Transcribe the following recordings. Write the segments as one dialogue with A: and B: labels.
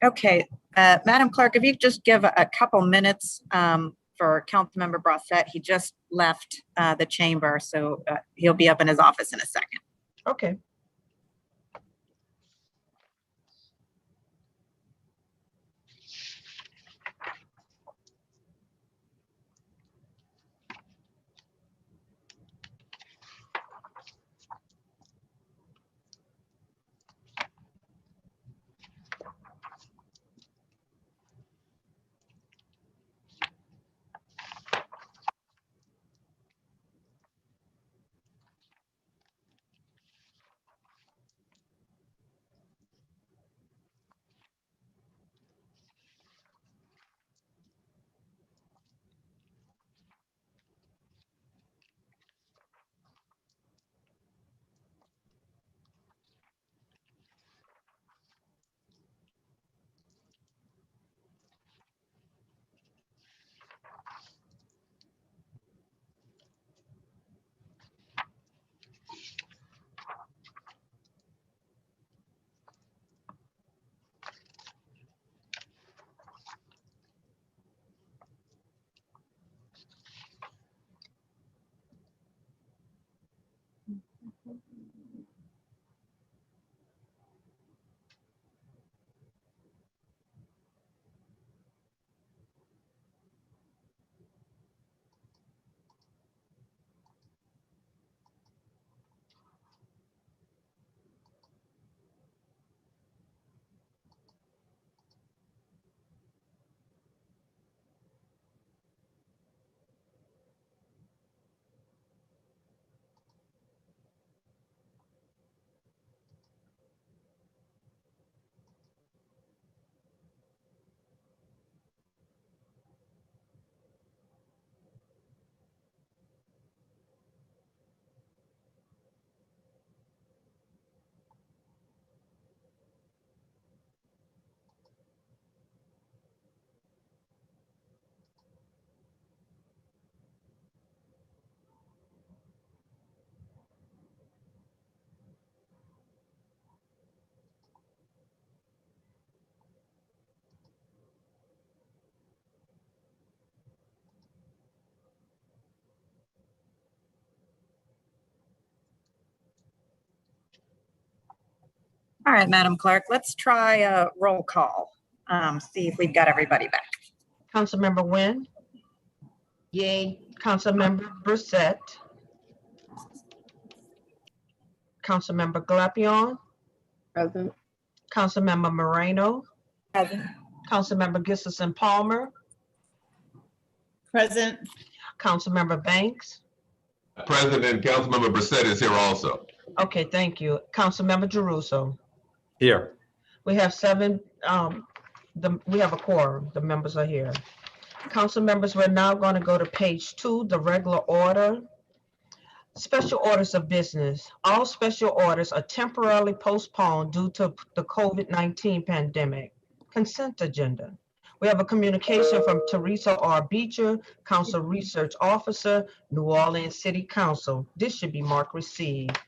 A: Okay, Madam Clerk, if you could just give a couple minutes for Councilmember Brossette. He just left the chamber, so he'll be up in his office in a second.
B: Okay.
A: All right, Madam Clerk, let's try a roll call. See if we've got everybody back.
B: Councilmember Nguyen.
C: Yay.
B: Councilmember Brossette. Councilmember Glapion.
C: Present.
B: Councilmember Moreno.
A: Present.
B: Councilmember Gustafson Palmer.
C: Present.
B: Councilmember Banks.
D: President, Councilmember Brossette is here also.
B: Okay, thank you. Councilmember Jeruso.
D: Here.
B: We have seven, we have a quorum. The members are here. Council members, we're now going to go to page 2, the regular order. Special orders of business. All special orders are temporarily postponed due to the COVID-19 pandemic. Consent agenda. We have a communication from Teresa R. Beecher, Council Research Officer, New Orleans City Council. This should be marked received.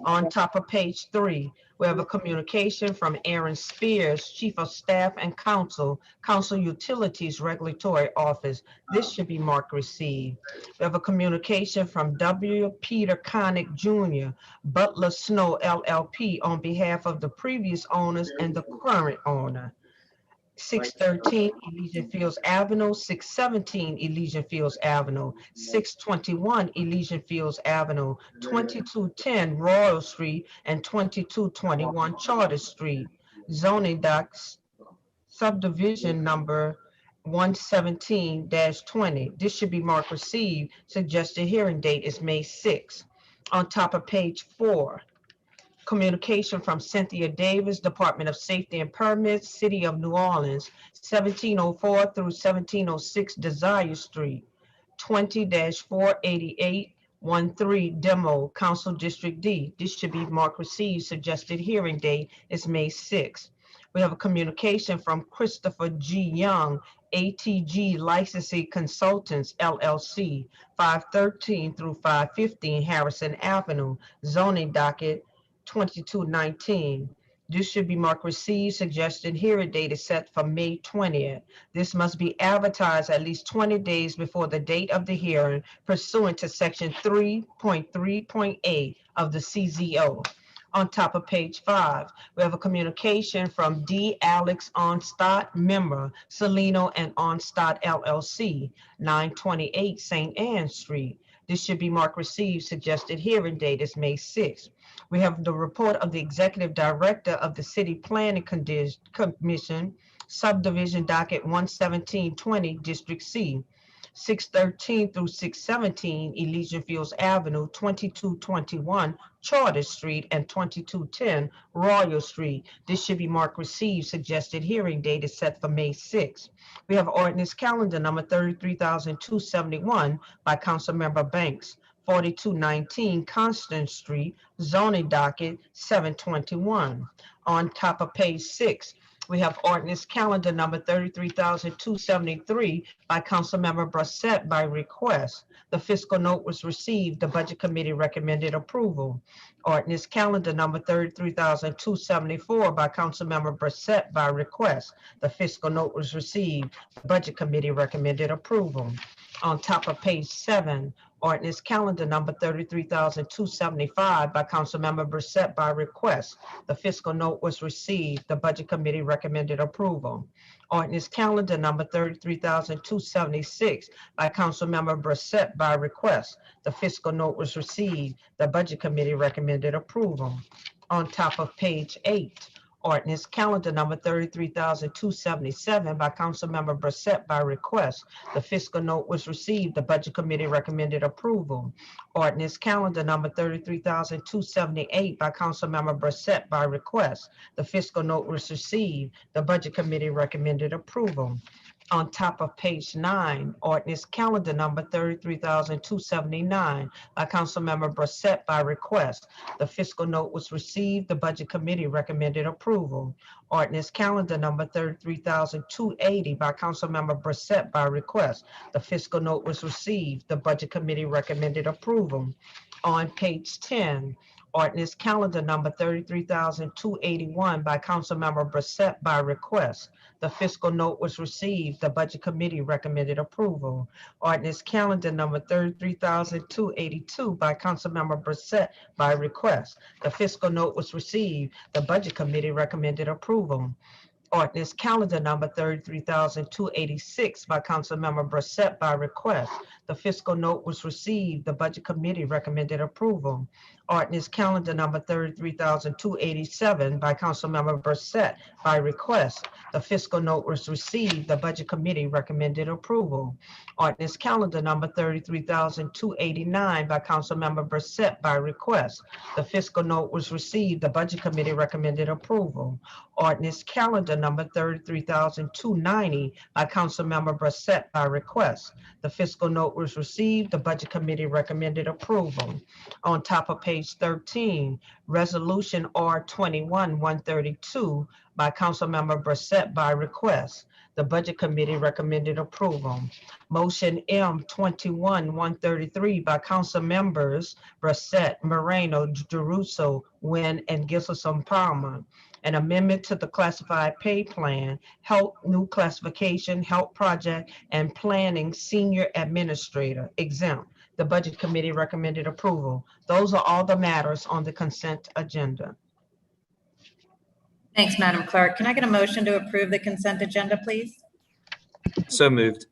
B: On top of page 3, we have a communication from Aaron Spears, Chief of Staff and Council, Council Utilities Regulatory Office. This should be marked received. We have a communication from W. Peter Connick Jr., Butler Snow LLP, on behalf of the previous owners and the current owner. 613 Elysian Fields Avenue, 617 Elysian Fields Avenue, 621 Elysian Fields Avenue, 2210 Royal Street, and 2221 Charter Street. Zoning docs, subdivision number 117-20. This should be marked received. Suggested hearing date is May 6. On top of page 4, communication from Cynthia Davis, Department of Safety and Permits, City of New Orleans, 1704 through 1706 Desire Street, 20-48813 Demo, Council District D. This should be marked received. Suggested hearing date is May 6. We have a communication from Christopher G. Young, ATG Licensing Consultants, LLC, 513 through 515 Harrison Avenue, zoning docket 2219. This should be marked received. Suggested hearing date is set for May 20th. This must be advertised at least 20 days before the date of the hearing pursuant to section 3.3.8 of the CZO. On top of page 5, we have a communication from D. Alex Onstott, member, Celino and Onstott LLC, 928 St. Anne Street. This should be marked received. Suggested hearing date is May 6th. We have the report of the Executive Director of the City Planning Commission, Subdivision Docket 11720, District C, 613 through 617 Elysian Fields Avenue, 2221 Charter Street, and 2210 Royal Street. This should be marked received. Suggested hearing date is set for May 6th. We have ordinance calendar number 33,271 by Councilmember Banks, 4219 Constant Street, zoning docket 721. On top of page 6, we have ordinance calendar number 33,273 by Councilmember Brissette by request. The fiscal note was received. The Budget Committee recommended approval. Ordinance calendar number 33,274 by Councilmember Brissette by request. The fiscal note was received. The Budget Committee recommended approval. On top of page 7, ordinance calendar number 33,275 by Councilmember Brissette by request. The fiscal note was received. The Budget Committee recommended approval. Ordinance calendar number 33,276 by Councilmember Brissette by request. The fiscal note was received. The Budget Committee recommended approval. On top of page 8, ordinance calendar number 33,277 by Councilmember Brissette by request. The fiscal note was received. The Budget Committee recommended approval. Ordinance calendar number 33,278 by Councilmember Brissette by request. The fiscal note was received. The Budget Committee recommended approval. On top of page 9, ordinance calendar number 33,279 by Councilmember Brissette by request. The fiscal note was received. The Budget Committee recommended approval. Ordinance calendar number 33,280 by Councilmember Brissette by request. The fiscal note was received. The Budget Committee recommended approval. On page 10, ordinance calendar number 33,281 by Councilmember Brissette by request. The fiscal note was received. The Budget Committee recommended approval. Ordinance calendar number 33,282 by Councilmember Brissette by request. The fiscal note was received. The Budget Committee recommended approval. Ordinance calendar number 33,286 by Councilmember Brissette by request. The fiscal note was received. The Budget Committee recommended approval. Ordinance calendar number 33,287 by Councilmember Brissette by request. The fiscal note was received. The Budget Committee recommended approval. Ordinance calendar number 33,289 by Councilmember Brissette by request. The fiscal note was received. The Budget Committee recommended approval. Ordinance calendar number 33,290 by Councilmember Brissette by request. The fiscal note was received. The Budget Committee recommended approval. On top of page 13, Resolution R21-132 by Councilmember Brissette by request. The Budget Committee recommended approval. Motion M21-133 by Council Members Brissette, Moreno, Jeruso, Nguyen, and Gilson Palmer. An amendment to the classified pay plan, health new classification, health project, and planning senior administrator exempt. The Budget Committee recommended approval. Those are all the matters on the consent agenda.
A: Thanks, Madam Clerk. Can I get a motion to approve the consent agenda, please?
E: So moved.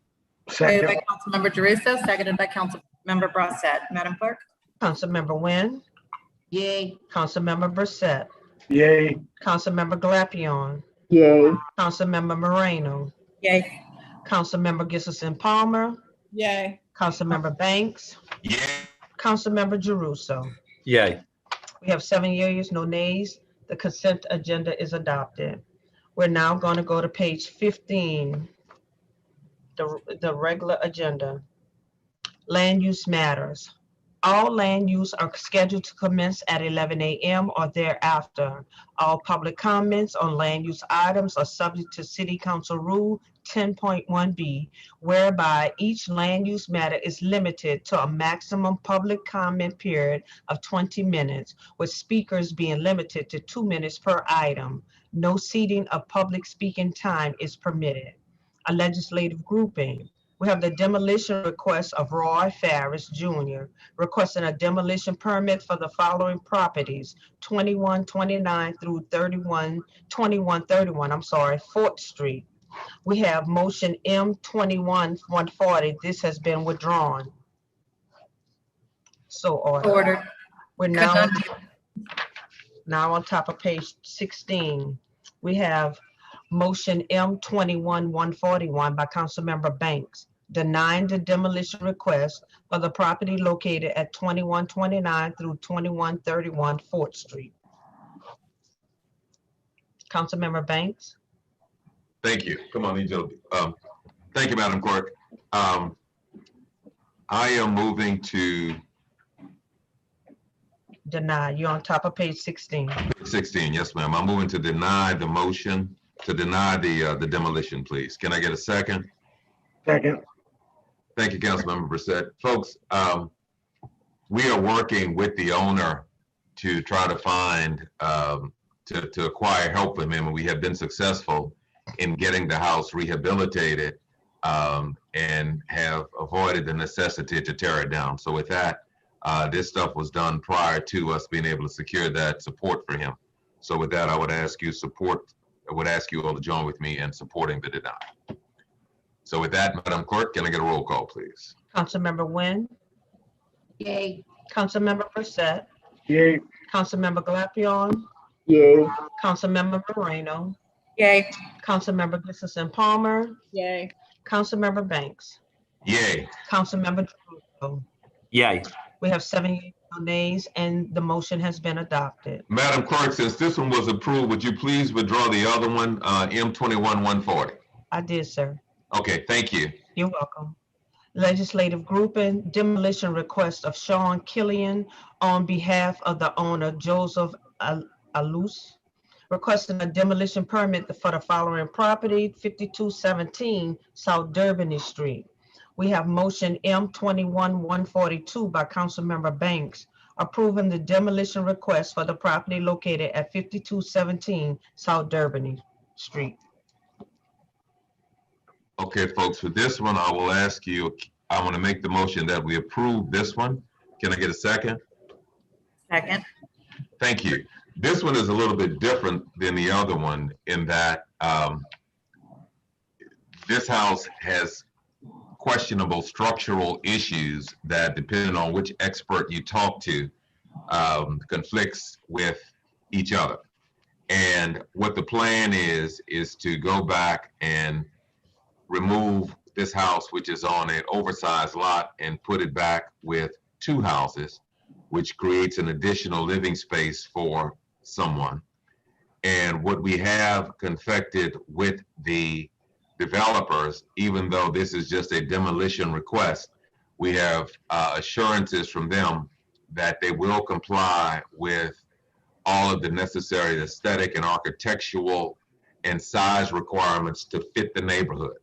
A: Moved
F: Second.
A: by Councilmember Jeruso, seconded by Councilmember Brissette. Madam Clerk?
B: Councilmember Nguyen,
C: Yay.
B: Councilmember Brissette,
F: Yay.
B: Councilmember Glapion,
C: Yay.
B: Councilmember Moreno,
A: Yay.
B: Councilmember Gilson Palmer,
G: Yay.
B: Councilmember Banks,
D: Yeah.
B: Councilmember Jeruso.
E: Yay.
B: We have 7 yeas, no nays. The consent agenda is adopted. We're now going to go to page 15, the regular agenda. Land use matters. All land use are scheduled to commence at 11 a.m. or thereafter. All public comments on land use items are subject to City Council Rule 10.1B, whereby each land use matter is limited to a maximum public comment period of 20 minutes, with speakers being limited to 2 minutes per item. No ceding of public speaking time is permitted. A legislative grouping. We have the demolition request of Roy Farris Jr. requesting a demolition permit for the following properties: 2129 through 2131, 4th Street. We have motion M21-140. This has been withdrawn. So ordered.
A: Ordered.
B: We're now on top of page 16. We have motion M21-141 by Councilmember Banks, denying the demolition request for the property located at 2129 through 2131 4th Street. Councilmember Banks.
D: Thank you. Come on, thank you, Madam Clerk. I am moving to
B: Deny. You're on top of page 16.
D: 16. Yes, ma'am. I'm moving to deny the motion, to deny the demolition, please. Can I get a second?
F: Second.
D: Thank you, Councilmember Brissette. Folks, we are working with the owner to try to find, to acquire help from him, and we have been successful in getting the house rehabilitated and have avoided the necessity to tear it down. So with that, this stuff was done prior to us being able to secure that support for him. So with that, I would ask you all to join with me in supporting the deny. So with that, Madam Clerk, can I get a roll call, please?
B: Councilmember Nguyen.
C: Yay.
B: Councilmember Brissette.
F: Yay.
B: Councilmember Glapion.
F: Yay.
B: Councilmember Moreno.
A: Yay.
B: Councilmember Gustafson Palmer.
A: Yay.
B: Councilmember Banks.
D: Yay.
B: Councilmember Drummond.
E: Yay.
B: We have 7 nays and the motion has been adopted.
D: Madam Clerk, since this one was approved, would you please withdraw the other one, M21-140?
B: I did, sir.
D: Okay, thank you.
B: You're welcome. Legislative grouping, demolition request of Sean Killian on behalf of the owner Joseph Alus, requesting a demolition permit for the following property: 5217 South Durbany Street. We have motion M21-142 by Councilmember Banks, approving the demolition request for the property located at 5217 South Durbany Street.
D: Okay, folks, for this one, I will ask you, I want to make the motion that we approve this one. Can I get a second?
A: Second.
D: Thank you. This one is a little bit different than the other one in that this house has questionable structural issues that, depending on which expert you talk to, conflicts with each other. And what the plan is to go back and remove this house, which is on an oversized lot, and put it back with two houses, which creates an additional living space for someone. And what we have confected with the developers, even though this is just a demolition request, we have assurances from them that they will comply with all of the necessary aesthetic and architectural and size requirements to fit the neighborhood.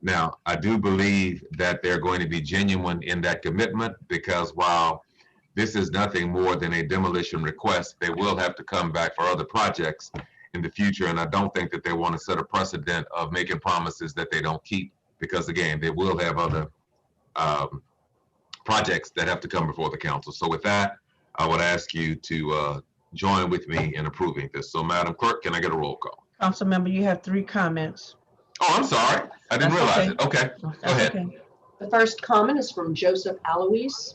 D: Now, I do believe that they're going to be genuine in that commitment, because while this is nothing more than a demolition request, they will have to come back for other projects in the future. And I don't think that they want to set a precedent of making promises that they don't keep, because again, they will have other projects that have to come before the council. So with that, I would ask you to join with me in approving this. So Madam Clerk, can I get a roll call?
B: Councilmember, you have 3 comments.
D: Oh, I'm sorry. I didn't
B: That's
D: realize it. Okay, go ahead.
B: Okay.
G: The first comment is from Joseph Alois.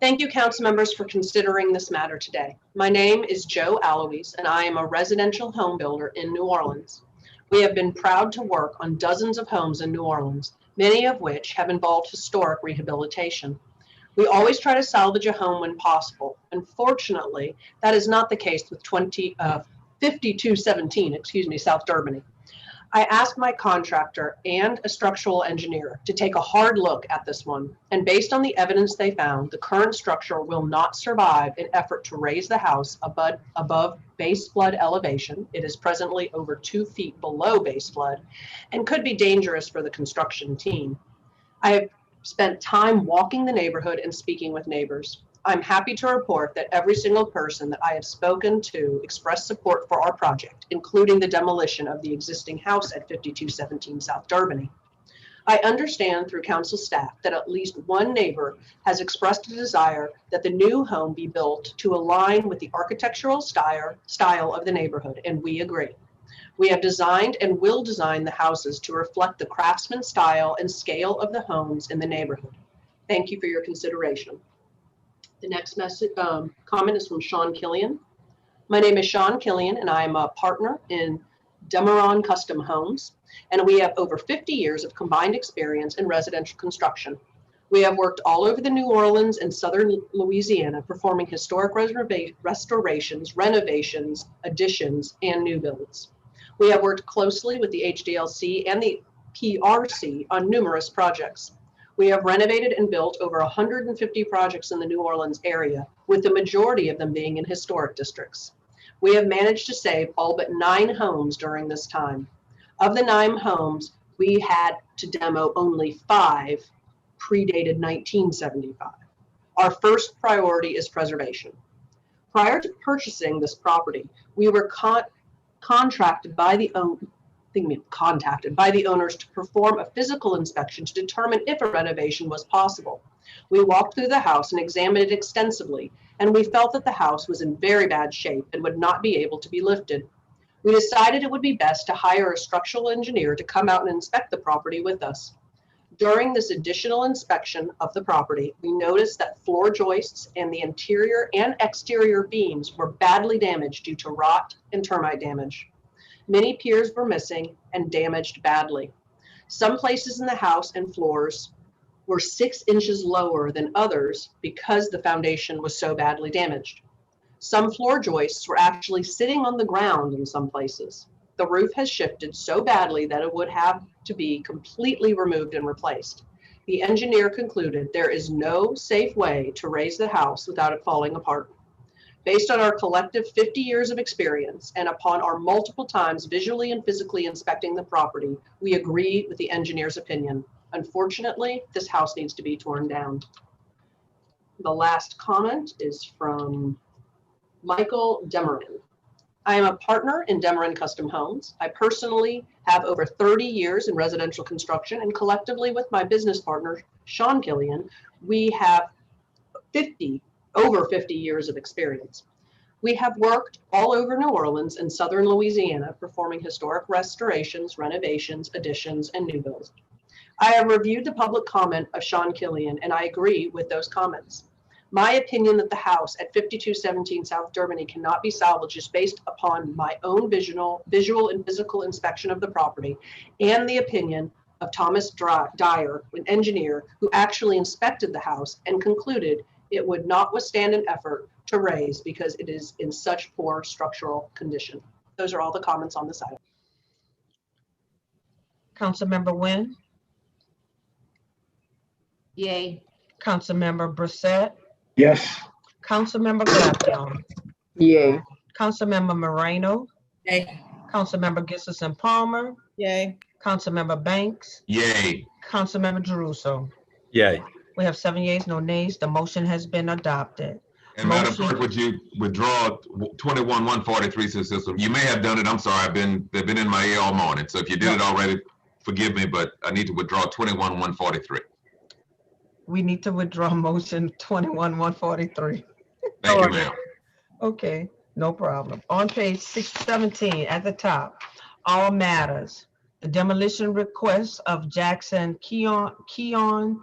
G: Thank you, council members, for considering this matter today. My name is Joe Alois, and I am a residential home builder in New Orleans. We have been proud to work on dozens of homes in New Orleans, many of which have involved historic rehabilitation. We always try to salvage a home when possible. Unfortunately, that is not the case with 5217, South Durbany. I asked my contractor and a structural engineer to take a hard look at this one, and based on the evidence they found, the current structure will not survive in effort to raise the house above base flood elevation. It is presently over 2 feet below base flood and could be dangerous for the construction team. I have spent time walking the neighborhood and speaking with neighbors. I'm happy to report that every single person that I have spoken to expressed support for our project, including the demolition of the existing house at 5217 South Durbany. I understand through council staff that at least one neighbor has expressed a desire that the new home be built to align with the architectural style of the neighborhood, and we agree. We have designed and will design the houses to reflect the craftsman style and scale of the homes in the neighborhood. Thank you for your consideration. The next comment is from Sean Killian. My name is Sean Killian, and I am a partner in Demeron Custom Homes, and we have over 50 years of combined experience in residential construction. We have worked all over the New Orleans and southern Louisiana, performing historic restorations, renovations, additions, and new builds. We have worked closely with the HDLC and the PRC on numerous projects. We have renovated and built over 150 projects in the New Orleans area, with the majority of them being in historic districts. We have managed to save all but 9 homes during this time. Of the 9 homes, we had to demo only 5 predated 1975. Our first priority is preservation. Prior to purchasing this property, we were contacted by the owners to perform a physical inspection to determine if a renovation was possible. We walked through the house and examined it extensively, and we felt that the house was in very bad shape and would not be able to be lifted. We decided it would be best to hire a structural engineer to come out and inspect the property with us. During this additional inspection of the property, we noticed that floor joists and the interior and exterior beams were badly damaged due to rot and termite damage. Many piers were missing and damaged badly. Some places in the house and floors were 6 inches lower than others because the foundation was so badly damaged. Some floor joists were actually sitting on the ground in some places. The roof has shifted so badly that it would have to be completely removed and replaced. The engineer concluded there is no safe way to raise the house without it falling apart. Based on our collective 50 years of experience and upon our multiple times visually and physically inspecting the property, we agree with the engineer's opinion. Unfortunately, this house needs to be torn down. The last comment is from Michael Demeron. I am a partner in Demeron Custom Homes. I personally have over 30 years in residential construction, and collectively with my business partner, Sean Killian, we have over 50 years of experience. We have worked all over New Orleans and southern Louisiana, performing historic restorations, renovations, additions, and new builds. I have reviewed the public comment of Sean Killian, and I agree with those comments. My opinion that the house at 5217 South Durbany cannot be salvaged is based upon my own visual and physical inspection of the property and the opinion of Thomas Dyer, an engineer who actually inspected the house and concluded it would not withstand an effort to raise because it is in such poor structural condition. Those are all the comments on this item.
B: Councilmember Nguyen,
C: Yay.
B: Councilmember Brissette,
F: Yes.
B: Councilmember Glapion,
F: Yay.
B: Councilmember Moreno,
A: Yay.
B: Councilmember Gissison Palmer,
A: Yay.
B: Councilmember Banks,
D: Yay.
B: Councilmember Jeruso.
E: Yay.
B: We have 7 yeas, no nays. The motion has been adopted.
D: And Madam
B: Motion-
D: Clerk, would you withdraw 21-143 to the system? You may have done it. I'm sorry. They've been in my ear all morning. So if you did it already, forgive me, but I need to withdraw 21-143.
B: We need to withdraw motion 21-143.
D: Thank you, ma'am.
B: Okay, no problem. On page 617 at the top, all matters. The demolition request of Jackson Kewan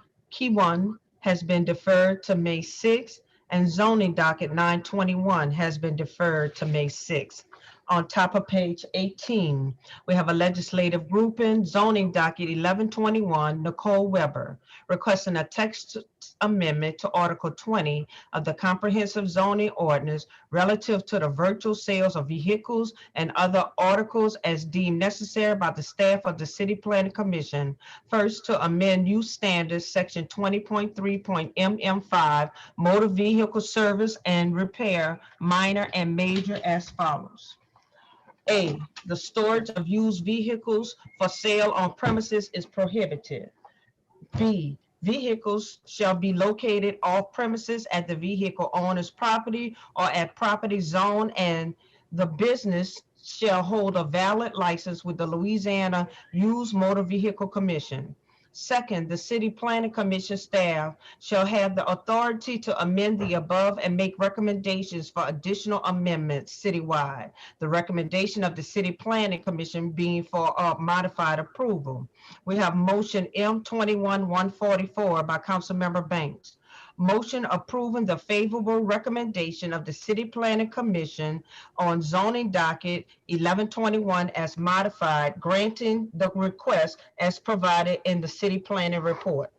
B: has been deferred to May 6th, and zoning docket 921 has been deferred to May 6th. On top of page 18, we have a legislative grouping, zoning docket 1121, Nicole Weber, requesting a text amendment to Article 20 of the Comprehensive Zoning Ordinance relative to the virtual sales of vehicles and other articles as deemed necessary by the staff of the City Planning Commission. First, to amend use standards, section 20.3.MM5, motor vehicle service and repair, minor and major, as follows. A, the storage of used vehicles for sale on premises is prohibited. B, vehicles shall be located off premises at the vehicle owner's property or at property zone, and the business shall hold a valid license with the Louisiana Used Motor Vehicle Commission. Second, the City Planning Commission staff shall have the authority to amend the above and make recommendations for additional amendments citywide. The recommendation of the City Planning Commission being for modified approval. We have motion M21-144 by Councilmember Banks. Motion approving the favorable recommendation of the City Planning Commission on zoning docket 1121 as modified, granting the request as provided in the City Planning Report.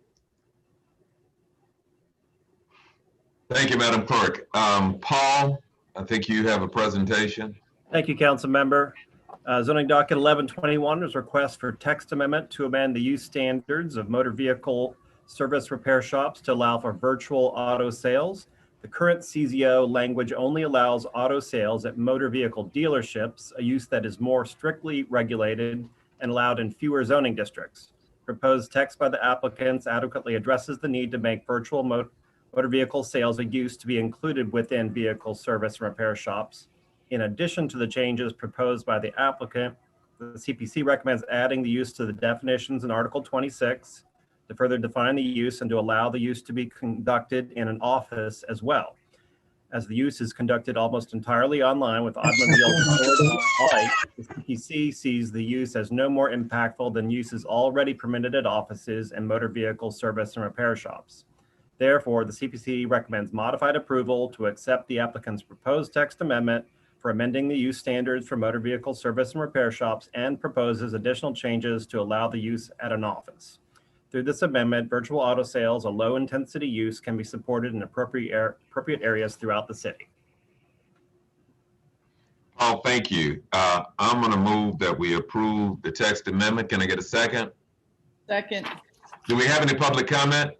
D: Thank you, Madam Clerk. Paul, I think you have a presentation.
H: Thank you, council member. Zoning docket 1121 is a request for text amendment to amend the use standards of motor vehicle service repair shops to allow for virtual auto sales. The current CZO language only allows auto sales at motor vehicle dealerships, a use that is more strictly regulated and allowed in fewer zoning districts. Proposed text by the applicants adequately addresses the need to make virtual motor vehicle sales a use to be included within vehicle service and repair shops. In addition to the changes proposed by the applicant, the CPC recommends adding the use to the definitions in Article 26 to further define the use and to allow the use to be conducted in an office as well. As the use is conducted almost entirely online with automobiles stored on site, the CPC sees the use as no more impactful than uses already permitted at offices and motor vehicle service and repair shops. Therefore, the CPC recommends modified approval to accept the applicant's proposed text amendment for amending the use standards for motor vehicle service and repair shops, and proposes additional changes to allow the use at an office. Through this amendment, virtual auto sales, a low-intensity use, can be supported in appropriate areas throughout the city.
D: Paul, thank you. I'm going to move that we approve the text amendment. Can I get a second?
C: Second.
D: Do we have any public comment?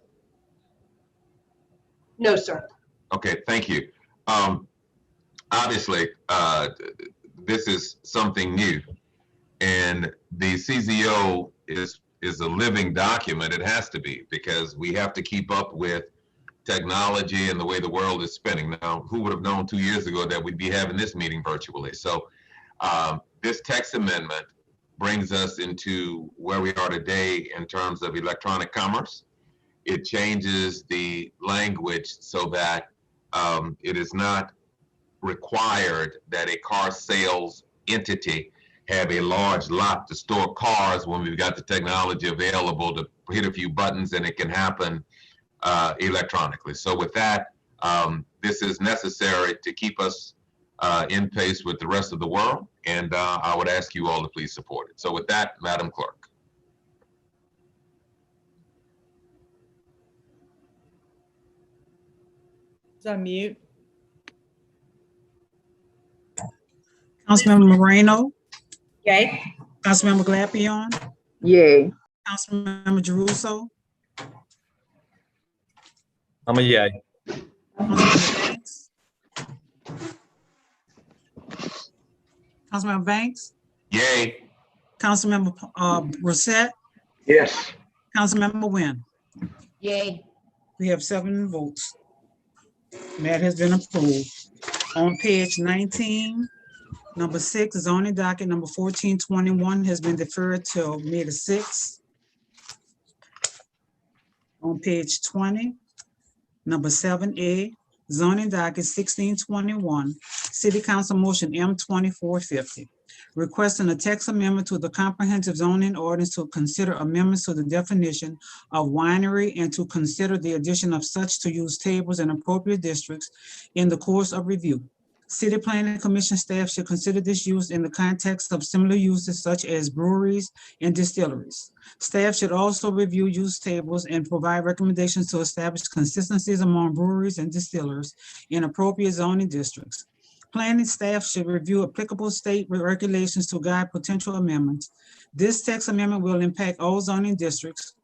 G: No, sir.
D: Okay, thank you. Obviously, this is something new, and the CZO is a living document. It has to be, because we have to keep up with technology and the way the world is spinning. Now, who would have known 2 years ago that we'd be having this meeting virtually? So this text amendment brings us into where we are today in terms of electronic commerce. It changes the language so that it is not required that a car sales entity have a large lot to store cars when we've got the technology available to hit a few buttons and it can happen electronically. So with that, this is necessary to keep us in pace with the rest of the world, and I would ask you all to please support it. So with that, Madam Clerk.
C: It's on mute.
I: Councilmember Moreno,
A: Yay.
I: Councilmember Glapion,
F: Yay.
I: Councilmember Jeruso,
E: I'm a yay.
I: Councilmember Banks. Councilmember Banks,
D: Yay.
I: Councilmember Brissette,
F: Yes.
I: Councilmember Wynn.
C: Yay.
I: We have 7 votes. That has been approved. On page 19, number 6, zoning docket number 1421 has been deferred till May the 6th. On page 20, number 7A, zoning docket 1621, City Council Motion M2450, requesting a text amendment to the comprehensive zoning ordinance to consider amendments to the definition of winery and to consider the addition of such to use tables in appropriate districts in the course of review. City Planning Commission staff should consider this use in the context of similar uses such as breweries and distilleries. Staff should also review use tables and provide recommendations to establish consistencies among breweries and distillers in appropriate zoning districts. Planning staff should review applicable state regulations to guide potential amendments. This text amendment will impact all zoning districts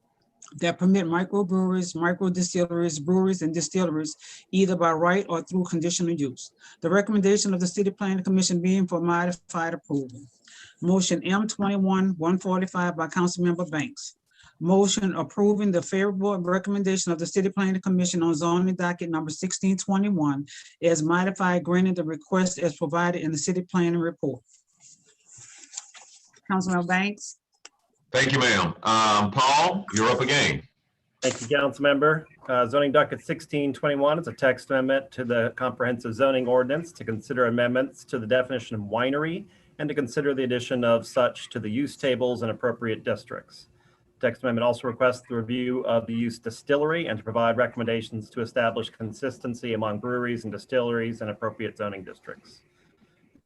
I: that permit microbreweries, microdistilleries, breweries, and distilleries either by right or through conditional use. The recommendation of the City Planning Commission being for modified approval. Motion M21-145 by Councilmember Banks. Motion approving the favorable recommendation of the City Planning Commission on zoning docket number 1621 as modified, granting the request as provided in the City Planning Report. Councilmember Banks?
D: Thank you, ma'am. Paul, you're up again.
H: Thank you, Councilmember. Zoning docket 1621 is a text amendment to the comprehensive zoning ordinance to consider amendments to the definition of winery and to consider the addition of such to the use tables in appropriate districts. Text amendment also requests the review of the use distillery and to provide recommendations to establish consistency among breweries and distilleries in appropriate zoning districts.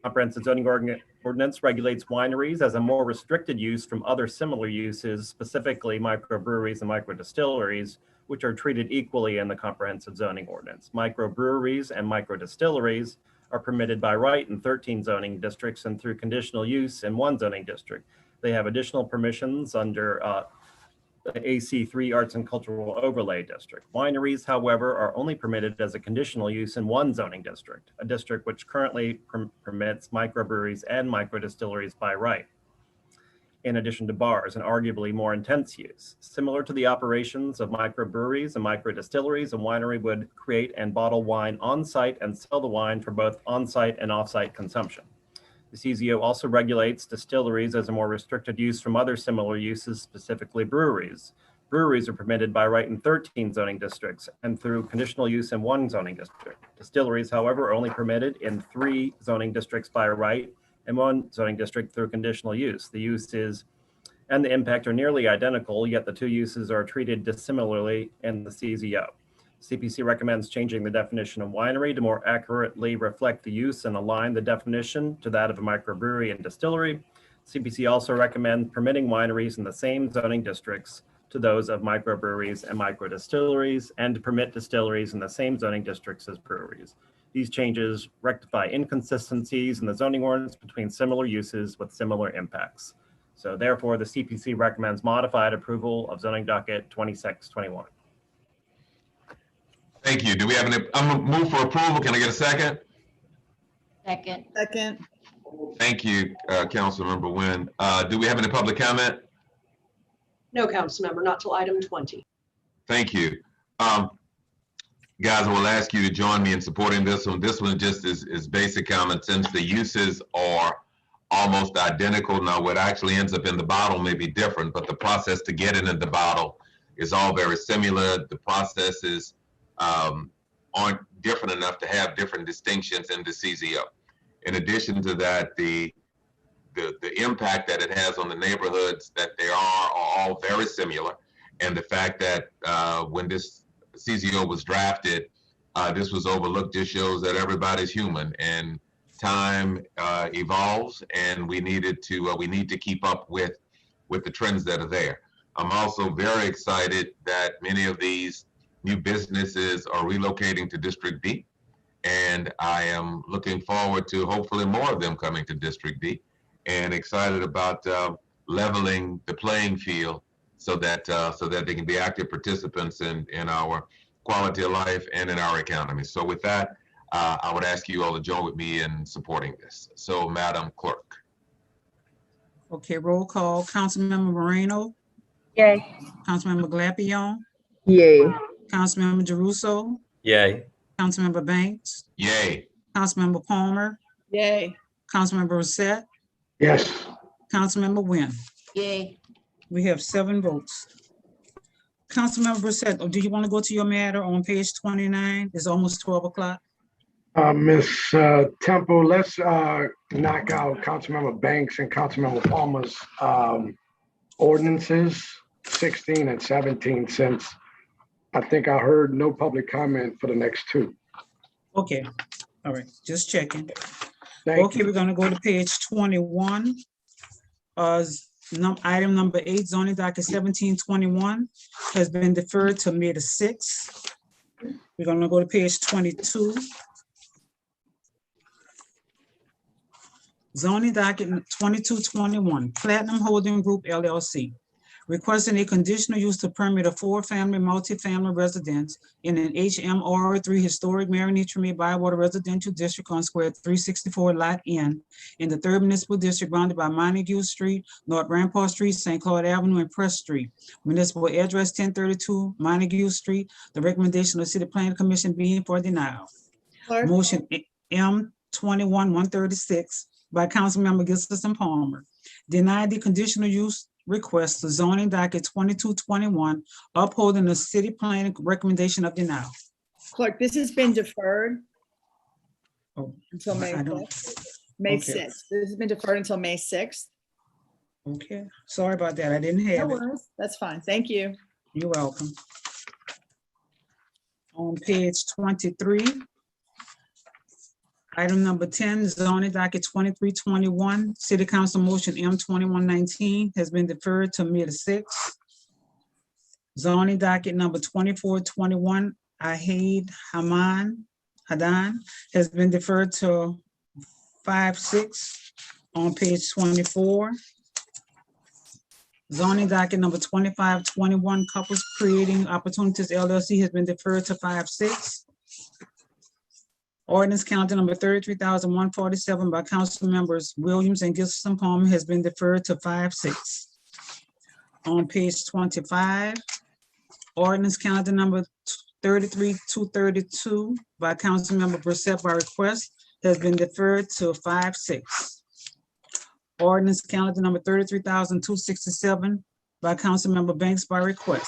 H: Comprehensive zoning ordinance regulates wineries as a more restricted use from other similar uses, specifically microbreweries and microdistilleries, which are treated equally in the comprehensive zoning ordinance. Microbreweries and microdistilleries are permitted by right in 13 zoning districts and through conditional use in 1 zoning district. They have additional permissions under the AC3 Arts and Cultural Overlay District. Wineries, however, are only permitted as a conditional use in 1 zoning district, a district which currently permits microbreweries and microdistilleries by right, in addition to bars and arguably more intense use. Similar to the operations of microbreweries and microdistilleries, a winery would create and bottle wine on-site and sell the wine for both on-site and off-site consumption. The CZO also regulates distilleries as a more restricted use from other similar uses, specifically breweries. Breweries are permitted by right in 13 zoning districts and through conditional use in 1 zoning district. Distilleries, however, are only permitted in 3 zoning districts by right and 1 zoning district through conditional use. The uses and the impact are nearly identical, yet the 2 uses are treated dissimilarly in the CZO. CPC recommends changing the definition of winery to more accurately reflect the use and align the definition to that of a microbrewery and distillery. CPC also recommends permitting wineries in the same zoning districts to those of microbreweries and microdistilleries, and to permit distilleries in the same zoning districts as breweries. These changes rectify inconsistencies in the zoning ordinance between similar uses with similar impacts. So therefore, the CPC recommends modified approval of zoning docket 2621.
D: Thank you. Do we have any, I'm gonna move for approval. Can I get a second?
C: Second. Second.
D: Thank you, Councilmember Nguyen. Do we have any public comment?
G: No, Councilmember, not till item 20.
D: Thank you. Guys, I will ask you to join me in supporting this one. This one just is basic common sense. The uses are almost identical. Now, what actually ends up in the bottle may be different, but the process to get it in the bottle is all very similar. The processes aren't different enough to have different distinctions in the CZO. In addition to that, the impact that it has on the neighborhoods that they are all very similar. And the fact that when this CZO was drafted, this was overlooked just shows that everybody's human and time evolves, and we need to keep up with the trends that are there. I'm also very excited that many of these new businesses are relocating to District B, and I am looking forward to hopefully more of them coming to District B, and excited about leveling the playing field so that they can be active participants in our quality of life and in our economy. So with that, I would ask you all to join with me in supporting this. So, Madam Clerk.
I: Okay, roll call. Councilmember Moreno,
A: Yay.
I: Councilmember Glapion,
F: Yay.
I: Councilmember Jeruso,
E: Yay.
I: Councilmember Banks,
D: Yay.
I: Councilmember Palmer,
C: Yay.
I: Councilmember Reset,
F: Yes.
I: Councilmember Nguyen.
C: Yay.
I: We have 7 votes. Councilmember Reset, do you want to go to your matter on page 29? It's almost 12 o'clock.
F: Ms. Temple, let's knock out Councilmember Banks and Councilmember Palmer's ordinances 16 and 17, since I think I heard no public comment for the next 2.
I: Okay, All right, just checking.
F: Thank
I: Okay,
F: you.
I: we're gonna go to page 21. Item number 8, zoning docket 1721 has been deferred to May the 6th. We're gonna go to page 22. Zoning docket 2221, Platinum Holding Group LLC, requesting a conditional use to permit a 4-family multifamily residence in an HMR3 historic Marigny Tremere Bywater Residential District on square 364 Lot N in the 3rd Municipal District bounded by Montague Street, North Rampart Street, St. Claude Avenue, and Press Street. Municipal address 1032 Montague Street. The recommendation of the City Planning Commission being for denial.
C: Clerk,
I: Motion M 21-136 by Councilmember Gibson Palmer. Deny the conditional use request to zoning docket 2221, upholding the city planning recommendation of denial.
C: clerk, this has been deferred
I: Oh,
C: until May
I: I don't-
C: 6th. May
I: okay.
C: 6th. This has been deferred until May 6th.
I: Okay, sorry about that. I didn't
C: No
I: have it.
C: worries. That's fine. Thank you.
I: You're welcome. On page 23, item number 10, zoning docket 2321, city council motion M 2119 has been deferred to May the 6th. Zoning docket number 2421, Ahad Hadan has been deferred to 5/6 on page 24. Zoning docket number 2521, Couples Creating Opportunities LLC has been deferred to 5/6. Ordinance county number 33,147 by council members Williams and Gibson Palmer has been deferred to 5/6. On page 25, ordinance county number 33,232 by council member Brissette by request has been deferred to 5/6. Ordinance calendar number 33,267 by Councilmember Banks by request.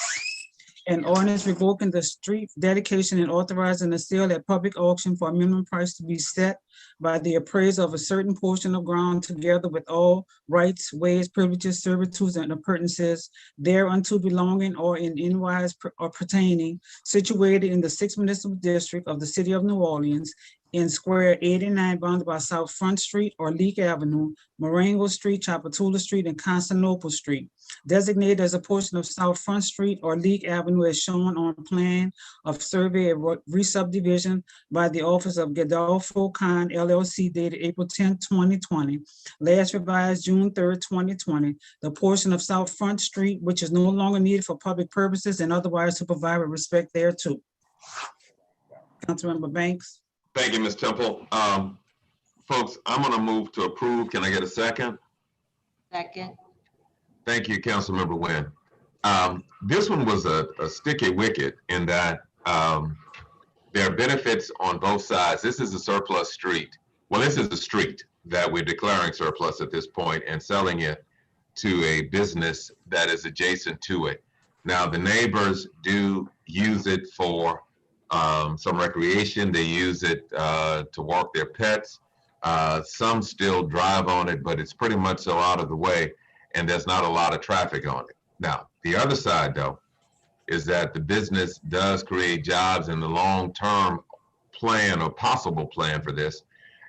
I: An ordinance revoking the street dedication and authorizing the sale at public auction for a minimum price to be set by the appraiser of a certain portion of ground together with all rights, ways, privileges, servitudes, and appurtenances thereunto belonging or in any wise or pertaining situated in the 6th Municipal District of the City of New Orleans in square 89 bounded by South Front Street or Leak Avenue, Marengo Street, Chapatula Street, and Constantinople Street, designated as a portion of South Front Street or Leak Avenue as shown on plan of survey and re-subdivision by the Office of Godolpho Khan LLC dated April 10, 2020, last revised June 3rd, 2020, the portion of South Front Street which is no longer needed for public purposes and otherwise to provide with respect thereto. Councilmember Banks.
D: Thank you, Ms. Temple. Folks, I'm gonna move to approve. Can I get a second?
C: Second.
D: Thank you, Councilmember Nguyen. This one was a sticky wicket in that there are benefits on both sides. This is a surplus street. Well, this is a street that we're declaring surplus at this point and selling it to a business that is adjacent to it. Now, the neighbors do use it for some recreation. They use it to walk their pets. Some still drive on it, but it's pretty much so out of the way and there's not a lot of traffic on it. Now, the other side though, is that the business does create jobs, and the long-term plan or possible plan for this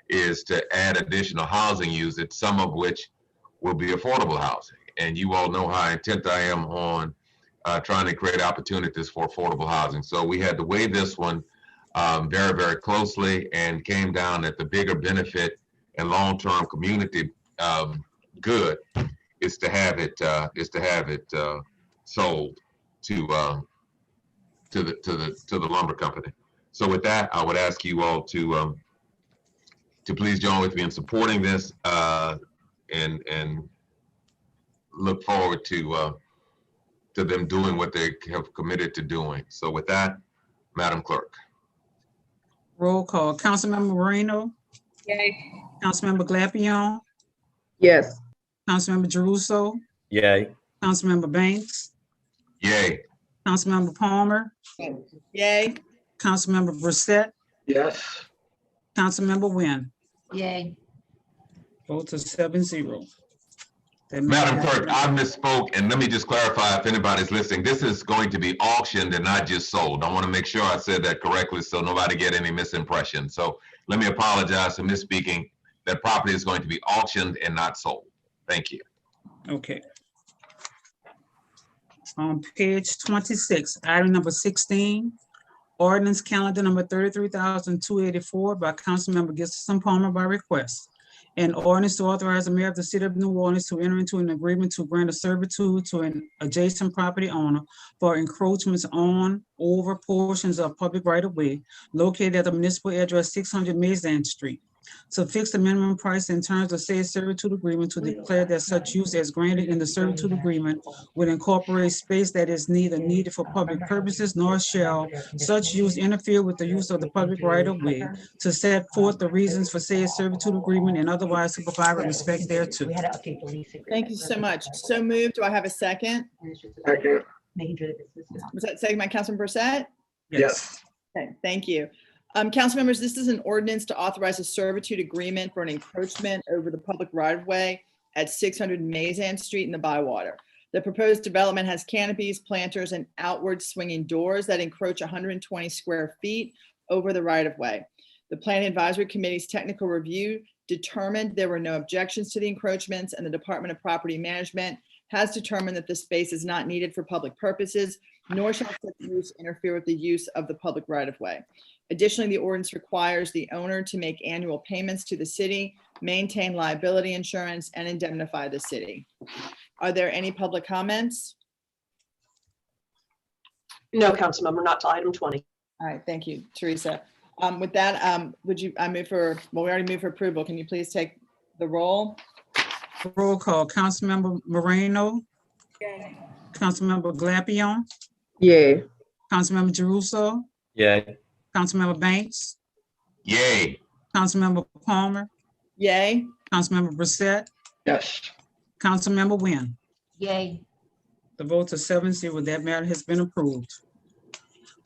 D: is to add additional housing units, some of which will be affordable housing. And you all know how intent I am on trying to create opportunities for affordable housing. So we had to weigh this one very, very closely and came down that the bigger benefit and long-term community good is to have it sold to the lumber company. So with that, I would ask you all to please join with me in supporting this and look forward to them doing what they have committed to doing. So with that, Madam Clerk.
I: Roll call. Councilmember Moreno.
C: Yay.
I: Councilmember Glapion.
J: Yes.
I: Councilmember Jeruso.
E: Yay.
I: Councilmember Banks.
D: Yay.
I: Councilmember Palmer.
C: Yay.
I: Councilmember Brissette.
F: Yes.
I: Councilmember Nguyen.
C: Yay.
I: Vote to 7-0.
D: Madam Clerk, I misspoke, and let me just clarify if anybody's listening. This is going to be auctioned and not just sold. I want to make sure I said that correctly so nobody get any misimpression. So let me apologize for misspeaking. That property is going to be auctioned and not sold. Thank you.
I: Okay. On page 26, item number 16, ordinance calendar number 33,284 by Councilmember Gibson Palmer by request. An ordinance to authorize the mayor of the city of New Orleans to enter into an agreement to grant a servitude to an adjacent property owner for encroachments on over portions of public right-of-way located at the municipal address 600 Mazan Street, to fix the minimum price in terms of said servitude agreement, to declare that such use as granted in the servitude agreement would incorporate space that is neither needed for public purposes, nor shall such use interfere with the use of the public right-of-way, to set forth the reasons for said servitude agreement and otherwise to provide with respect thereto.
J: Thank you so much. So moved. Do I have a second?
F: Second.
J: Was that second by Councilman Brissette?
F: Yes.
J: Okay, thank you. Council members, this is an ordinance to authorize a servitude agreement for an encroachment over the public right-of-way at 600 Mazan Street in the Bywater. The proposed development has canopies, planters, and outward swinging doors that encroach 120 square feet over the right-of-way. The Planning Advisory Committee's technical review determined there were no objections to the encroachments, and the Department of Property Management has determined that the space is not needed for public purposes, nor shall such use interfere with the use of the public right-of-way. Additionally, the ordinance requires the owner to make annual payments to the city, maintain liability insurance, and indemnify the city. Are there any public comments?
G: No, Councilmember, not to item 20.
J: All right, thank you, Teresa. With that, I move for, well, we already moved for approval. Can you please take the roll?
I: Roll call, Councilmember Moreno. Councilmember Glapion.
B: Yay.
I: Councilmember Jeruso.
E: Yay.
I: Councilmember Banks.
D: Yay.
I: Councilmember Palmer.
J: Yay.
I: Councilmember Brissette.
F: Yes.
I: Councilmember Wynn.
C: Yay.
I: The votes are 7-0. That matter has been approved.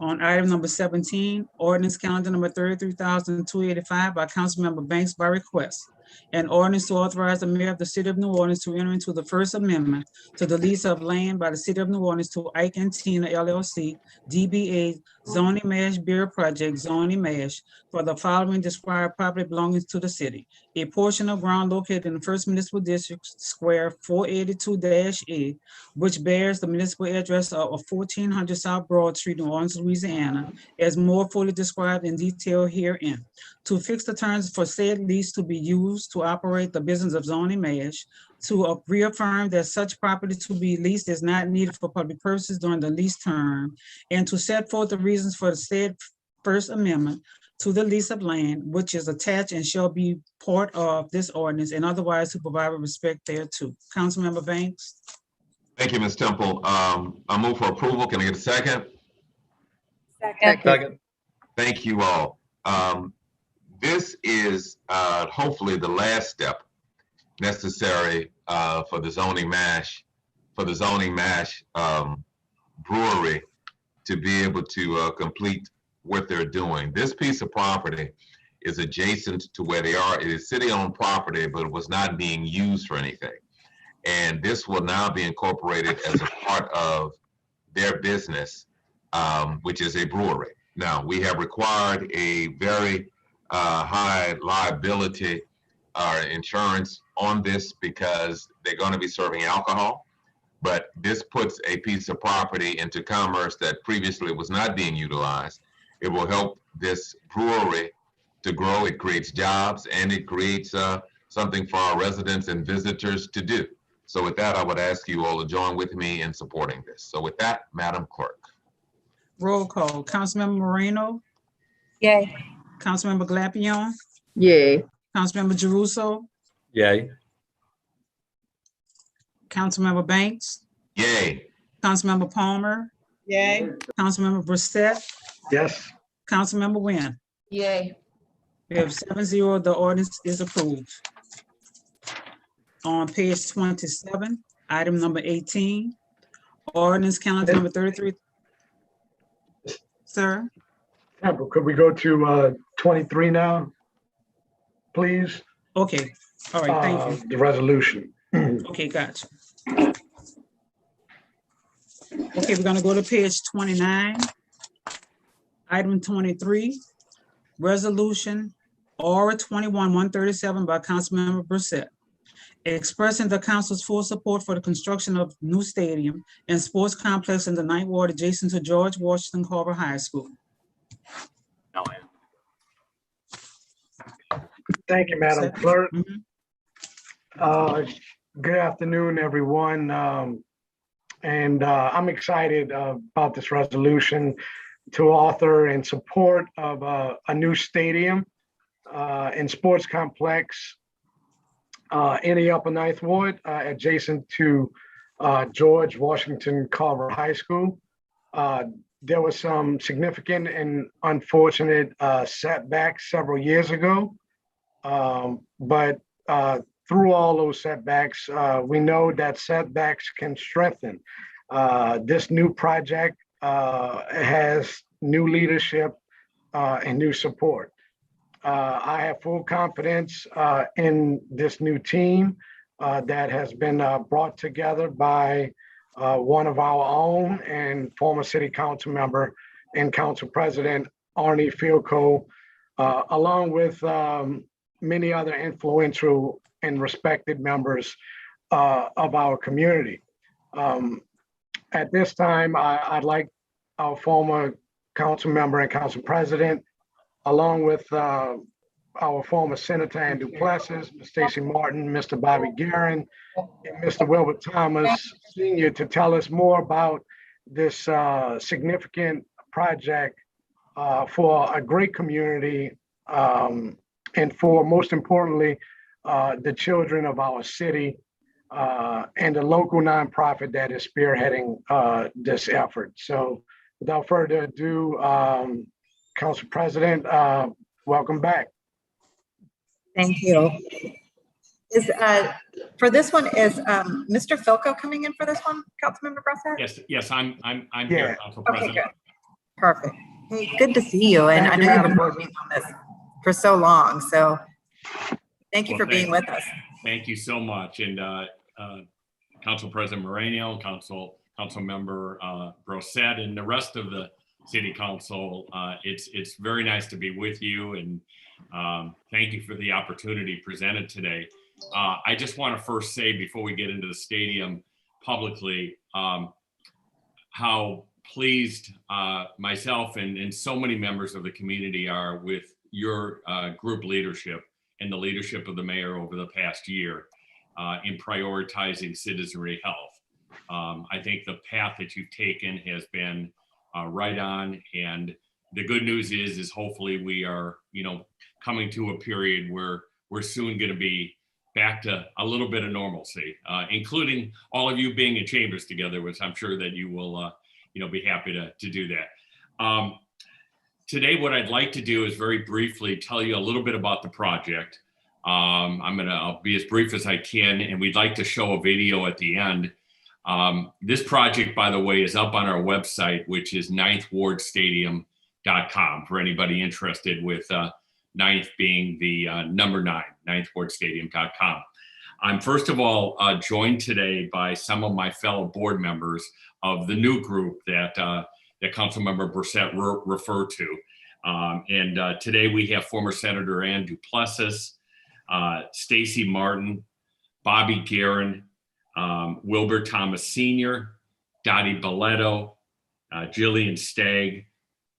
I: On item number 17, ordinance calendar number 33,285 by Councilmember Banks by request. An ordinance to authorize the mayor of the city of New Orleans to enter into the First Amendment to the lease of land by the city of New Orleans to Ike and Tina LLC, DBA Zoning Mash Beer Project, Zoning Mash, for the following described property belonging to the city. A portion of ground located in the First Municipal District, Square 482-A, which bears the municipal address of 1400 South Broad Street, New Orleans, Louisiana, as more fully described in detail herein. To fix the terms for said lease to be used to operate the business of Zoning Mash, to reaffirm that such property to be leased is not needed for public purposes during the lease term, and to set forth the reasons for the said First Amendment to the lease of land, which is attached and shall be part of this ordinance, and otherwise to provide with respect thereto. Councilmember Banks.
D: Thank you, Ms. Temple. I move for approval. Can I get a second?
E: Second.
D: Thank you all. This is hopefully the last step necessary for the Zoning Mash brewery to be able to complete what they're doing. This piece of property is adjacent to where they are. It is city-owned property, but it was not being used for anything. And this will now be incorporated as a part of their business, which is a brewery. Now, we have required a very high liability insurance on this because they're going to be serving alcohol. But this puts a piece of property into commerce that previously was not being utilized. It will help this brewery to grow. It creates jobs and it creates something for our residents and visitors to do. So with that, I would ask you all to join with me in supporting this. So with that, Madam Clerk.
I: Roll call, Councilmember Moreno.
A: Yay.
I: Councilmember Glapion.
B: Yay.
I: Councilmember Jeruso.
E: Yay.
I: Councilmember Banks.
D: Yay.
I: Councilmember Palmer.
J: Yay.
I: Councilmember Brissette.
F: Yes.
I: Councilmember Wynn.
C: Yay.
I: We have 7-0. The ordinance is approved. On page 27, item number 18, ordinance calendar number 33. Sir,
F: Temple, could we go to 23 now, please?
I: okay, all right, thank you.
F: The resolution.
I: Okay, gotcha. Okay, we're gonna go to page 29. Item 23, resolution R 21-137 by Councilmember Brissette, expressing the council's full support for the construction of new stadium and sports complex in the Ninth Ward adjacent to George Washington Carver High School.
F: Thank you, Madam
I: Second.
F: Clerk.
I: Mhm.
F: Good afternoon, everyone. I'm excited about this resolution to author in support of a new stadium and sports complex in the Upper Ninth Ward, adjacent to George Washington Carver High School. There was some significant and unfortunate setbacks several years ago. But through all those setbacks, we know that setbacks can strengthen. This new project has new leadership and new support. I have full confidence in this new team that has been brought together by one of our own and former city council member and council president, Arnie Fielkow, along with many other influential and respected members of our community. At this time, I'd like our former council member and council president, along with our former Senator Andrew Plessis, Ms. Stacy Martin, Mr. Bobby Guerin, and Mr. Wilbert Thomas Sr. to tell us more about this significant project for a great community and for, most importantly, the children of our city and the local nonprofit that is spearheading this effort. So without further ado, Council President, welcome back.
A: Thank you. Is, for this one, is Mr. Filko coming in for this one, Councilmember Brissette?
K: Yes, I'm
F: Yeah.
K: here, Council
A: Okay,
K: President.
A: good. Perfect. Hey, good to see you. And
F: Thank
A: I
F: you,
A: know you've been
F: Madam
A: working on this for so long, so thank you
K: Well,
A: for being with us.
K: Thank you so much. And Council President Moreno, Council Member Brissette, and the rest of the City Council, it's very nice to be with you, and thank you for the opportunity presented today. I just want to first say, before we get into the stadium publicly, how pleased myself and so many members of the community are with your group leadership and the leadership of the mayor over the past year in prioritizing citizenry health. I think the path that you've taken has been right on, and the good news is hopefully we are, coming to a period where we're soon going to be back to a little bit of normalcy, including all of you being in chambers together, which I'm sure that you will, be happy to do that. Today, what I'd like to do is very briefly tell you a little bit about the project. I'll be as brief as I can, and we'd like to show a video at the end. This project, by the way, is up on our website, which is ninthwardstadium.com for anybody interested, with ninth being the number 9, ninthwardstadium.com. I'm first of all joined today by some of my fellow board members of the new group that Councilmember Brissette referred to. And today we have former Senator Andrew Plessis, Stacy Martin, Bobby Guerin, Wilbur Thomas Sr., Dottie Belletto, Jillian Stagg,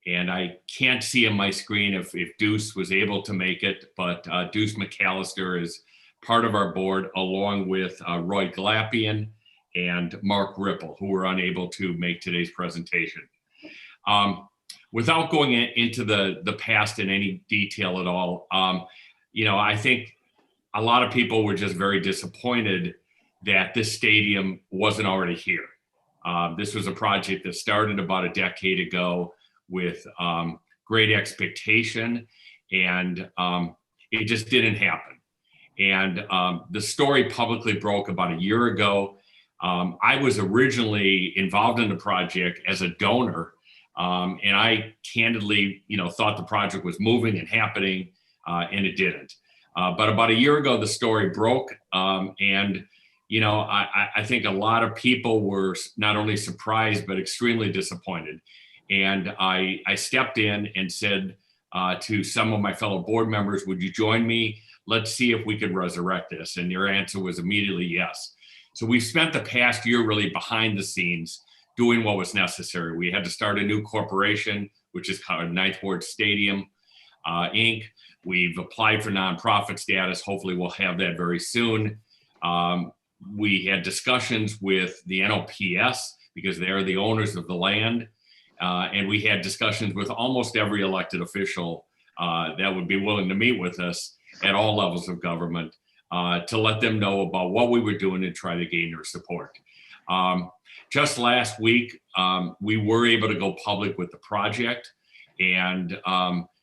K: and I can't see on my screen if Deuce was able to make it, but Deuce McAllister is part of our board, along with Roy Glapian and Mark Ripple, who were unable to make today's presentation. Without going into the past in any detail at all, I think a lot of people were just very disappointed that this stadium wasn't already here. This was a project that started about a decade ago with great expectation, and it just didn't happen. And the story publicly broke about a year ago. I was originally involved in the project as a donor, and I candidly, thought the project was moving and happening, and it didn't. But about a year ago, the story broke, and I think a lot of people were not only surprised, but extremely disappointed. And I stepped in and said, to some of my fellow board members, would you join me? Let's see if we can resurrect this. And your answer was immediately yes. So we've spent the past year really behind the scenes doing what was necessary. We had to start a new corporation, which is called Ninth Ward Stadium, Inc. We've applied for nonprofit status. Hopefully we'll have that very soon. We had discussions with the NOPS because they're the owners of the land. And we had discussions with almost every elected official that would be willing to meet with us at all levels of government to let them know about what we were doing and try to gain their support. Just last week, we were able to go public with the project, and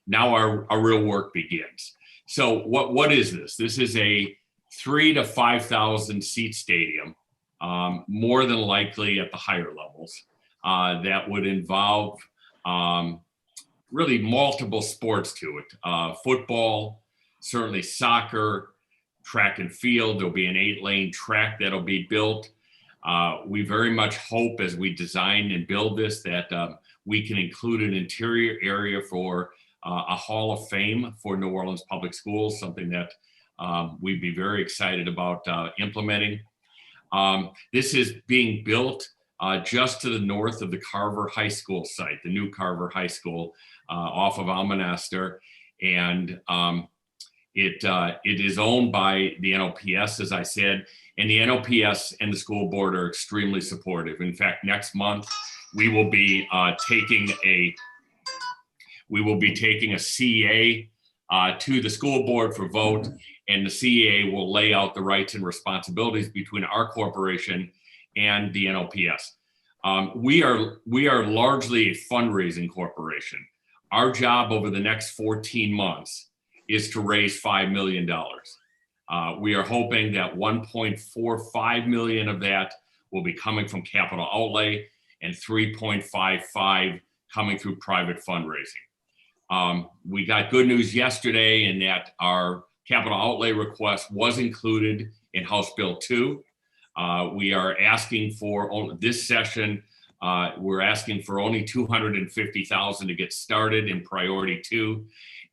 K: now our real work begins. So what is this? This is a 3,000 to 5,000 seat stadium, more than likely at the higher levels, that would involve really multiple sports to it. Football, certainly soccer, track and field. There'll be an 8-lane track that'll be built. We very much hope as we design and build this that we can include an interior area for a Hall of Fame for New Orleans Public Schools, something that we'd be very excited about implementing. This is being built just to the north of the Carver High School site, the new Carver High School off of Almonaster. And it is owned by the NOPS, as I said, and the NOPS and the school board are extremely supportive. In fact, next month, we will be taking a CEA to the school board for vote, and the CEA will lay out the rights and responsibilities between our corporation and the NOPS. We are largely a fundraising corporation. Our job over the next 14 months is to raise $5 million. We are hoping that 1.45 million of that will be coming from capital outlay and 3.55 coming through private fundraising. We got good news yesterday in that our capital outlay request was included in House Bill 2. We are asking for this session, we're asking for only $250,000 to get started in priority 2,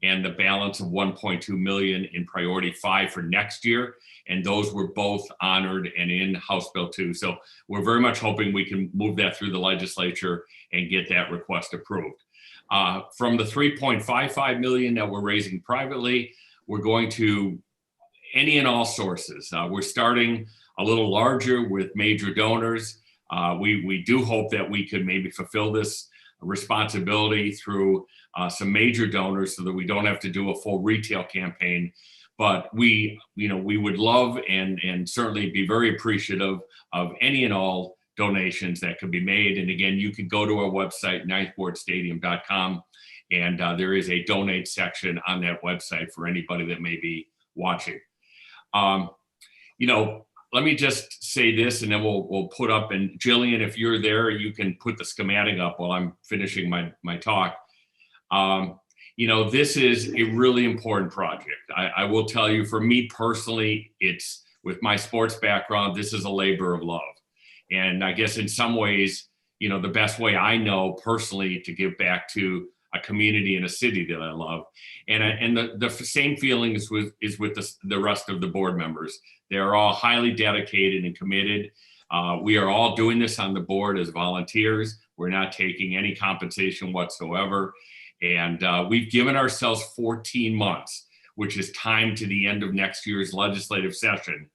K: and the balance of 1.2 million in priority 5 for next year. And those were both honored and in House Bill 2. So we're very much hoping we can move that through the legislature and get that request approved. From the 3.55 million that we're raising privately, we're going to any and all sources. We're starting a little larger with major donors. We do hope that we could maybe fulfill this responsibility through some major donors so that we don't have to do a full retail campaign. But we would love and certainly be very appreciative of any and all donations that could be made. And again, you can go to our website, ninthwardstadium.com, and there is a donate section on that website for anybody that may be watching. Let me just say this, and then we'll put up, and Jillian, if you're there, you can put the schematic up while I'm finishing my talk. This is a really important project. I will tell you, for me personally, it's with my sports background, this is a labor of love. And I guess in some ways, the best way I know personally to give back to a community and a city that I love. And the same feeling is with the rest of the board members. They're all highly dedicated and committed. We are all doing this on the board as volunteers. We're not taking any compensation whatsoever. And we've given ourselves 14 months, which is time to the end of next year's legislative session,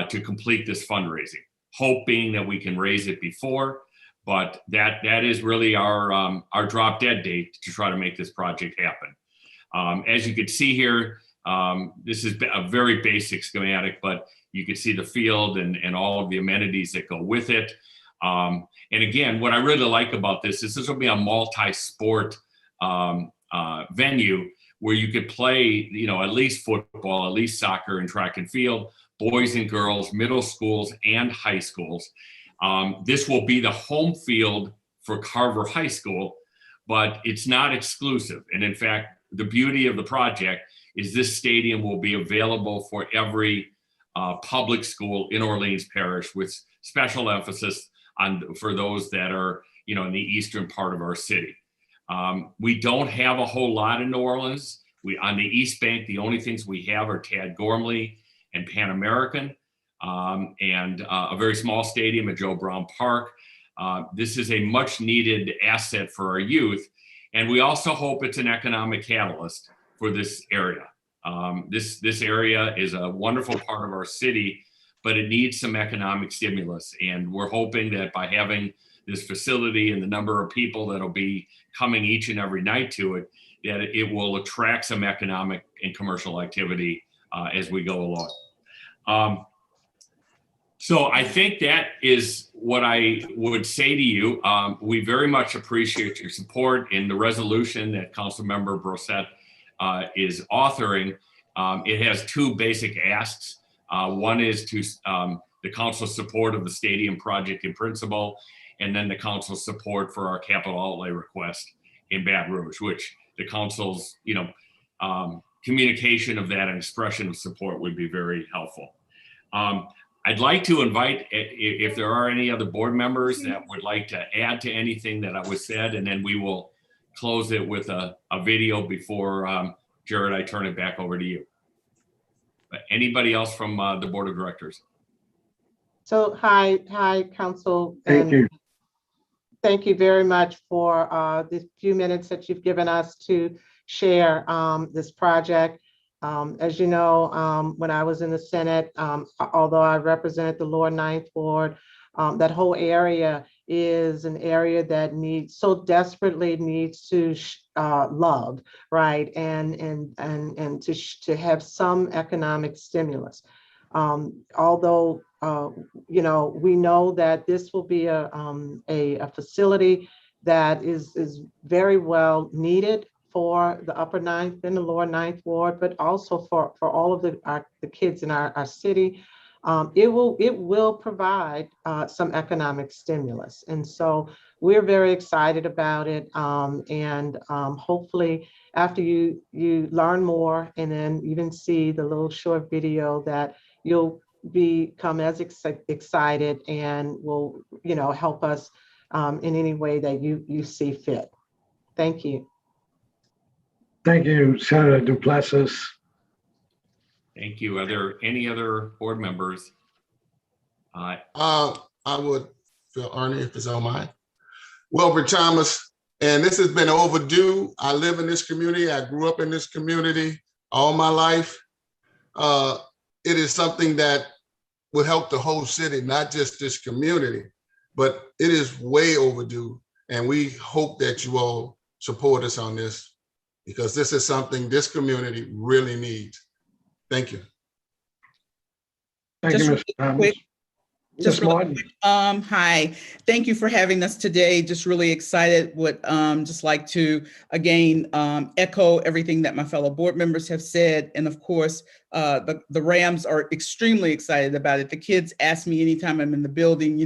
K: to complete this fundraising, hoping that we can raise it before. But that is really our drop dead date to try to make this project happen. As you can see here, this is a very basic schematic, but you can see the field and all of the amenities that go with it. And again, what I really like about this is this will be a multi-sport venue where you could play, at least football, at least soccer and track and field, boys and girls, middle schools and high schools. This will be the home field for Carver High School, but it's not exclusive. And in fact, the beauty of the project is this stadium will be available for every public school in Orleans Parish, with special emphasis for those that are, in the eastern part of our city. We don't have a whole lot in New Orleans. On the East Bank, the only things we have are Tad Gormley and Pan American, and a very small stadium at Joe Brown Park. This is a much needed asset for our youth. And we also hope it's an economic catalyst for this area. This area is a wonderful part of our city, but it needs some economic stimulus. And we're hoping that by having this facility and the number of people that'll be coming each and every night to it, that it will attract some economic and commercial activity as we go along. So I think that is what I would say to you. We very much appreciate your support in the resolution that Councilmember Brossette is authoring. It has two basic asks. One is to the council's support of the stadium project in principle, and then the council's support for our capital outlay request in Baton Rouge, which the council's, communication of that and expression of support would be very helpful. I'd like to invite, if there are any other board members that would like to add to anything that was said, and then we will close it with a video before, Jared, I turn it back over to you. But anybody else from the board of directors?
L: So, hi, Council.
F: Thank you.
L: Thank you very much for the few minutes that you've given us to share this project. As you know, when I was in the Senate, although I represented the lower Ninth Ward, that whole area is an area that so desperately needs to love, right? And to have some economic stimulus. Although, we know that this will be a facility that is very well needed for the upper Ninth and the lower Ninth Ward, but also for all of the kids in our city. It will provide some economic stimulus. And so we're very excited about it. And hopefully after you learn more and then even see the little short video, that you'll become as excited and will, help us in any way that you see fit. Thank you.
F: Thank you, Senator Duplessis.
K: Thank you. Are there any other board members?
M: I would, Phil Ernie, if it's on mine. Wilbur Thomas, and this has been overdue. I live in this community. I grew up in this community all my life. It is something that would help the whole city, not just this community, but it is way overdue. And we hope that you all support us on this, because this is something this community really needs. Thank you.
F: Thank you, Mr. Thomas.
I: Just
F: Ms. Martin.
I: Hi, thank you for having us today. Just really excited. Would just like to again echo everything that my fellow board members have said, and of course the Rams are extremely excited about it. The kids ask me anytime I'm in the building,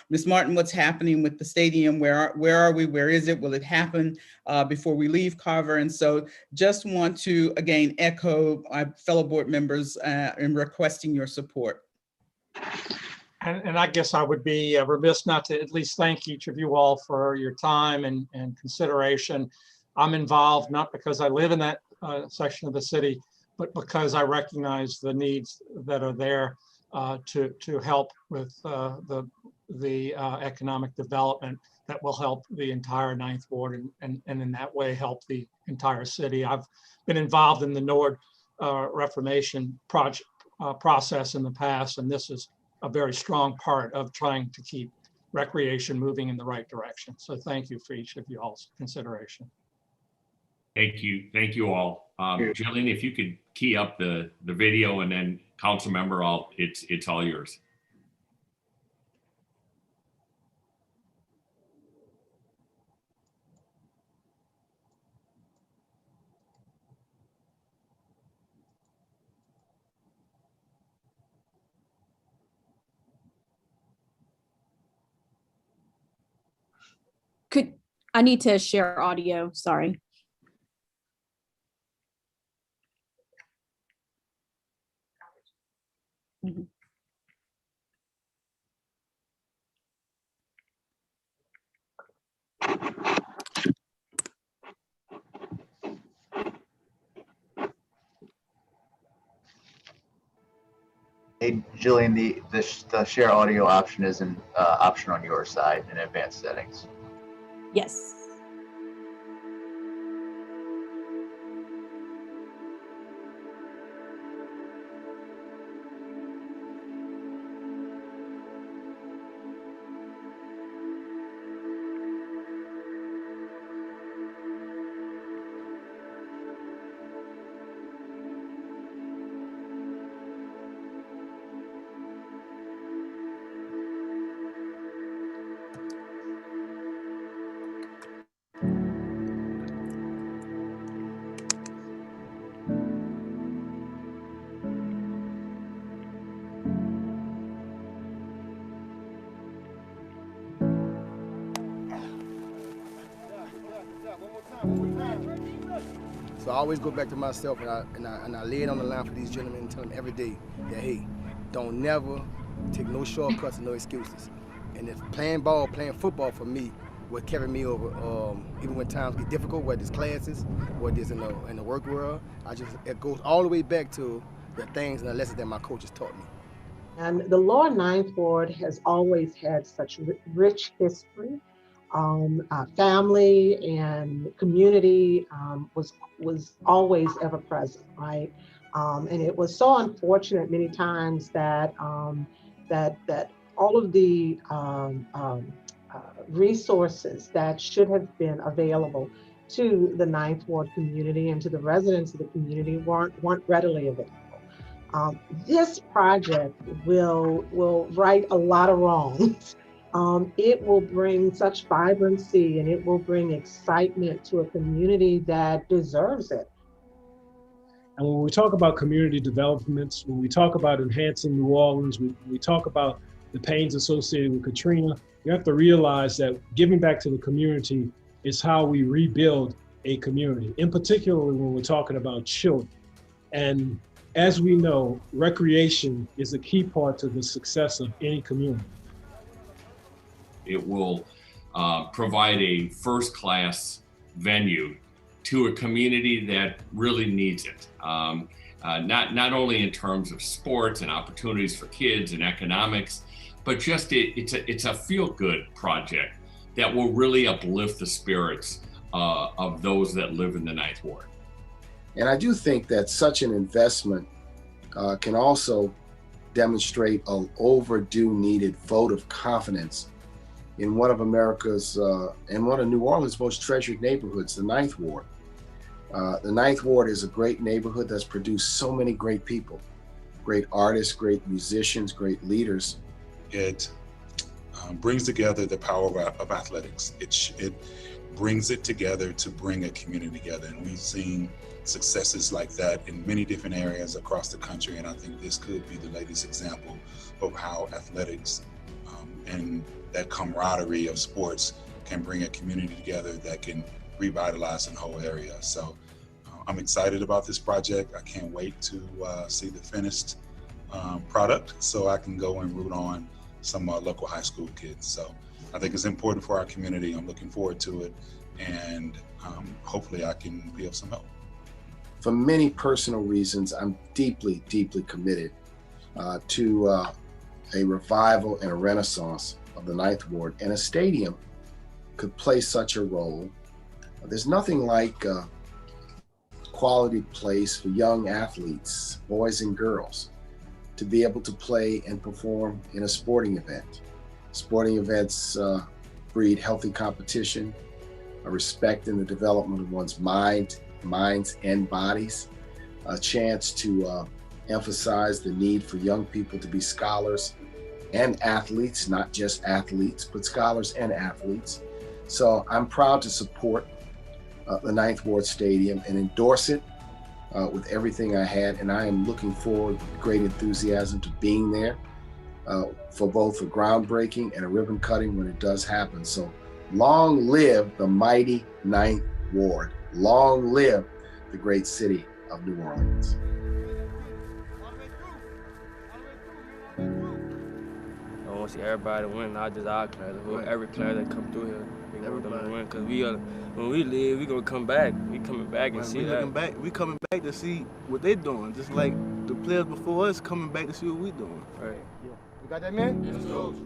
I: Ms. Martin, what's happening with the stadium? Where are we? Where is it? Will it happen before we leave Carver? And so just want to again echo my fellow board members in requesting your support.
N: And I guess I would be remiss not to at least thank each of you all for your time and consideration. I'm involved not because I live in that section of the city, but because I recognize the needs that are there to help with the economic development that will help the entire Ninth Ward and in that way help the entire city. I've been involved in the NORD Reformation process in the past, and this is a very strong part of trying to keep recreation moving in the right direction. So thank you for each of you all's consideration.
K: Thank you. Thank you all. Jillian, if you could key up the video, and then council member, it's all yours.
O: I need to share audio, sorry.
P: Hey, Jillian, the share audio option is an option on your side in advanced settings.
O: Yes.
Q: So I always go back to myself and I lay it on the line for these gentlemen and tell them every day that, hey, don't never take no shortcuts and no excuses. And if playing football for me would carry me over, even when times get difficult, whether it's classes, whether it's in the work world, it goes all the way back to the things and the lessons that my coaches taught me.
L: And the Lower Ninth Ward has always had such rich history. Family and community was always ever present, right? And it was so unfortunate many times that that all of the resources that should have been available to the Ninth Ward community and to the residents of the community weren't readily available. This project will right a lot of wrongs. It will bring such vibrancy and it will bring excitement to a community that deserves it.
R: And when we talk about community developments, when we talk about enhancing New Orleans, we talk about the pains associated with Katrina, you have to realize that giving back to the community is how we rebuild a community, in particular when we're talking about children. And as we know, recreation is a key part to the success of any community.
K: It will provide a first-class venue to a community that really needs it. Not only in terms of sports and opportunities for kids and economics, but just it's a feel-good project that will really uplift the spirits of those that live in the Ninth Ward.
Q: And I do think that such an investment can also demonstrate an overdue needed vote of confidence in one of America's, and one of New Orleans' most treasured neighborhoods, the Ninth Ward. The Ninth Ward is a great neighborhood that's produced so many great people, great artists, great musicians, great leaders.
S: It brings together the power of athletics. It brings it together to bring a community together. And we've seen successes like that in many different areas across the country. And I think this could be the latest example of how athletics and that camaraderie of sports can bring a community together that can revitalize the whole area. So I'm excited about this project. I can't wait to see the finished product so I can go and root on some local high school kids. So I think it's important for our community. I'm looking forward to it, and hopefully I can be of some help.
Q: For many personal reasons, I'm deeply, deeply committed to a revival and a renaissance of the Ninth Ward, and a stadium could play such a role. There's nothing like a quality place for young athletes, boys and girls, to be able to play and perform in a sporting event. Sporting events breed healthy competition, a respect in the development of one's minds and bodies, a chance to emphasize the need for young people to be scholars and athletes, not just athletes, but scholars and athletes. So I'm proud to support the Ninth Ward Stadium and endorse it with everything I had. And I am looking forward with great enthusiasm to being there for both a groundbreaking and a ribbon cutting when it does happen. So long live the mighty Ninth Ward. Long live the great city of New Orleans.
T: I want to see everybody win, not just our class. Every class that come through here, we want them to win. Because when we leave, we gonna come back. We coming back and see that.
U: We coming back to see what they're doing. Just like
T: the players before us coming back to see what we doing.
U: Right. Yeah. You got that, man?
T: Yes, Coach.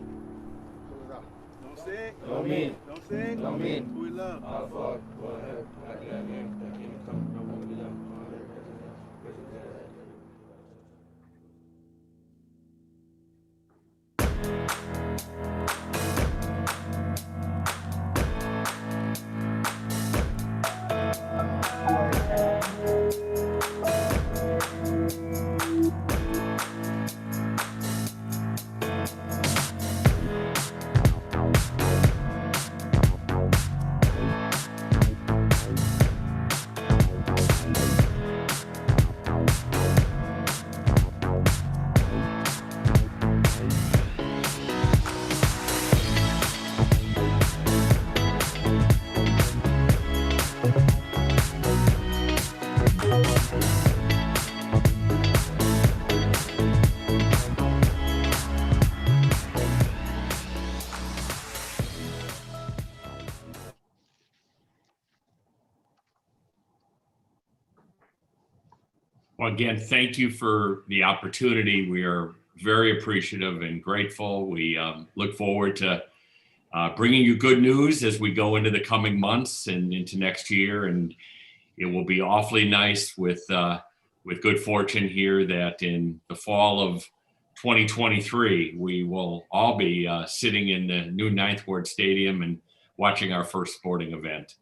U: Don't say it. Don't mean it. Don't say it. Don't mean it. Who we love.
T: Our Father, who art in heaven, hallowed be thy name. Thy kingdom come. Thy will be done.
K: Well, again, thank you for the opportunity. We are very appreciative and grateful. We look forward to bringing you good news as we go into the coming months and into next year. And it will be awfully nice with good fortune here that in the fall of 2023, we will all be sitting in the new Ninth Ward Stadium and watching our first sporting event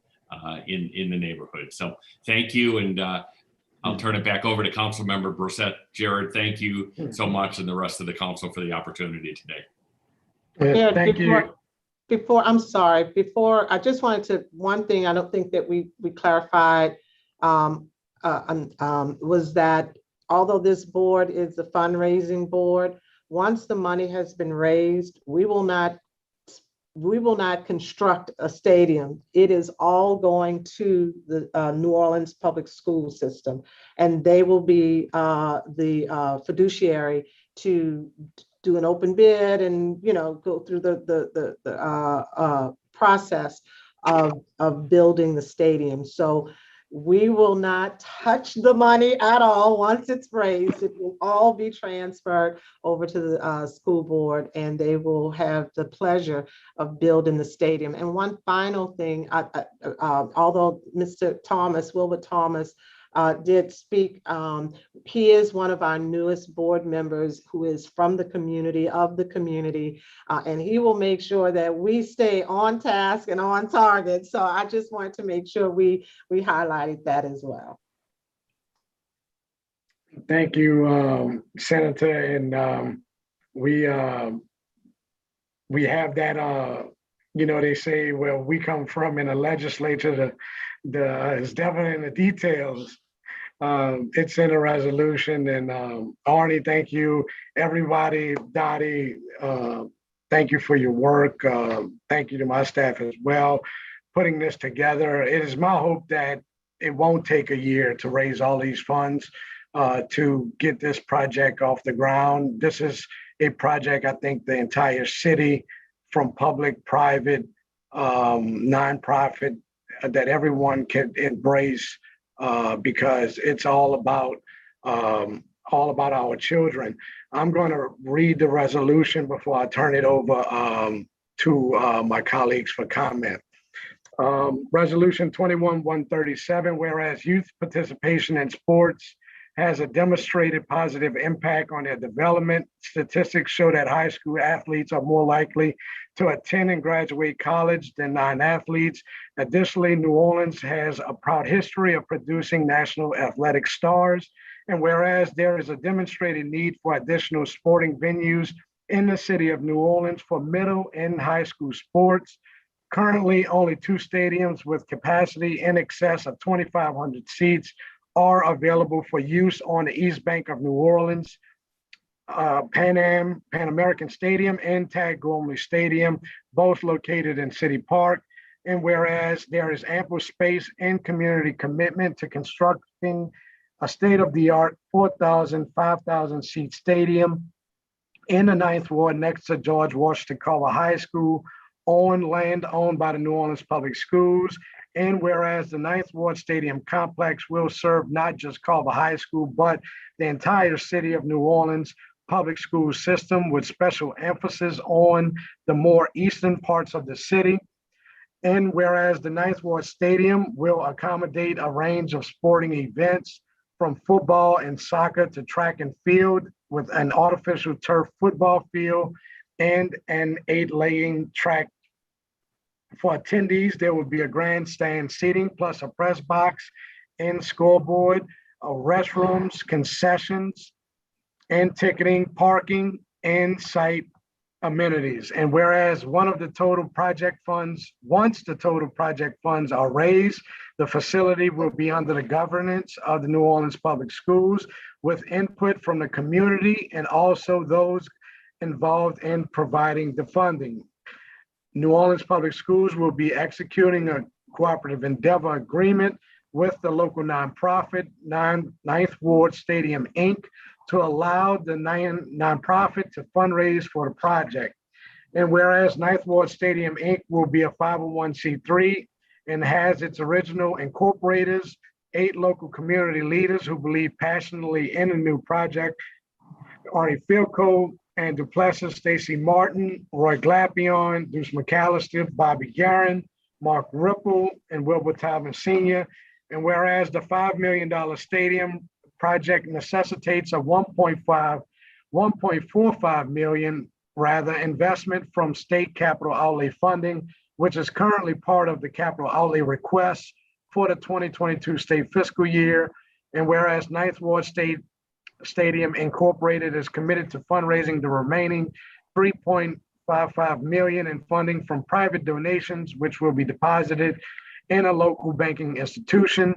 K: in the neighborhood. So thank you. And I'll turn it back over to Councilmember Brissette. Jared, thank you so much, and the rest of the council for the opportunity today.
L: Yeah,
F: Thank you.
L: Before, I'm sorry, before, I just wanted to, one thing I don't think that we clarified was that although this board is the fundraising board, once the money has been raised, we will not construct a stadium. It is all going to the New Orleans public school system, and they will be the fiduciary to do an open bid and, you know, go through the process of building the stadium. So we will not touch the money at all. Once it's raised, it will all be transferred over to the school board, and they will have the pleasure of building the stadium. And one final thing, although Mr. Thomas, Wilbert Thomas, did speak, he is one of our newest board members who is from the community, and he will make sure that we stay on task and on target. So I just wanted to make sure we highlighted that as well.
F: Thank you, Senator. And we have that, you know, they say where we come from in the legislature, it's definitely in the details. It's in a resolution. And Arnie, thank you. Everybody, Dottie, thank you for your work. Thank you to my staff as well, putting this together. It is my hope that it won't take a year to raise all these funds to get this project off the ground. This is a project I think the entire city, from public, private, nonprofit, that everyone can embrace because it's all about our children. I'm going to read the resolution before I turn it over to my colleagues for comment. Resolution 21-137, whereas youth participation in sports has a demonstrated positive impact on their development. Statistics show that high school athletes are more likely to attend and graduate college than non-athletes. Additionally, New Orleans has a proud history of producing national athletic stars. And whereas there is a demonstrated need for additional sporting venues in the city of New Orleans for middle and high school sports, currently only 2 stadiums with capacity in excess of 2,500 seats are available for use on the East Bank of New Orleans. Pan American Stadium and Tag Gormley Stadium, both located in City Park. And whereas there is ample space and community commitment to constructing a state-of-the-art 4,000, 5,000 seat stadium in the 9th Ward next to George Washington Carver High School, on land owned by the New Orleans Public Schools. And whereas the Ninth Ward Stadium complex will serve not just Carver High School, but the entire city of New Orleans public school system, with special emphasis on the more eastern parts of the city. And whereas the Ninth Ward Stadium will accommodate a range of sporting events from football and soccer to track and field, with an artificial turf football field and an 8-lane track. For attendees, there will be a grandstand seating plus a press box and scoreboard, restrooms, concessions, and ticketing, parking, and site amenities. And whereas once the total project funds are raised, the facility will be under the governance of the New Orleans Public Schools, with input from the community and also those involved in providing the funding. New Orleans Public Schools will be executing a cooperative endeavor agreement with the local nonprofit, Ninth Ward Stadium, Inc., to allow the nonprofit to fundraise for the project. And whereas Ninth Ward Stadium, Inc. will be a 501c3 and has its original incorporators, 8 local community leaders who believe passionately in the new project: Arnie Philco, and Duplessis, Stacy Martin, Roy Glapion, Deuce McAllister, Bobby Guerin, Mark Ripple, and Wilbur Talvin Sr. And whereas the $5 million stadium project necessitates a 1.45 million investment from state capital outlay funding, which is currently part of the capital outlay request for the 2022 state fiscal year. And whereas Ninth Ward Stadium Incorporated is committed to fundraising the remaining 3.55 million in funding from private donations, which will be deposited in a local banking institution.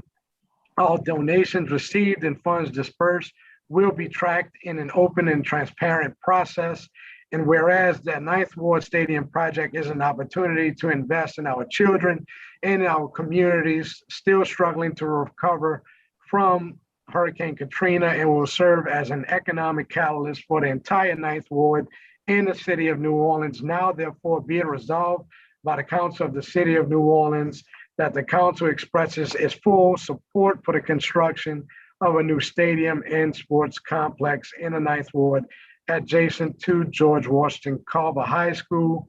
F: All donations received and funds dispersed will be tracked in an open and transparent process. And whereas the Ninth Ward Stadium project is an opportunity to invest in our children and our communities still struggling to recover from Hurricane Katrina, and will serve as an economic catalyst for the entire Ninth Ward in the city of New Orleans. Now, therefore, be it resolved by the Council of the City of New Orleans that the council expresses its full support for the construction of a new stadium and sports complex in the Ninth Ward adjacent to George Washington Carver High School.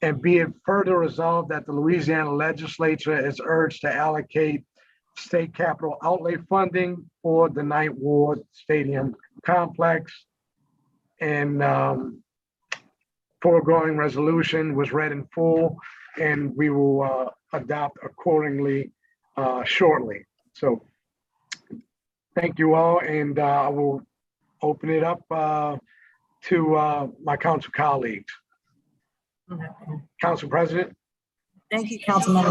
F: And be it further resolved that the Louisiana legislature is urged to allocate state capital outlay funding for the Ninth Ward Stadium complex. And foregoing resolution was read in full, and we will adopt accordingly shortly. So thank you all, and I will open it up to my council colleagues. Council President.
A: Thank you, Councilman,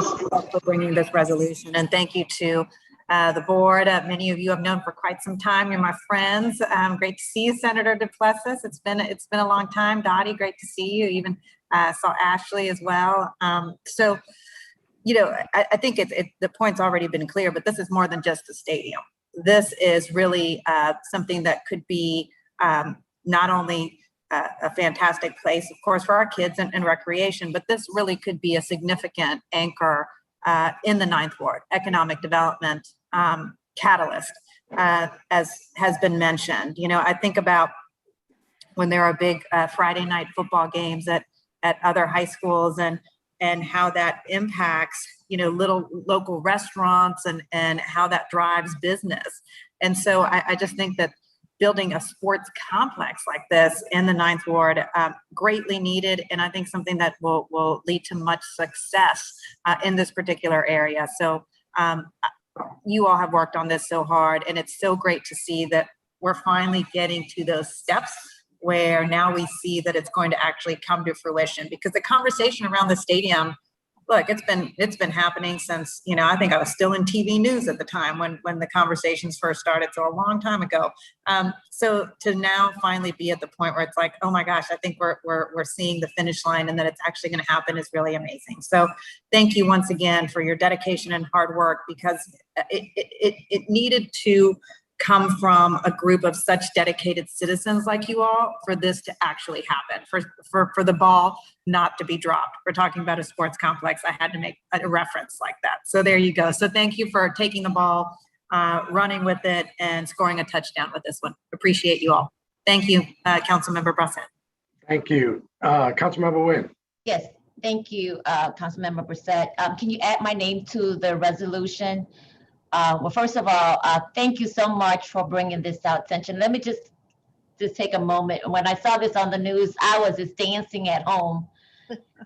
A: for bringing this resolution, and thank you to the board. Many of you have known for quite some time. You're my friends. Great to see you, Senator Duplessis. It's been a long time. Dottie, great to see you. Even saw Ashley as well. So, you know, I think the point's already been clear, but this is more than just a stadium. This is really something that could be not only a fantastic place, of course, for our kids and recreation, but this really could be a significant anchor in the Ninth Ward, economic development catalyst, as has been mentioned. You know, I think about when there are big Friday night football games at other high schools, and how that impacts, you know, little local restaurants and how that drives business. And so I just think that building a sports complex like this in the Ninth Ward, greatly needed, and I think something that will lead to much success in this particular area. So you all have worked on this so hard, and it's so great to see that we're finally getting to those steps where now we see that it's going to actually come to fruition. Because the conversation around the stadium, look, it's been happening since, you know, I think I was still in TV news at the time when the conversations first started, so a long time ago. So to now finally be at the point where it's like, oh my gosh, I think we're seeing the finish line, and that it's actually going to happen is really amazing. So thank you once again for your dedication and hard work, because it needed to come from a group of such dedicated citizens like you all for this to actually happen, for the ball not to be dropped. We're talking about a sports complex. I had to make a reference like that. So there you go. So thank you for taking the ball, running with it, and scoring a touchdown with this one. Appreciate you all. Thank you, Councilmember Brissett.
F: Thank you. Councilmember Nguyen.
C: Yes, thank you, Councilmember Brissett. Can you add my name to the resolution? Well, first of all, thank you so much for bringing this out attention. Let me just take a moment. When I saw this on the news, I was just dancing at home.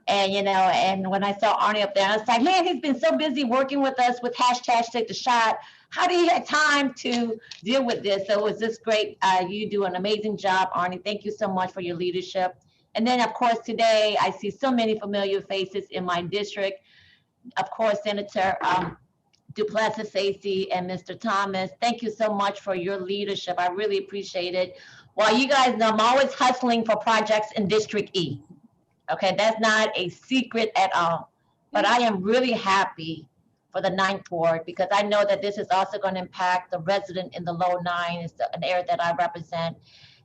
C: And, you know, and when I saw Arnie up there, I was like, man, he's been so busy working with us with hashtag Take the Shot. How do you have time to deal with this? So it was just great. You do an amazing job, Arnie. Thank you so much for your leadership. And then, of course, today I see so many familiar faces in my district. Of course, Senator Duplessis, Stacey, and Mr. Thomas, thank you so much for your leadership. I really appreciate it. Well, you guys know I'm always hustling for projects in District E. Okay, that's not a secret at all. But I am really happy for the 9th Ward because I know that this is also going to impact the resident in the low 9. It's an area that I represent.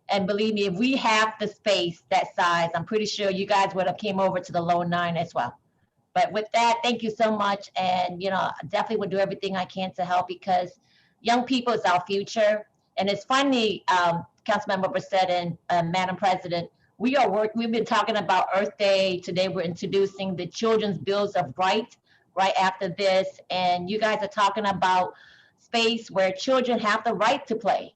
C: And believe me, if we have the space that size, I'm pretty sure you guys would have came over to the low 9 as well. But with that, thank you so much. And, you know, I definitely would do everything I can to help because young people is our future. And it's funny, Councilmember Brissett and Madam President, we've been talking about Earth Day. Today, we're introducing the Children's Bills of Rights right after this. And you guys are talking about space where children have the right to play.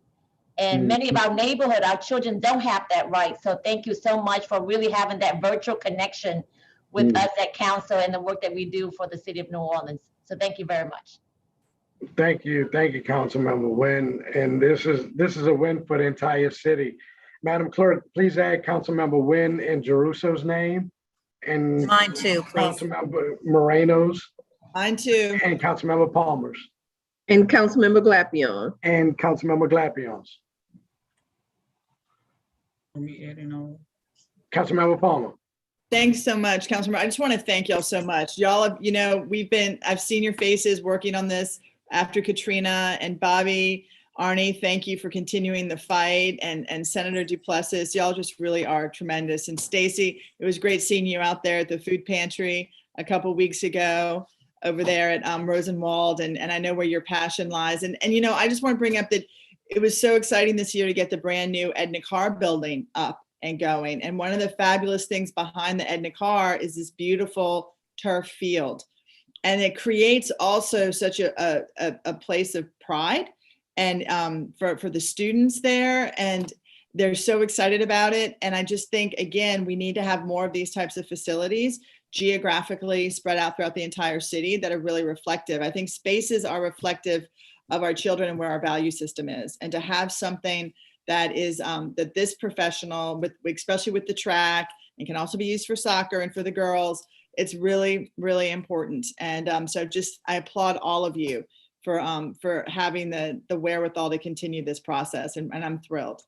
C: And many of our neighborhood, our children don't have that right. So thank you so much for really having that virtual connection with us at council and the work that we do for the city of New Orleans. So thank you very much.
F: Thank you, Councilmember Nguyen. And this is a win for the entire city. Madam Clerk, please add Councilmember Nguyen and Jeruso's name. And
A: mine too, please.
F: Councilmember Moreno's.
J: Mine too.
F: And Councilmember Palmer's.
H: And Councilmember Glapion.
F: And Councilmember Glapion's. Councilmember Palmer.
J: Thanks so much, Councilmember. I just want to thank y'all so much. Y'all have, you know, I've seen your faces working on this after Katrina, and Bobby, Arnie, thank you for continuing the fight, and Senator Duplessis, y'all just really are tremendous. And Stacey, it was great seeing you out there at the food pantry a couple weeks ago over there at Rosenwald, and I know where your passion lies. And you know, I just want to bring up that it was so exciting this year to get the brand new Edna Carr building up and going. And one of the fabulous things behind the Edna Carr is this beautiful turf field. And it creates also such a place of pride and for the students there. And they're so excited about it. And I just think, again, we need to have more of these types of facilities geographically spread out throughout the entire city that are really reflective. I think spaces are reflective of our children and where our value system is. And to have something that is that this professional, especially with the track, and can also be used for soccer and for the girls, it's really, really important. And so I applaud all of you for having the wherewithal to continue this process, and I'm thrilled.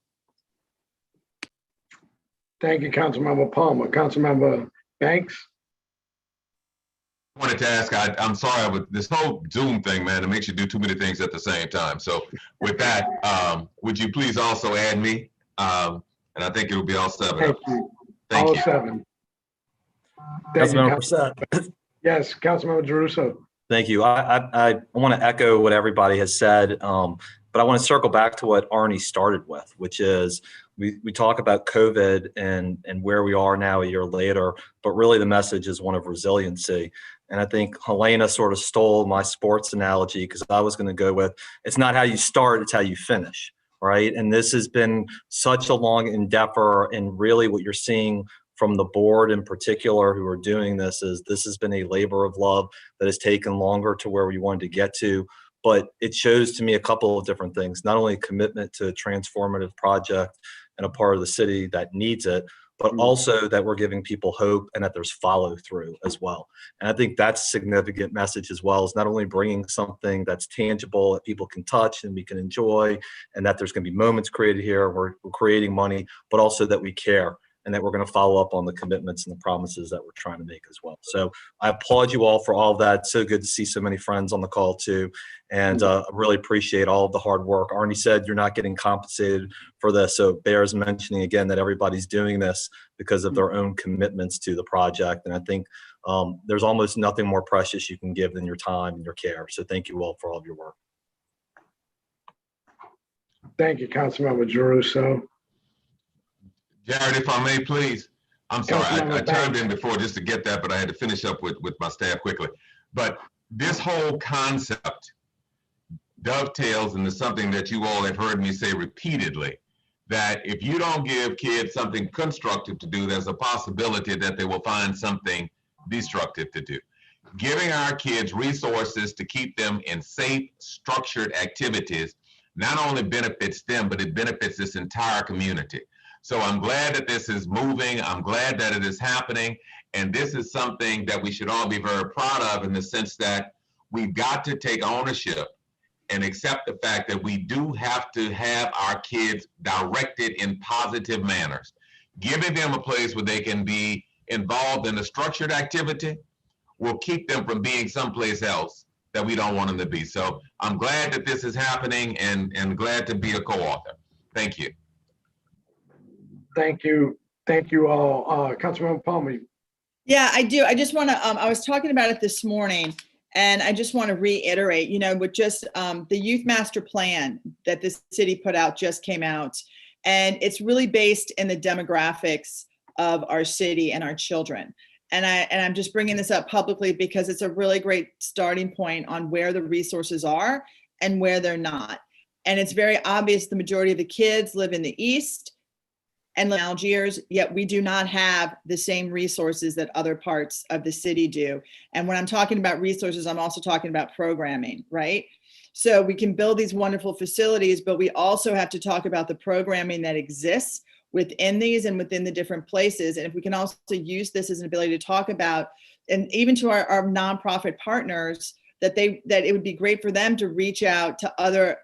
F: Thank you, Councilmember Palmer. Councilmember Banks.
D: I wanted to ask, I'm sorry, but this whole Zoom thing, man, it makes you do too many things at the same time. So with that, would you please also add me? And I think it'll be all 7.
F: Thank you.
D: Thank
F: all
D: you. 7.
F: Councilmember Brissett. Yes, Councilmember Jeruso.
E: Thank you. I want to echo what everybody has said, but I want to circle back to what Arnie started with, which is we talk about COVID and where we are now a year later, but really the message is one of resiliency. And I think Helena sort of stole my sports analogy because I was going to go with, it's not how you start, it's how you finish, right? And this has been such a long endeavor, and really what you're seeing from the board in particular who are doing this has been a labor of love that has taken longer to where we wanted to get to. But it shows to me a couple of different things, not only a commitment to a transformative project and a part of the city that needs it, but also that we're giving people hope and that there's follow through as well. And I think that's a significant message as well, is not only bringing something that's tangible that people can touch and we can enjoy, and that there's going to be moments created here, we're creating money, but also that we care and that we're going to follow up on the commitments and the promises that we're trying to make as well. So I applaud you all for all of that. So good to see so many friends on the call too. And I really appreciate all of the hard work. Arnie said you're not getting compensated for this. So bears mentioning again that everybody's doing this because of their own commitments to the project. And I think there's almost nothing more precious you can give than your time and your care. So thank you all for all of your work.
F: Thank you, Councilmember Jeruso.
D: Jared, if I may, please. I'm sorry, I
F: Councilmember
D: chimed in before just to get that, but I had to finish up with my staff quickly. But this whole concept dovetails into something that you all have heard me say repeatedly, that if you don't give kids something constructive to do, there's a possibility that they will find something destructive to do. Giving our kids resources to keep them in safe, structured activities not only benefits them, but it benefits this entire community. So I'm glad that this is moving. I'm glad that it is happening. And this is something that we should all be very proud of, in the sense that we've got to take ownership and accept the fact that we do have to have our kids directed in positive manners. Giving them a place where they can be involved in a structured activity will keep them from being someplace else that we don't want them to be. So I'm glad that this is happening, and glad to be a co-author. Thank you.
F: Thank you. Thank you all. Councilmember Palmer.
J: Yeah, I do. I just want to, I was talking about it this morning, and I just want to reiterate, with just the youth master plan that the city put out just came out, and it's really based in the demographics of our city and our children. And I'm just bringing this up publicly because it's a really great starting point on where the resources are and where they're not. And it's very obvious the majority of the kids live in the East and Algiers, yet we do not have the same resources that other parts of the city do. And when I'm talking about resources, I'm also talking about programming, right? So we can build these wonderful facilities, but we also have to talk about the programming that exists within these and within the different places. And if we can also use this as an ability to talk about, and even to our nonprofit partners, that it would be great for them to reach out to other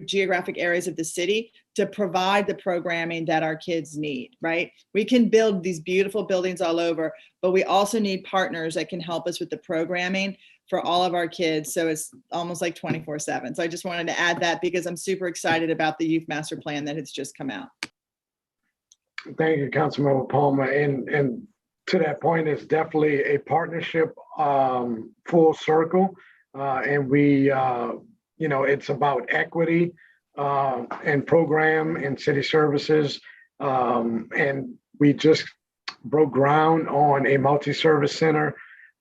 J: geographic areas of the city to provide the programming that our kids need, right? We can build these beautiful buildings all over, but we also need partners that can help us with the programming for all of our kids. So it's almost like 24/7. So I just wanted to add that because I'm super excited about the youth master plan that has just come out.
F: Thank you, Councilmember Palmer. And to that point, it's definitely a partnership, full circle. And we, it's about equity and program and city services. And we just broke ground on a multi-service center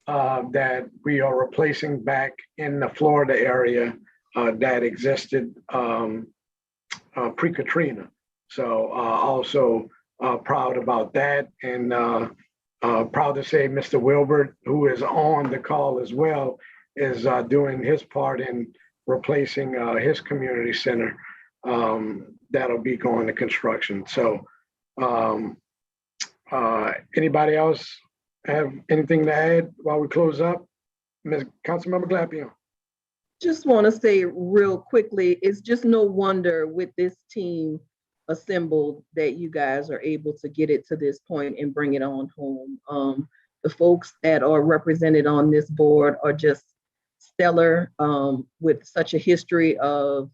F: that we are replacing back in the Florida area that existed pre-Katrina. So also proud about that, and proud to say Mr. Wilbert, who is on the call as well, is doing his part in replacing his community center that'll be going to construction. So anybody else have anything to add while we close up? Ms. Councilmember Glapion.
H: Just want to say real quickly, it's just no wonder with this team assembled that you guys are able to get it to this point and bring it on home. The folks that are represented on this board are just stellar, with such a history of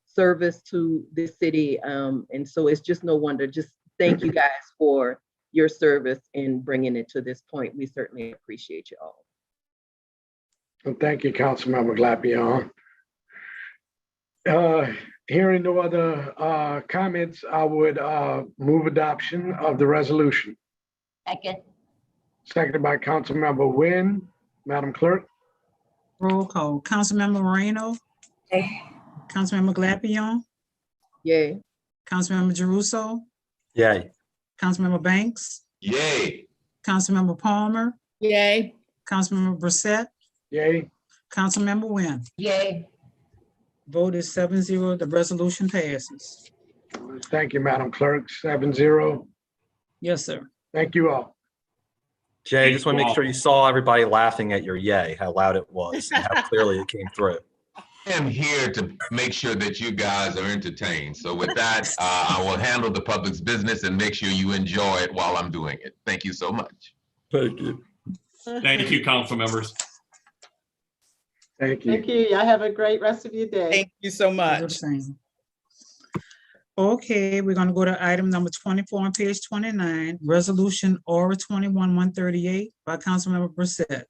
H: service to this city. And so it's just no wonder. Just thank you guys for your service in bringing it to this point. We certainly appreciate you all.
F: And thank you, Councilmember Glapion. Hearing no other comments, I would move adoption of the resolution.
C: Second.
F: Seconded by Councilmember Nguyen. Madam Clerk.
I: Roll call. Councilmember Moreno.
A: Yay.
I: Councilmember Glapion.
H: Yay.
I: Councilmember Jeruso.
E: Yay.
I: Councilmember Banks.
D: Yay.
I: Councilmember Palmer.
J: Yay.
I: Councilmember Brissette.
F: Yay.
I: Councilmember Nguyen.
C: Yay.
I: Vote is 7-0. The resolution passes.
F: Thank you, Madam Clerk. 7-0.
I: Yes, sir.
F: Thank you all.
E: Jay, I just want to make sure you saw everybody laughing at your yay, how loud it was and how clearly it came through.
D: am here to make sure that you guys are entertained. So with that, I will handle the public's business and make sure you enjoy it while I'm doing it. Thank you so much.
E: Thank you.
K: Thank you, council members.
F: Thank you.
L: Thank you. Y'all have a great rest of your day.
J: Thank you so much.
I: Okay, we're gonna go to item number 24 on page 29, Resolution ORA 21-138 by Councilmember Brissette,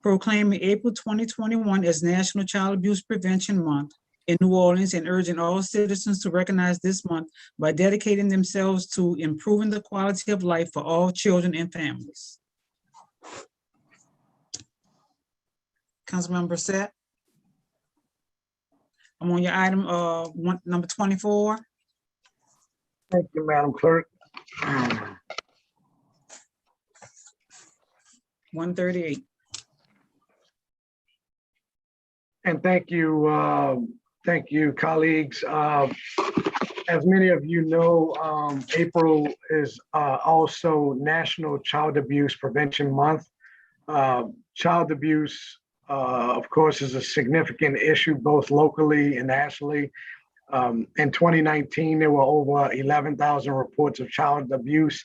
I: proclaiming April 2021 as National Child Abuse Prevention Month in New Orleans and urging all citizens to recognize this month by dedicating themselves to improving the quality of life for all children and families. Councilmember Brissette. I'm on your item, number 24.
F: Thank you, Madam Clerk.
I: 138.
F: And thank you, colleagues. As many of you know, April is also National Child Abuse Prevention Month. Child abuse, of course, is a significant issue both locally and nationally. In 2019, there were over 11,000 reports of child abuse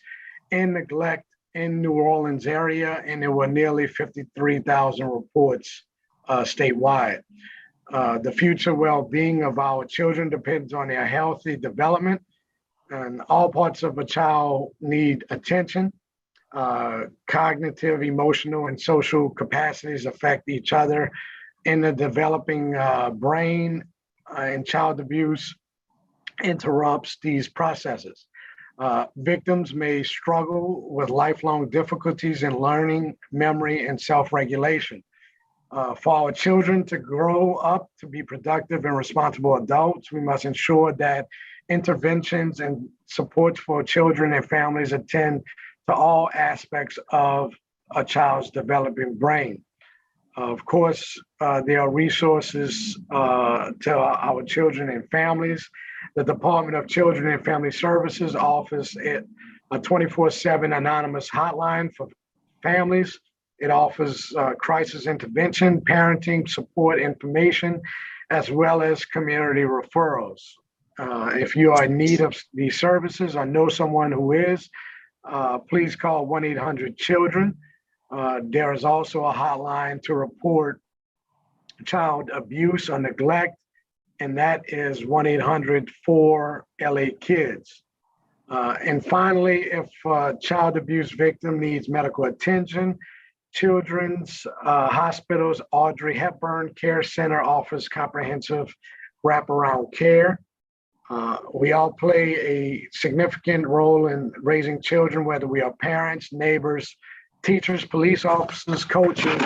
F: and neglect in New Orleans area, and there were nearly 53,000 reports statewide. The future well-being of our children depends on their healthy development, and all parts of a child need attention. Cognitive, emotional, and social capacities affect each other in the developing brain, and child abuse interrupts these processes. Victims may struggle with lifelong difficulties in learning, memory, and self-regulation. For our children to grow up to be productive and responsible adults, we must ensure that interventions and supports for children and families attend to all aspects of a child's developing brain. Of course, there are resources to our children and families. The Department of Children and Family Services offers a 24/7 anonymous hotline for families. It offers crisis intervention, parenting support information, as well as community referrals. If you are in need of these services or know someone who is, please call 1-800-CHILDREN. There is also a hotline to report child abuse or neglect, and that is 1-800-4LA-KIDS. And finally, if a child abuse victim needs medical attention, Children's Hospital's Audrey Hepburn Care Center offers comprehensive wraparound care. We all play a significant role in raising children, whether we are parents, neighbors, teachers, police officers, coaches,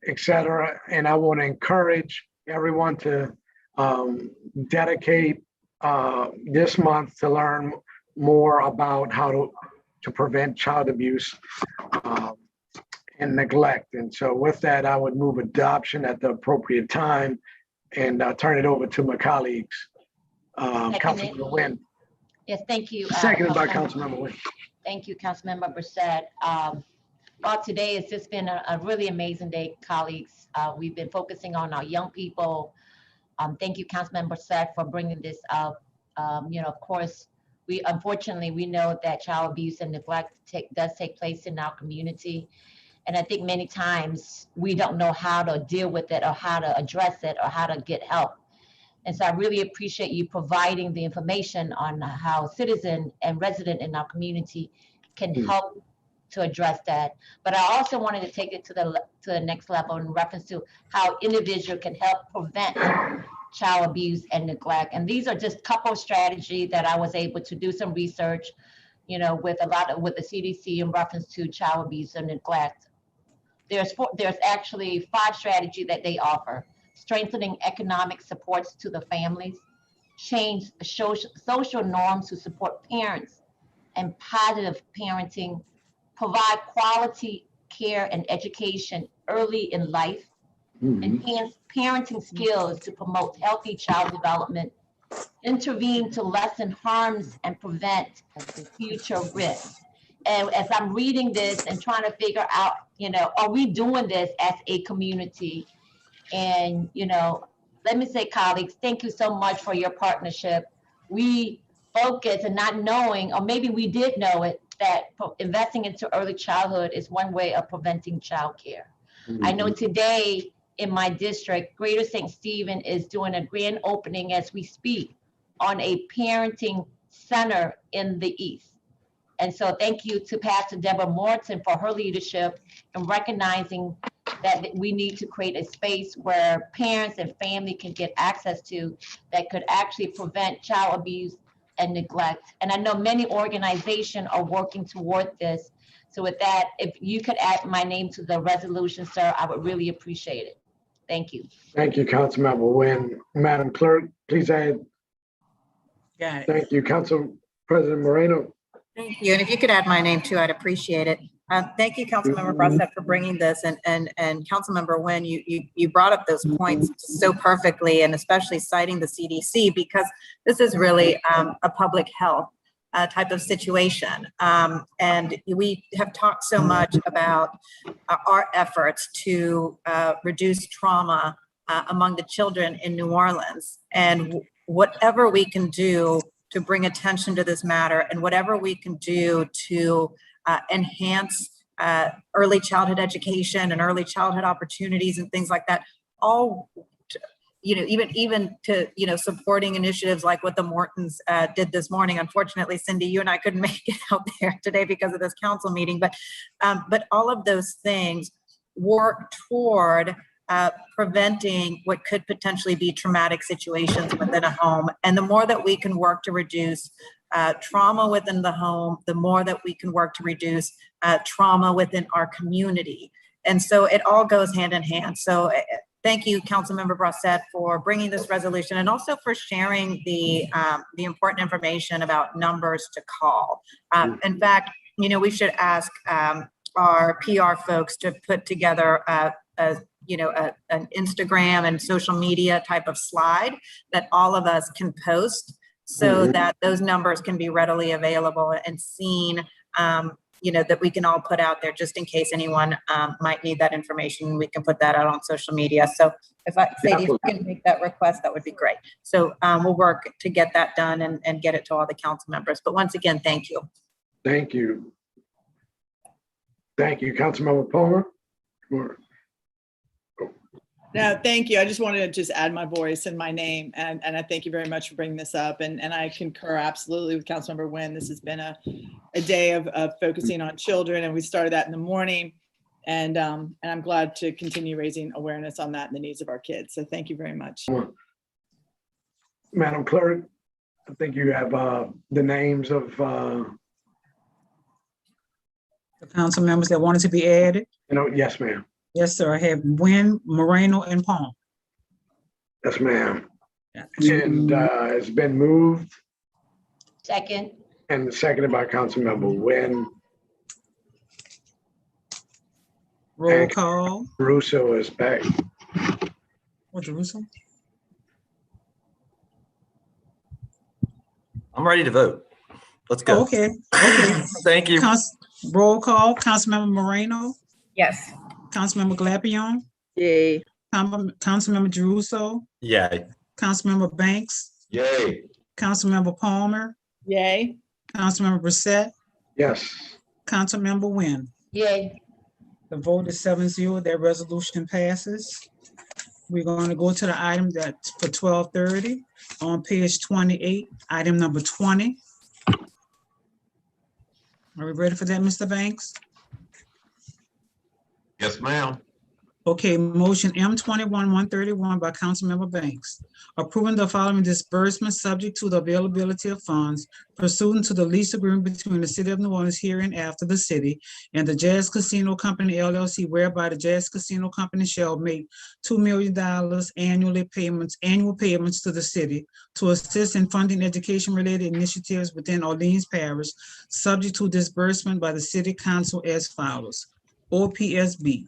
F: etc. And I want to encourage everyone to dedicate this month to learn more about how to prevent child abuse and neglect. And so with that, I would move adoption at the appropriate time and turn it over to my colleagues. Councilmember Nguyen.
C: Yes, thank you.
F: Seconded by Councilmember Nguyen.
C: Thank you, Councilmember Brissette. Well, today has just been a really amazing day, colleagues. We've been focusing on our young people. Thank you, Councilmember Brissette, for bringing this up. Of course, unfortunately, we know that child abuse and neglect does take place in our community. And I think many times we don't know how to deal with it or how to address it or how to get help. And so I really appreciate you providing the information on how citizen and resident in our community can help to address that. But I also wanted to take it to the next level in reference to how individual can help prevent child abuse and neglect. And these are just a couple of strategies that I was able to do some research, with the CDC in reference to child abuse and neglect. There's actually 5 strategies that they offer: strengthening economic supports to the families, change social norms to support parents and positive parenting, provide quality care and education early in life, enhance parenting skills to promote healthy child development, intervene to lessen harms and prevent future risks. And as I'm reading this and trying to figure out, are we doing this as a community? And, let me say, colleagues, thank you so much for your partnership. We focus and not knowing, or maybe we did know it, that investing into early childhood is one way of preventing childcare. I know today in my district, Greater St. Stephen is doing a grand opening as we speak on a parenting center in the East. And so thank you to Pastor Deborah Morton for her leadership and recognizing that we need to create a space where parents and family can get access to that could actually prevent child abuse and neglect. And I know many organizations are working toward this. So with that, if you could add my name to the resolution, sir, I would really appreciate it. Thank you.
F: Thank you, Councilmember Nguyen. Madam Clerk, please add.
I: Got it.
F: Thank you, Council President Moreno.
A: Thank you. And if you could add my name too, I'd appreciate it. Thank you, Councilmember Brissett, for bringing this, and Councilmember Nguyen, you brought up those points so perfectly, and especially citing the CDC, because this is really a public health type of situation. And we have talked so much about our efforts to reduce trauma among the children in New Orleans, and whatever we can do to bring attention to this matter, and whatever we can do to enhance early childhood education and early childhood opportunities and things like that, all, even to, supporting initiatives like what the Mortons did this morning. Unfortunately, Cindy, you and I couldn't make it out there today because of this council meeting, but all of those things work toward preventing what could potentially be traumatic situations within a home. And the more that we can work to reduce trauma within the home, the more that we can work to reduce trauma within our community. And so it all goes hand in hand. So thank you, Councilmember Brissett, for bringing this resolution, and also for sharing the important information about numbers to call. In fact, we should ask our PR folks to put together an Instagram and social media type of slide that all of us can post, so that those numbers can be readily available and seen, that we can all put out there just in case anyone might need that information. We can put that out on social media. So Sadie, if you can make that request, that would be great. So we'll work to get that done and get it to all the council members. But once again, thank you.
F: Thank you. Thank you, Councilmember Palmer.
J: No, thank you. I just wanted to just add my voice and my name, and I thank you very much for bringing this up. And I concur absolutely with Councilmember Nguyen. This has been a day of focusing on children, and we started that in the morning. And I'm glad to continue raising awareness on that and the needs of our kids. So thank you very much.
F: Madam Clerk, I think you have the names of
I: The council members that wanted to be added.
F: Yes, ma'am.
I: Yes, sir. I have Nguyen, Moreno, and Palm.
F: Yes, ma'am. And it's been moved.
C: Second.
F: And seconded by Councilmember Nguyen.
I: Roll call.
F: Russo is back.
I: What's Russo?
E: I'm ready to vote. Let's go.
I: Okay.
E: Thank you.
I: Roll call. Councilmember Moreno.
A: Yes.
I: Councilmember Glapion.
H: Yay.
I: Councilmember Jeruso.
E: Yay.
I: Councilmember Banks.
D: Yay.
I: Councilmember Palmer.
J: Yay.
I: Councilmember Brissett.
F: Yes.
I: Councilmember Nguyen.
C: Yay.
I: The vote is 7-0. That resolution passes. We're going to go to the item that's for 12:30 on page 28, item number 20. Are we ready for that, Mr. Banks?
D: Yes, ma'am.
I: Okay, motion M21-131 by Councilmember Banks, approving the following disbursements subject to the availability of funds pursuant to the lease agreement between the City of New Orleans hereinafter the city and the Jazz Casino Company LLC, whereby the Jazz Casino Company shall make $2 million annual payments to the city to assist in funding education-related initiatives within Orleans Parish, subject to disbursement by the City Council as follows. OPSB,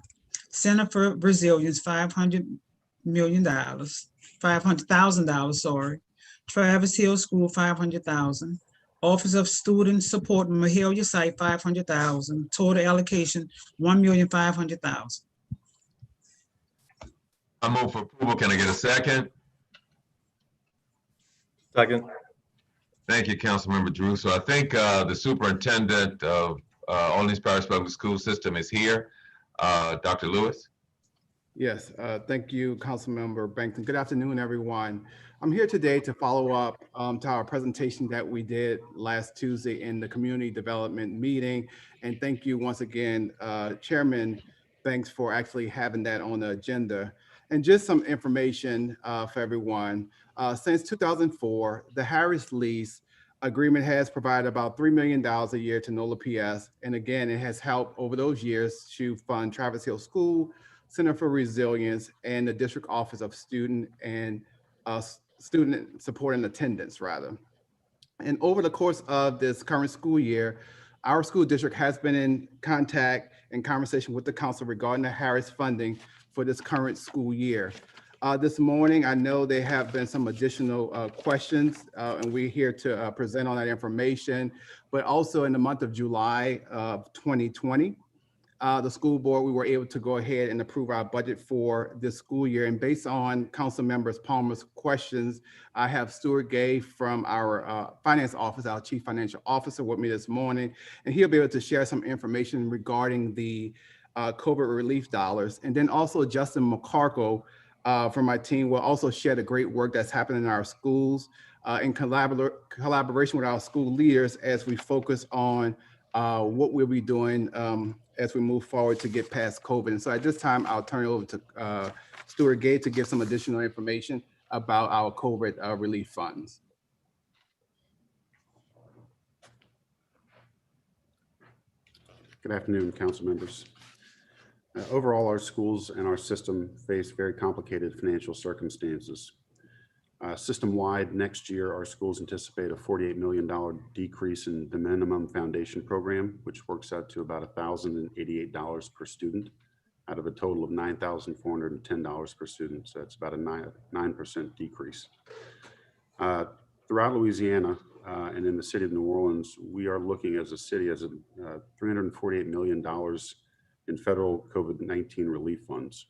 I: Center for Brazilians, $500,000, sorry. Travis Hill School, $500,000. Office of Student Support, Mahalia Site, $500,000. Total allocation, $1,500,000.
D: I move for approval. Can I get a second?
E: Second.
D: Thank you, Councilmember Drew. So I think the superintendent of Orleans Parish Public School System is here. Dr. Lewis?
G: Yes, thank you, Councilmember Bankton. Good afternoon, everyone. I'm here today to follow up to our presentation that we did last Tuesday in the community development meeting. And thank you once again, Chairman, thanks for actually having that on the agenda. And just some information for everyone. Since 2004, the Harris lease agreement has provided about $3 million a year to NOLA PS. And again, it has helped over those years to fund Travis Hill School, Center for Resilience, and the District Office of Student and Student Support and Attendance, rather. And over the course of this current school year, our school district has been in contact and conversation with the council regarding the Harris funding for this current school year. This morning, I know there have been some additional questions, and we're here to present on that information. But also in the month of July of 2020, the school board, we were able to go ahead and approve our budget for this school year. And based on Council Members Palmer's questions, I have Stuart Gay from our finance office, our chief financial officer, with me this morning, and he'll be able to share some information regarding the COVID relief dollars. And then also Justin McCarkle from my team will also share the great work that's happening in our schools in collaboration with our school leaders as we focus on what we'll be doing as we move forward to get past COVID. And so at this time, I'll turn it over to Stuart Gay to give some additional information about our COVID relief funds.
V: Good afternoon, council members. Overall, our schools and our system face very complicated financial circumstances. System-wide, next year, our schools anticipate a $48 million decrease in the minimum foundation program, which works out to about $1,088 per student out of a total of $9,410 per student. So that's about a 9% decrease. Throughout Louisiana and in the city of New Orleans, we are looking as a city as a $348 million in federal COVID-19 relief funds.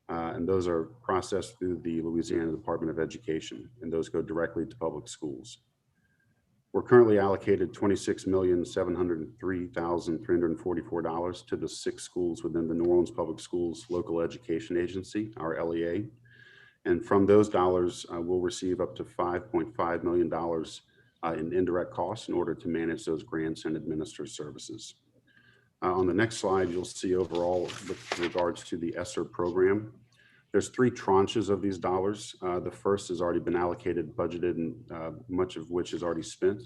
V: And those are processed through the Louisiana Department of Education, and those go directly to public schools. We're currently allocated $26,703,344 to the 6 schools within the New Orleans Public Schools Local Education Agency, our LEA. And from those dollars, we'll receive up to $5.5 million in indirect costs in order to manage those grants and administer services. On the next slide, you'll see overall with regards to the ESSER program, there's 3 tranches of these dollars. The first has already been allocated, budgeted, and much of which is already spent.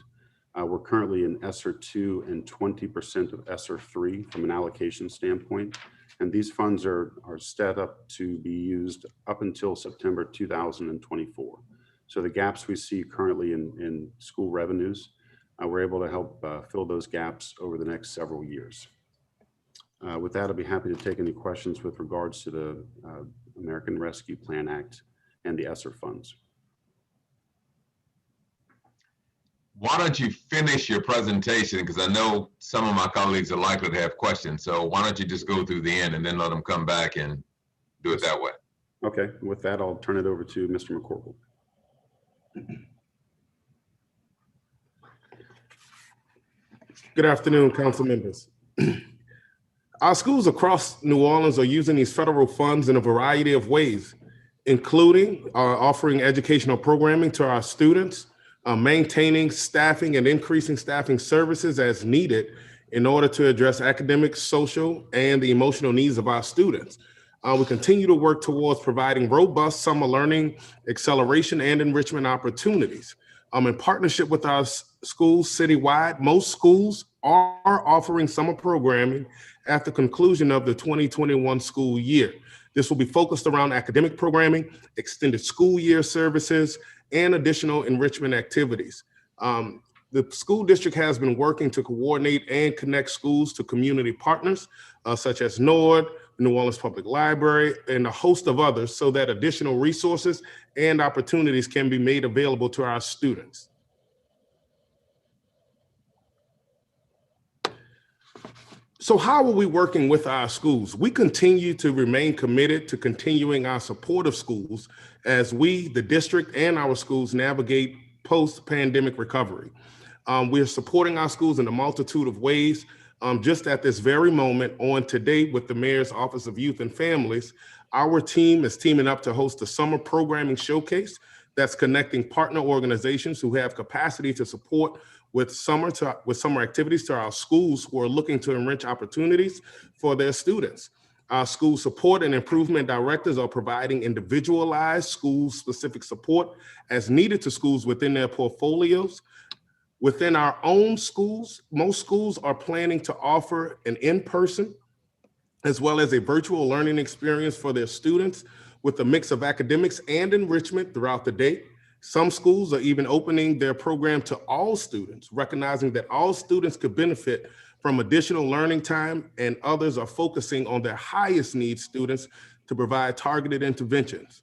V: We're currently in ESSER 2 and 20% of ESSER 3 from an allocation standpoint. And these funds are set up to be used up until September 2024. So the gaps we see currently in school revenues, we're able to help fill those gaps over the next several years. With that, I'll be happy to take any questions with regards to the American Rescue Plan Act and the ESSER funds.
D: Why don't you finish your presentation? Because I know some of my colleagues are likely to have questions. So why don't you just go through the end and then let them come back and do it that way?
V: Okay, with that, I'll turn it over to Mr. McCorkle.
W: Good afternoon, council members. Our schools across New Orleans are using these federal funds in a variety of ways, including offering educational programming to our students, maintaining staffing and increasing staffing services as needed in order to address academic, social, and the emotional needs of our students. We continue to work towards providing robust summer learning, acceleration, and enrichment opportunities. In partnership with our schools citywide, most schools are offering summer programming at the conclusion of the 2021 school year. This will be focused around academic programming, extended school year services, and additional enrichment activities. The school district has been working to coordinate and connect schools to community partners, such as NORD, New Orleans Public Library, and a host of others, so that additional resources and opportunities can be made available to our students. So how are we working with our schools? We continue to remain committed to continuing our support of schools as we, the district, and our schools navigate post-pandemic recovery. We are supporting our schools in a multitude of ways. Just at this very moment, on today with the Mayor's Office of Youth and Families, our team is teaming up to host a summer programming showcase that's connecting partner organizations who have capacity to support with summer activities to our schools who are looking to enrich opportunities for their students. Our school support and improvement directors are providing individualized school-specific support as needed to schools within their portfolios. Within our own schools, most schools are planning to offer an in-person as well as a virtual learning experience for their students with a mix of academics and enrichment throughout the day. Some schools are even opening their program to all students, recognizing that all students could benefit from additional learning time, and others are focusing on their highest need students to provide targeted interventions.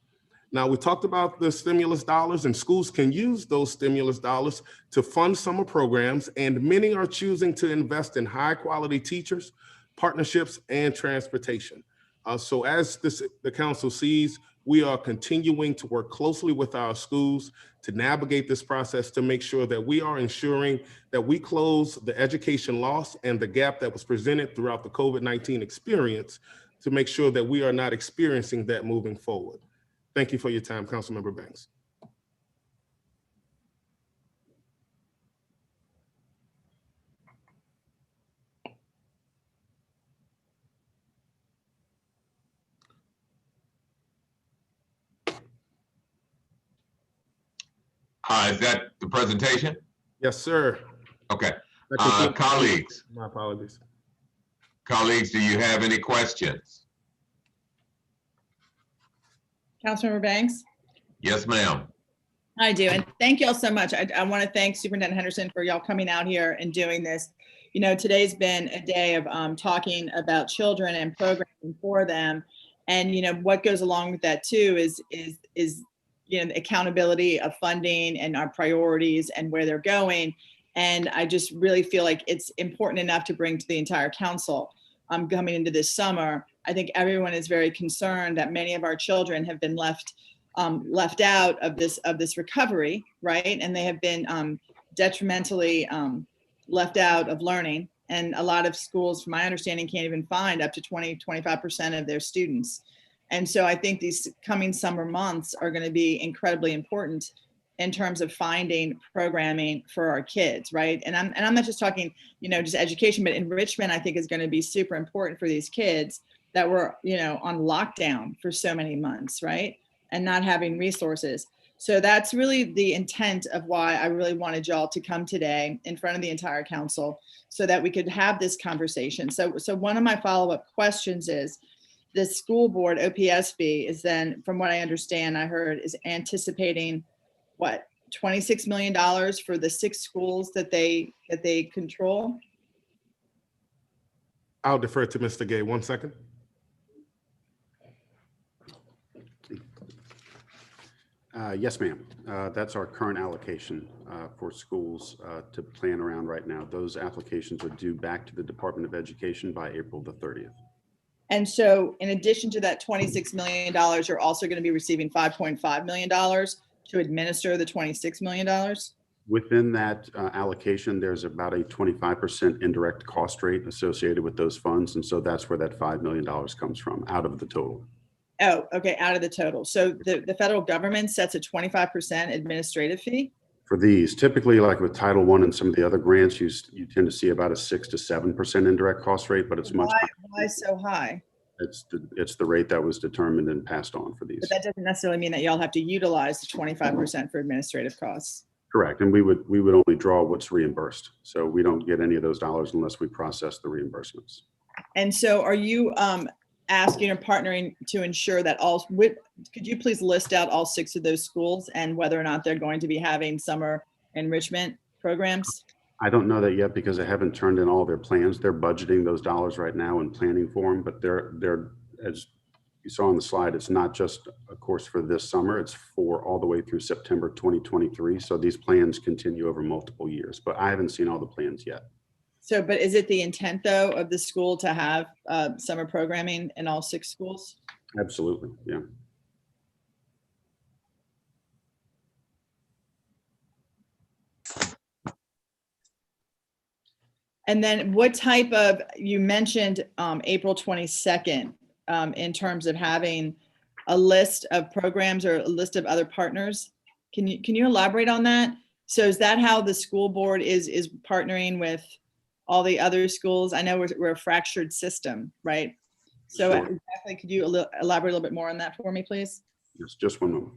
W: Now, we talked about the stimulus dollars, and schools can use those stimulus dollars to fund summer programs, and many are choosing to invest in high quality teachers, partnerships, and transportation. So as the council sees, we are continuing to work closely with our schools to navigate this process to make sure that we are ensuring that we close the education loss and the gap that was presented throughout the COVID-19 experience to make sure that we are not experiencing that moving forward. Thank you for your time, Councilmember Banks.
D: Is that the presentation?
W: Yes, sir.
D: Okay.
W: That
D: Colleagues,
W: my apologies.
D: Colleagues, do you have any questions?
J: Councilmember Banks?
D: Yes, ma'am.
J: I do, and thank you all so much. I want to thank Superintendent Henderson for y'all coming out here and doing this. You know, today's been a day of talking about children and programming for them, and you know what goes along with that too is you know, the accountability of funding and our priorities and where they're going. And I just really feel like it's important enough to bring to the entire council coming into this summer. I think everyone is very concerned that many of our children have been left out of this recovery, right? And they have been detrimentally left out of learning. And a lot of schools, from my understanding, can't even find up to 20-25% of their students. And so I think these coming summer months are going to be incredibly important in terms of finding programming for our kids, right? And I'm not just talking, you know, just education, but enrichment I think is going to be super important for these kids that were, you know, on lockdown for so many months, right? And not having resources. So that's really the intent of why I really wanted y'all to come today in front of the entire council so that we could have this conversation. So one of my follow-up questions is, the school board, OPSB, is then, from what I understand, I heard, is anticipating what, $26 million for the 6 schools that they control?
W: I'll defer to Mr. Gay. 1 second.
V: Yes, ma'am. That's our current allocation for schools to plan around right now. Those applications are due back to the Department of Education by April the 30th.
J: And so in addition to that $26 million, you're also going to be receiving $5.5 million to administer the $26 million?
V: Within that allocation, there's about a 25% indirect cost rate associated with those funds. And so that's where that $5 million comes from, out of the total.
J: Oh, okay, out of the total. So the federal government sets a 25% administrative fee?
V: For these, typically like with Title I and some of the other grants, you tend to see about a 6 to 7% indirect cost rate, but it's much higher.
J: Why so high?
V: It's the rate that was determined and passed on for these.
J: But that doesn't necessarily mean that y'all have to utilize the 25% for administrative costs.
V: Correct, and we would only draw what's reimbursed. So we don't get any of those dollars unless we process the reimbursements.
J: And so are you asking or partnering to ensure that could you please list out all 6 of those schools and whether or not they're going to be having summer enrichment programs?
V: I don't know that yet because they haven't turned in all their plans. They're budgeting those dollars right now and planning for them, but they're, as you saw on the slide, it's not just a course for this summer, it's for all the way through September 2023. So these plans continue over multiple years, but I haven't seen all the plans yet.
J: So, but is it the intent though of the school to have summer programming in all 6 schools?
V: Absolutely, yeah.
J: And then what type of, you mentioned April 22nd in terms of having a list of programs or a list of other partners. Can you elaborate on that? So is that how the school board is partnering with all the other schools? I know we're a fractured system, right? So
V: Sure.
J: exactly, could you elaborate a little bit more on that for me, please?
V: Yes, just one moment.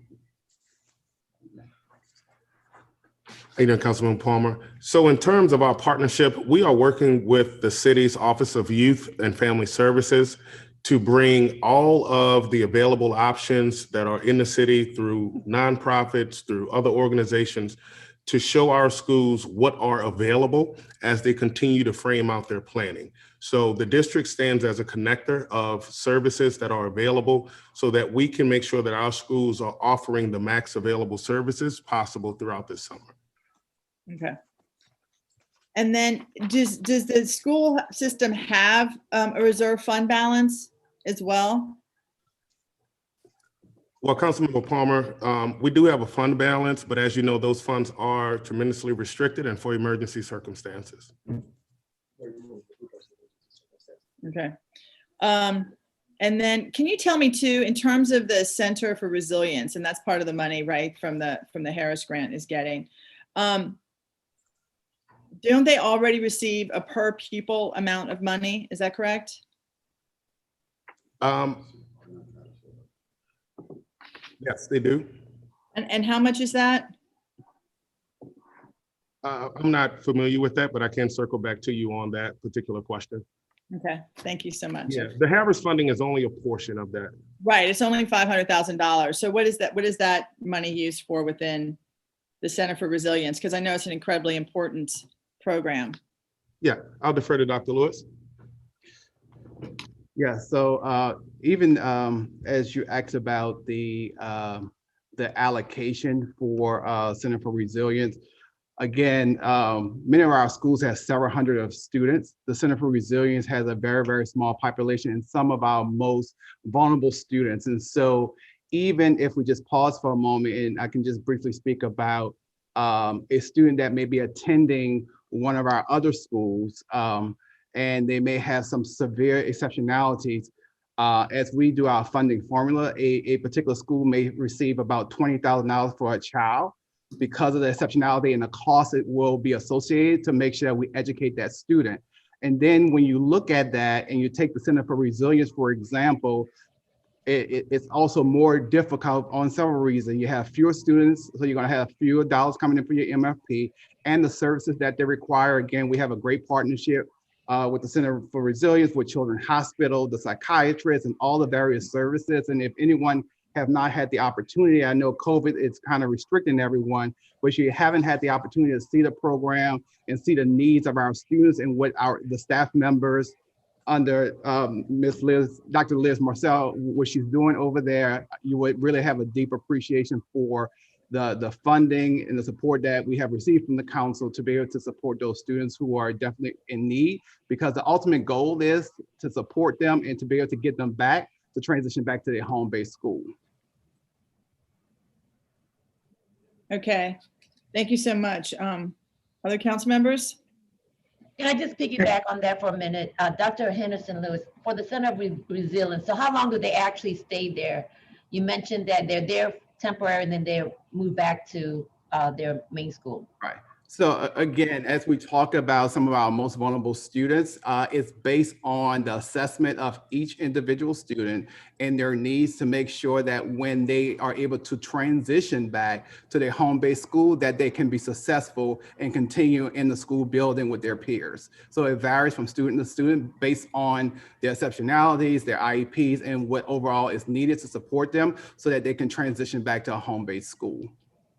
W: How you doing, Councilman Palmer? So in terms of our partnership, we are working with the city's Office of Youth and Family Services to bring all of the available options that are in the city through nonprofits, through other organizations, to show our schools what are available as they continue to frame out their planning. So the district stands as a connector of services that are available so that we can make sure that our schools are offering the max available services possible throughout this summer.
J: Okay. And then does the school system have a reserve fund balance as well?
W: Well, Councilmember Palmer, we do have a fund balance, but as you know, those funds are tremendously restricted and for emergency circumstances.
J: Okay. And then can you tell me too, in terms of the Center for Resilience, and that's part of the money, right, from the Harris grant is getting, don't they already receive a per pupil amount of money? Is that correct?
W: Yes, they do.
J: And how much is that?
W: I'm not familiar with that, but I can circle back to you on that particular question.
J: Okay, thank you so much.
W: Yeah, the Harris funding is only a portion of that.
J: Right, it's only $500,000. So what is that? What is that money used for within the Center for Resilience? Because I know it's an incredibly important program.
W: Yeah, I'll defer to Dr. Lewis.
G: Yeah, so even as you asked about the allocation for Center for Resilience, again, many of our schools have several hundred of students. The Center for Resilience has a very, very small population and some of our most vulnerable students. And so even if we just pause for a moment, and I can just briefly speak about a student that may be attending one of our other schools, and they may have some severe exceptionalities. As we do our funding formula, a particular school may receive about $20,000 for a child because of the exceptionality and the cost it will be associated to make sure that we educate that student. And then when you look at that and you take the Center for Resilience, for example, it's also more difficult on several reasons. You have fewer students, so you're gonna have fewer dollars coming in for your MFP and the services that they require. Again, we have a great partnership with the Center for Resilience, with Children's Hospital, the psychiatrists, and all the various services. And if anyone have not had the opportunity, I know COVID is kind of restricting everyone, but you haven't had the opportunity to see the program and see the needs of our students and what the staff members under Dr. Liz Marcel, what she's doing over there, you would really have a deep appreciation for the funding and the support that we have received from the council to be able to support those students who are definitely in need, because the ultimate goal is to support them and to be able to get them back to transition back to their home-based school.
J: Okay, thank you so much. Other council members?
C: Can I just piggyback on that for a minute? Dr. Henderson Lewis, for the Center of Resilience, so how long do they actually stay there? You mentioned that they're there temporary and then they move back to their main school.
G: Right. So again, as we talk about some of our most vulnerable students, it's based on the assessment of each individual student and their needs to make sure that when they are able to transition back to their home-based school, that they can be successful and continue in the school building with their peers. So it varies from student to student based on their exceptionalities, their IEPs, and what overall is needed to support them so that they can transition back to a home-based school.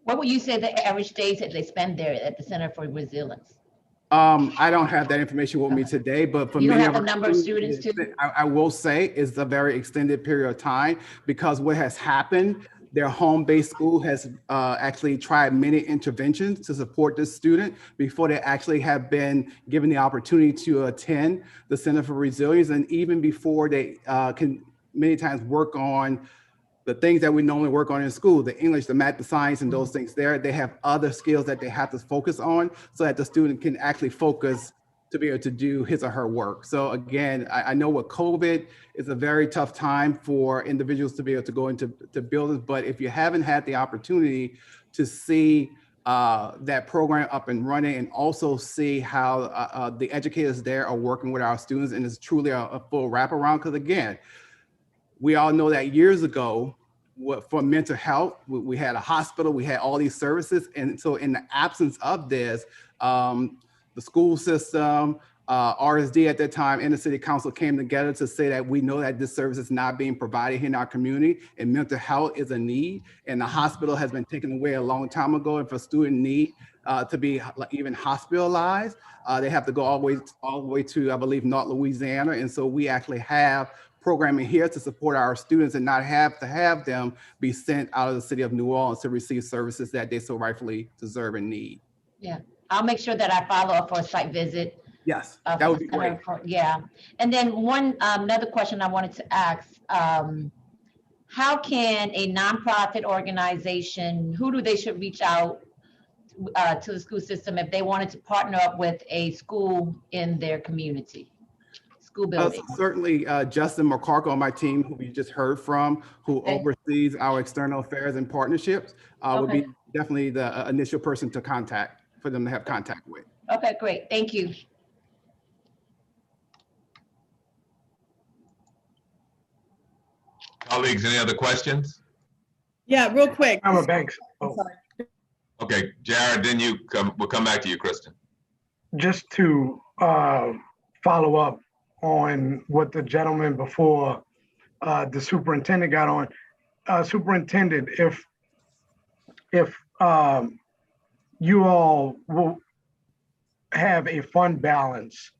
C: What would you say the average days that they spend there at the Center for Resilience?
G: I don't have that information with me today, but for
C: You don't
G: many
C: have
G: of
C: the
G: our
C: number of students too?
G: I will say it's a very extended period of time, because what has happened Their home-based school has actually tried many interventions to support this student before they actually have been given the opportunity to attend the Center for Resilience, and even before they can many times work on the things that we normally work on in school, the English, the math, the science, and those things there. They have other skills that they have to focus on so that the student can actually focus to be able to do his or her work. So again, I know with COVID, it's a very tough time for individuals to be able to go into buildings, but if you haven't had the opportunity to see that program up and running and also see how the educators there are working with our students, and it's truly a full wraparound, because again, we all know that years ago, for mental health, we had a hospital, we had all these services, and so in the absence of this, the school system, RSD at that time, and the city council came together to say that we know that this service is not being provided in our community, and mental health is a need, and the hospital has been taken away a long time ago. And for student need to be even hospitalized, they have to go all the way to, I believe, North Louisiana. And so we actually have programming here to support our students and not have to have them be sent out of the city of New Orleans to receive services that they so rightfully deserve and need.
C: Yeah, I'll make sure that I follow up for a site visit.
G: Yes, that would be great.
C: Yeah, and then another question I wanted to ask, how can a nonprofit organization, who do they should reach out to the school system if they wanted to partner up with a school in their community? School building.
G: Certainly, Justin McCark on my team, who we just heard from, who oversees our external affairs and partnerships, would be definitely the initial person to contact, for them to have contact with.
C: Okay, great. Thank you.
D: Colleagues, any other questions?
J: Yeah, real quick.
F: I'm a bank. Oh.
D: Okay, Jared, then we'll come back to you, Kristen.
F: Just to follow up on what the gentleman before the superintendent got on. Superintendent, if you all will have a fund balance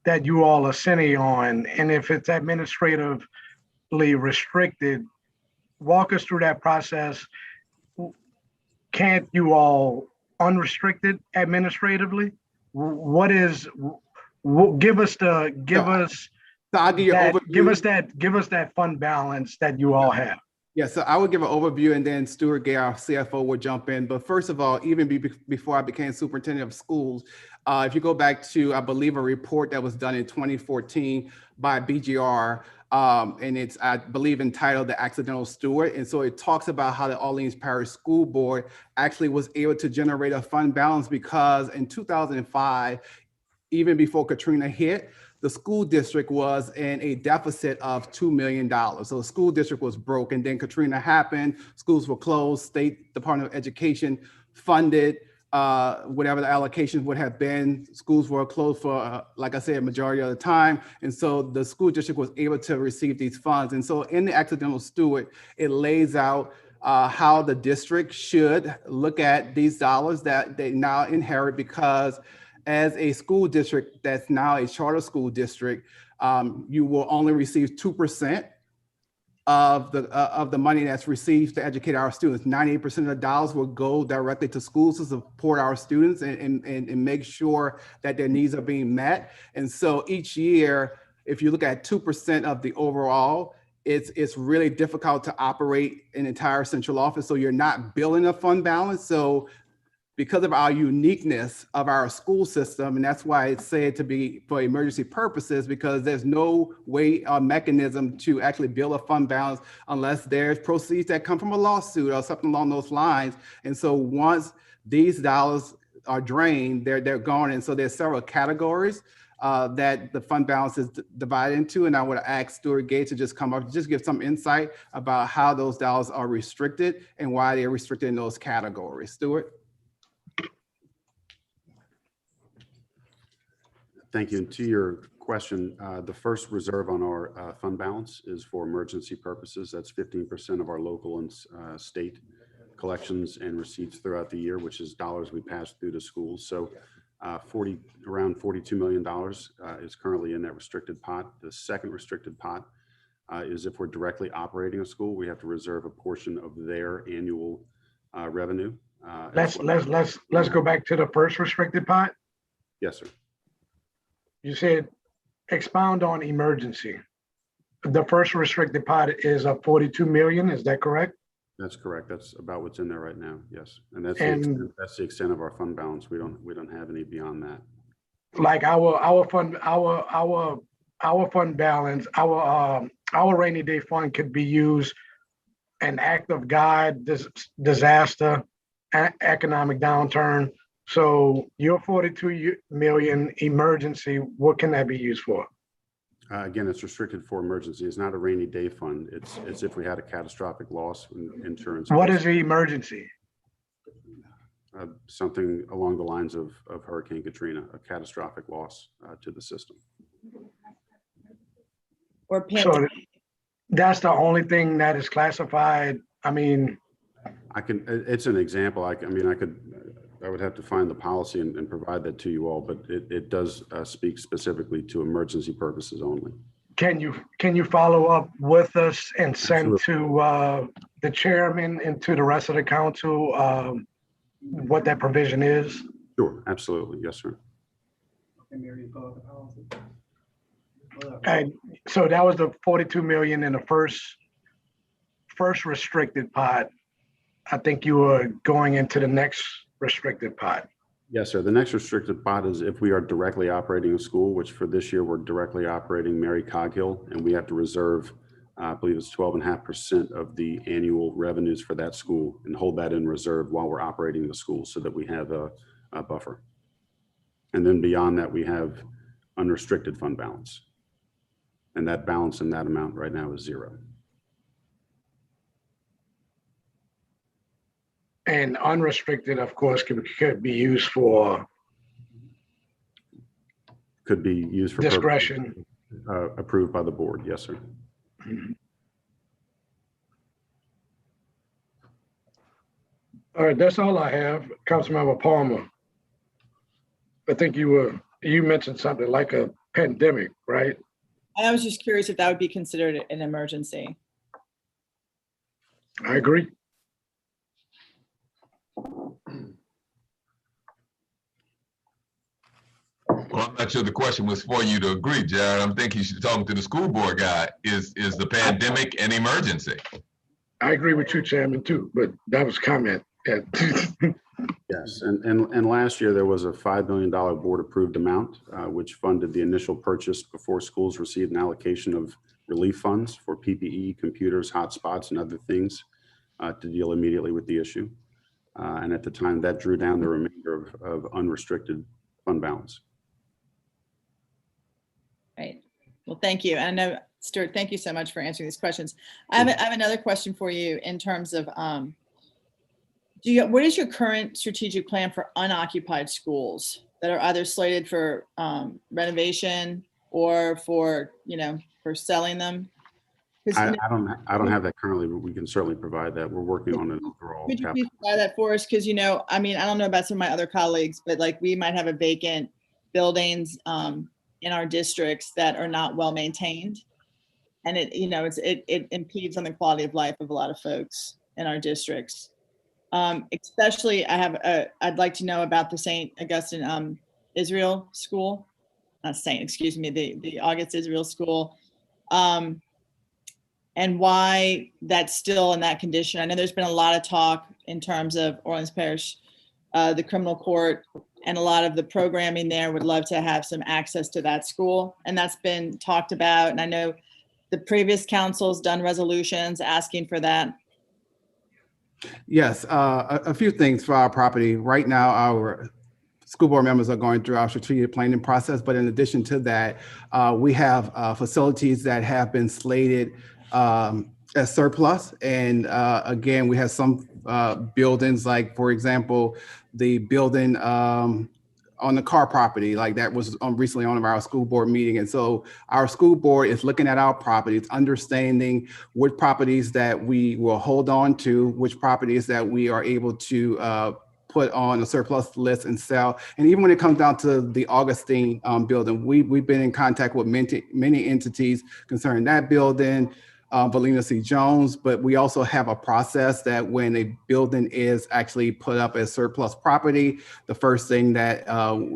F: that you all are sitting on, and if it's administratively restricted, walk us through that process. Can't you all unrestricted administratively? What is? Give us that fund balance that you all have.
G: Yeah, so I would give an overview, and then Stuart Gay, our CFO, would jump in. But first of all, even before I became superintendent of schools, if you go back to, I believe, a report that was done in 2014 by BGR, and it's, I believe, entitled The Accidental Steward. And so it talks about how the Orleans Parish School Board actually was able to generate a fund balance because in 2005, even before Katrina hit, the school district was in a deficit of $2 million. So the school district was broke, and then Katrina happened, schools were closed, State Department of Education funded whatever the allocations would have been. Schools were closed for, like I said, a majority of the time. And so the school district was able to receive these funds. And so in the Accidental Steward, it lays out how the district should look at these dollars that they now inherit, because as a school district that's now a charter school district, you will only receive 2% of the money that's received to educate our students. 98% of the dollars will go directly to schools to support our students and make sure that their needs are being met. And so each year, if you look at 2% of the overall, it's really difficult to operate an entire central office. So you're not building a fund balance. So because of our uniqueness of our school system, and that's why it's said to be for emergency purposes, because there's no way or mechanism to actually build a fund balance unless there's proceeds that come from a lawsuit or something along those lines. And so once these dollars are drained, they're gone. And so there's several categories that the fund balance is divided into. And I would ask Stuart Gay to just come up, just give some insight about how those dollars are restricted and why they're restricted in those categories. Stuart?
V: Thank you. And to your question, the first reserve on our fund balance is for emergency purposes. That's 15% of our local and state collections and receipts throughout the year, which is dollars we pass through to schools. So around $42 million is currently in that restricted pot. The second restricted pot is if we're directly operating a school, we have to reserve a portion of their annual revenue.
F: Let's go back to the first restricted pot.
V: Yes, sir.
F: You said expound on emergency. The first restricted pot is a 42 million, is that correct?
V: That's correct. That's about what's in there right now. Yes, and that's
F: And-
V: that's the extent of our fund balance. We don't have any beyond that.
F: Like our fund balance, our rainy day fund could be used an act of God, disaster, economic downturn. So your 42 million emergency, what can that be used for?
V: Again, it's restricted for emergency. It's not a rainy day fund. It's if we had a catastrophic loss in insurance.
F: What is the emergency?
V: Something along the lines of Hurricane Katrina, a catastrophic loss to the system.
J: Or
F: So that's the only thing that is classified. I mean,
V: It's an example. I would have to find the policy and provide that to you all, but it does speak specifically to emergency purposes only.
F: can you follow up with us and send to the chairman and to the rest of the council what that provision is?
V: Sure, absolutely. Yes, sir.
F: And so that was the 42 million in the first restricted pot. I think you were going into the next restricted pot.
V: Yes, sir. The next restricted pot is if we are directly operating a school, which for this year, we're directly operating Mary Coghill, and we have to reserve, I believe it's 12.5% of the annual revenues for that school and hold that in reserve while we're operating the school so that we have a buffer. And then beyond that, we have unrestricted fund balance. And that balance in that amount right now is zero.
F: And unrestricted, of course, could be used for
V: Could be used for
F: discretion.
V: Approved by the board. Yes, sir.
F: All right, that's all I have. Councilmember Palmer. I think you mentioned something like a pandemic, right?
J: I was just curious if that would be considered an emergency.
F: I agree.
D: Well, I'm not sure the question was for you to agree, Jared. I'm thinking you should be talking to the school board guy. Is the pandemic an emergency?
F: I agree with you, Chairman, too, but that was comment.
V: Yes, and last year there was a $5 million board-approved amount, which funded the initial purchase before schools received an allocation of relief funds for PPE, computers, hotspots, and other things to deal immediately with the issue. And at the time, that drew down the remainder of unrestricted fund balance.
J: Right. Well, thank you. And I know, Stuart, thank you so much for answering these questions. I have another question for you in terms of, what is your current strategic plan for unoccupied schools that are either slated for renovation or for selling them?
V: I don't have that currently, but we can certainly provide that. We're working on an overall.
J: Could you please provide that for us? Because, I don't know about some of my other colleagues, but like we might have a vacant buildings in our districts that are not well maintained. And it impedes on the quality of life of a lot of folks in our districts. Especially I'd like to know about the St. Augustine Israel School, the August Israel School. And why that's still in that condition. I know there's been a lot of talk in terms of Orleans Parish, the criminal court, and a lot of the programming there would love to have some access to that school. And that's been talked about. And I know the previous council's done resolutions asking for that.
G: Yes, a few things for our property. Right now, our school board members are going through our strategic planning process. But in addition to that, we have facilities that have been slated as surplus. And again, we have some buildings, like, for example, the building on the car property, like that was recently on our school board meeting. And so our school board is looking at our properties, understanding which properties that we will hold on to, which properties that we are able to put on a surplus list and sell. And even when it comes down to the Augustine building, we've been in contact with many entities concerning that building, Valina C. Jones, but we also have a process that when a building is actually put up as surplus property, the first thing that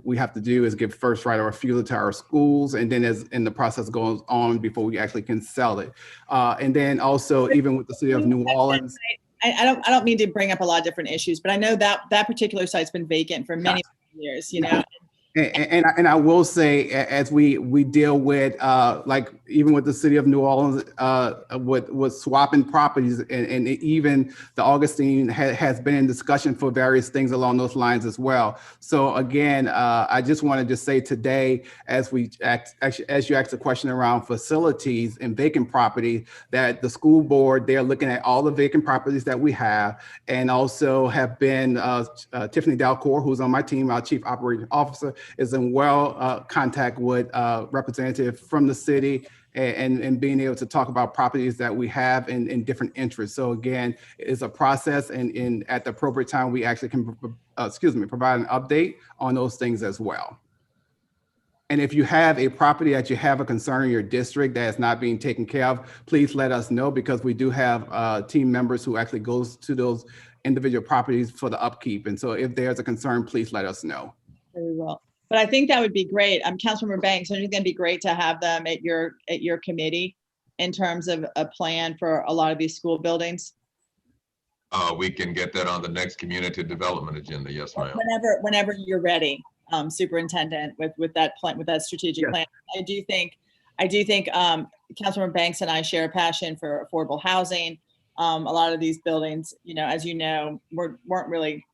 G: we have to do is give first right of refusal to our schools, and then the process goes on before we actually can sell it. And then also, even with the city of New Orleans.
J: I don't mean to bring up a lot of different issues, but I know that particular site's been vacant for many years, you know.
G: And I will say, as we deal with, like even with the city of New Orleans, with swapping properties, and even the Augustine has been in discussion for various things along those lines as well. So again, I just wanted to say today, as you asked a question around facilities and vacant property, that the school board, they're looking at all the vacant properties that we have, and also have been Tiffany Dalcour, who's on my team, our chief operating officer, is in contact with representative from the city, and being able to talk about properties that we have in different interests. So again, it's a process, and at the appropriate time, we actually can, provide an update on those things as well. And if you have a property that you have a concern in your district that is not being taken care of, please let us know, because we do have team members who actually goes to those individual properties for the upkeep. And so if there's a concern, please let us know.
J: Very well. But I think that would be great. Councilmember Banks, I think it's going to be great to have them at your committee in terms of a plan for a lot of these school buildings.
D: We can get that on the next community development agenda. Yes, ma'am.
J: Whenever you're ready, Superintendent, with that plan, with that strategic plan. I do think Councilmember Banks and I share a passion for affordable housing. A lot of these buildings, as you know, weren't really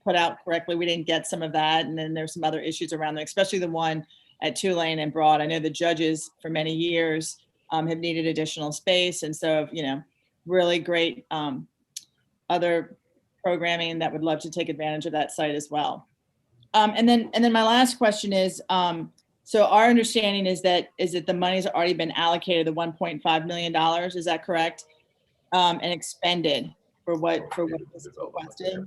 J: put out correctly. We didn't get some of that. And then there's some other issues around there, especially the one at Tulane and Broad. I know the judges for many years have needed additional space. And so, really great other programming that would love to take advantage of that site as well. And then my last question is, so our understanding is that the money's already been allocated, the $1.5 million, is that correct? And expended for what was requested?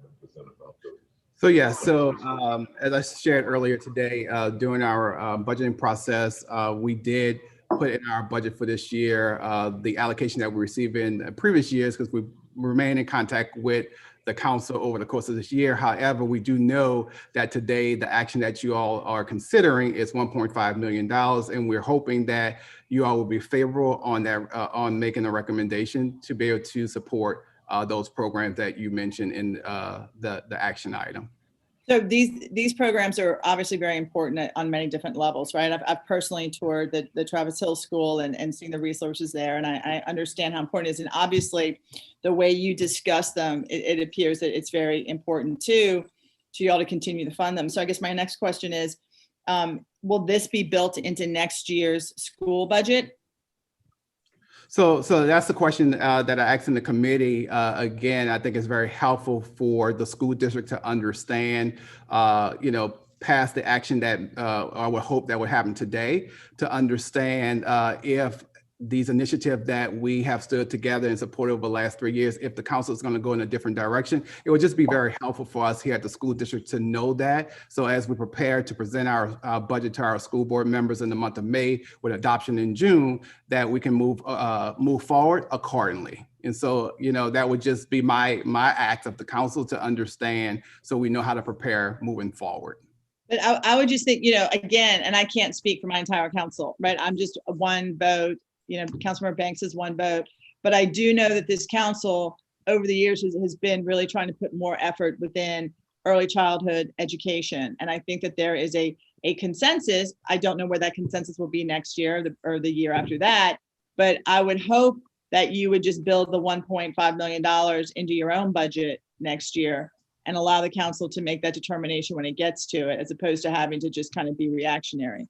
G: So yeah, as I shared earlier today, during our budgeting process, we did put in our budget for this year the allocation that we received in previous years, because we remain in contact with the council over the course of this year. However, we do know that today the action that you all are considering is $1.5 million, and we're hoping that you all will be favorable on that, on making a recommendation to be able to support those programs that you mentioned in the action item.
J: So these programs are obviously very important on many different levels, right? I've personally toured the Travis Hill School and seen the resources there, and I understand how important it is. And obviously, the way you discuss them, it appears that it's very important to y'all to continue to fund them. So I guess my next question is, will this be built into next year's school budget?
G: So that's the question that I asked in the committee. Again, I think it's very helpful for the school district to understand, past the action that I would hope that would happen today, to understand if these initiatives that we have stood together and supported over the last 3 years, if the council is going to go in a different direction. It would just be very helpful for us here at the school district to know that. So as we prepare to present our budget to our school board members in the month of May with adoption in June, that we can move forward accordingly. And so, that would just be my act of the council to understand, so we know how to prepare moving forward.
J: But I would just think, again, and I can't speak for my entire council, right? I'm just one vote. Councilmember Banks is one vote, but I do know that this council over the years has been really trying to put more effort within early childhood education. And I think that there is a consensus. I don't know where that consensus will be next year or the year after that, but I would hope that you would just build the $1.5 million into your own budget next year and allow the council to make that determination when it gets to it, as opposed to having to just kind of be reactionary.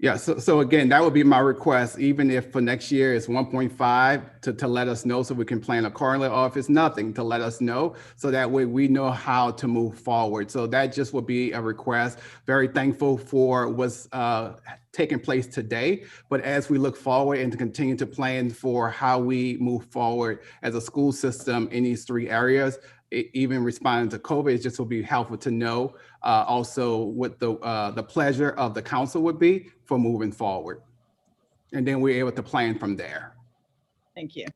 G: Yeah, so again, that would be my request, even if for next year it's 1.5 to let us know, so we can plan accordingly, or if it's nothing, to let us know, so that way we know how to move forward. So that just would be a request. Very thankful for what's taking place today, but as we look forward and to continue to plan for how we move forward as a school system in these 3 areas, even responding to COVID. It just will be helpful to know also what the pleasure of the council would be for moving forward. And then we're able to plan from there.
J: Thank you.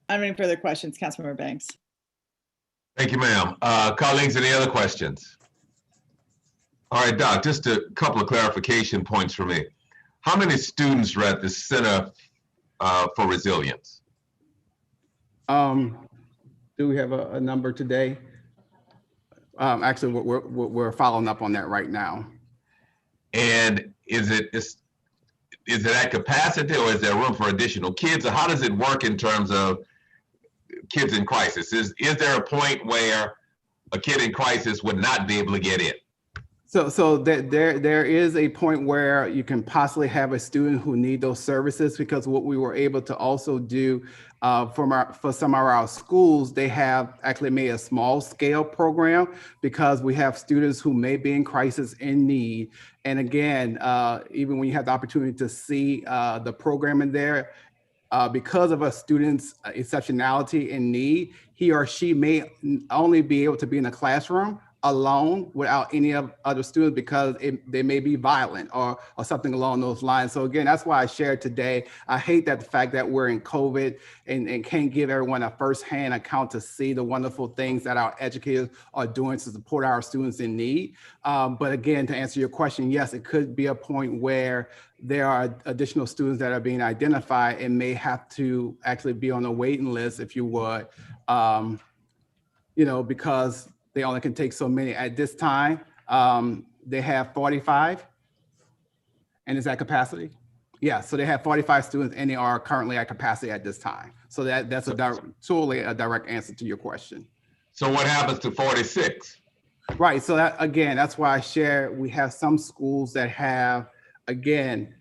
J: I don't have any further questions, Councilmember Banks.
D: Thank you, ma'am. Colleagues, any other questions? All right, Doc, just a couple of clarification points for me. How many students are at the Center for Resilience?
G: Do we have a number today? Actually, we're following up on that right now.
D: And is it at capacity, or is there room for additional kids? Or how does it work in terms of kids in crisis? Is there a point where a kid in crisis would not be able to get in?
G: So there is a point where you can possibly have a student who need those services, because what we were able to also do for some of our schools, they have actually made a small scale program, because we have students who may be in crisis in need. And again, even when you have the opportunity to see the program in there, because of a student's exceptionality and need, he or she may only be able to be in a classroom alone without any of other students, because they may be violent or something along those lines. So again, that's why I shared today. I hate that the fact that we're in COVID and can't give everyone a firsthand account to see the wonderful things that our educators are doing to support our students in need. But again, to answer your question, yes, it could be a point where there are additional students that are being identified and may have to actually be on a waiting list, if you would, because they only can take so many at this time. They have 45, and is that capacity? Yeah, so they have 45 students, and they are currently at capacity at this time. So that's totally a direct answer to your question.
D: So what happens to 46?
G: Right, so that's why I share, we have some schools that have, again,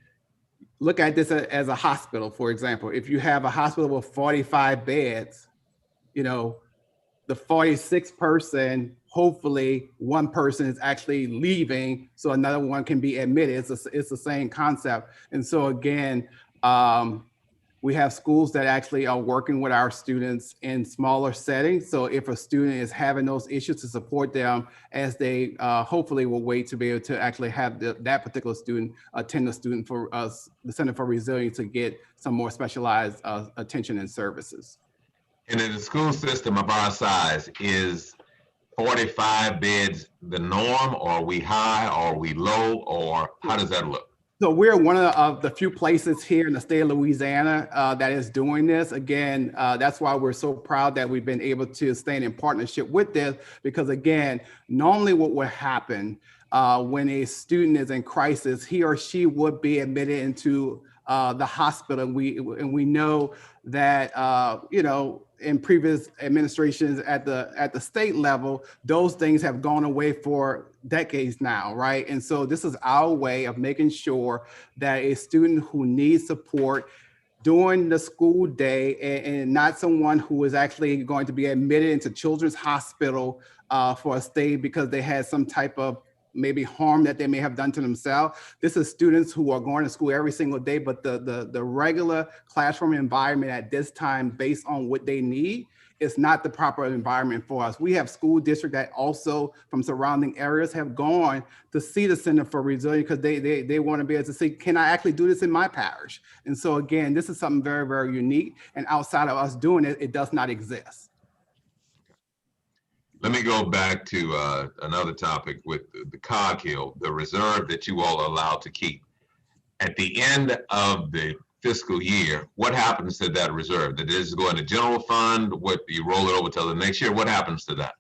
G: look at this as a hospital, for example. If you have a hospital with 45 beds, the 46th person, hopefully one person is actually leaving, so another one can be admitted. It's the same concept. And so again, we have schools that actually are working with our students in smaller settings. So if a student is having those issues, to support them as they hopefully will wait to be able to actually have that particular student attend the student for us, the Center for Resilience, to get some more specialized attention and services.
D: And in a school system of our size, is 45 beds the norm, or are we high, or are we low, or how does that look?
G: So we're one of the few places here in the state of Louisiana that is doing this. Again, that's why we're so proud that we've been able to stay in partnership with this, because again, normally what would happen when a student is in crisis, he or she would be admitted into the hospital. And we know that, in previous administrations at the state level, those things have gone away for decades now, right? And so this is our way of making sure that a student who needs support during the school day, and not someone who is actually going to be admitted into Children's Hospital for a stay because they had some type of maybe harm that they may have done to themselves. This is students who are going to school every single day, but the regular classroom environment at this time, based on what they need, is not the proper environment for us. We have school districts that also from surrounding areas have gone to see the Center for Resilience, because they want to be able to see, can I actually do this in my parish? And so again, this is something very, very unique, and outside of us doing it, it does not exist.
D: Let me go back to another topic with the Cog Hill, the reserve that you all are allowed to keep. At the end of the fiscal year, what happens to that reserve? That is going to general fund? What, you roll it over till the next year? What happens to that?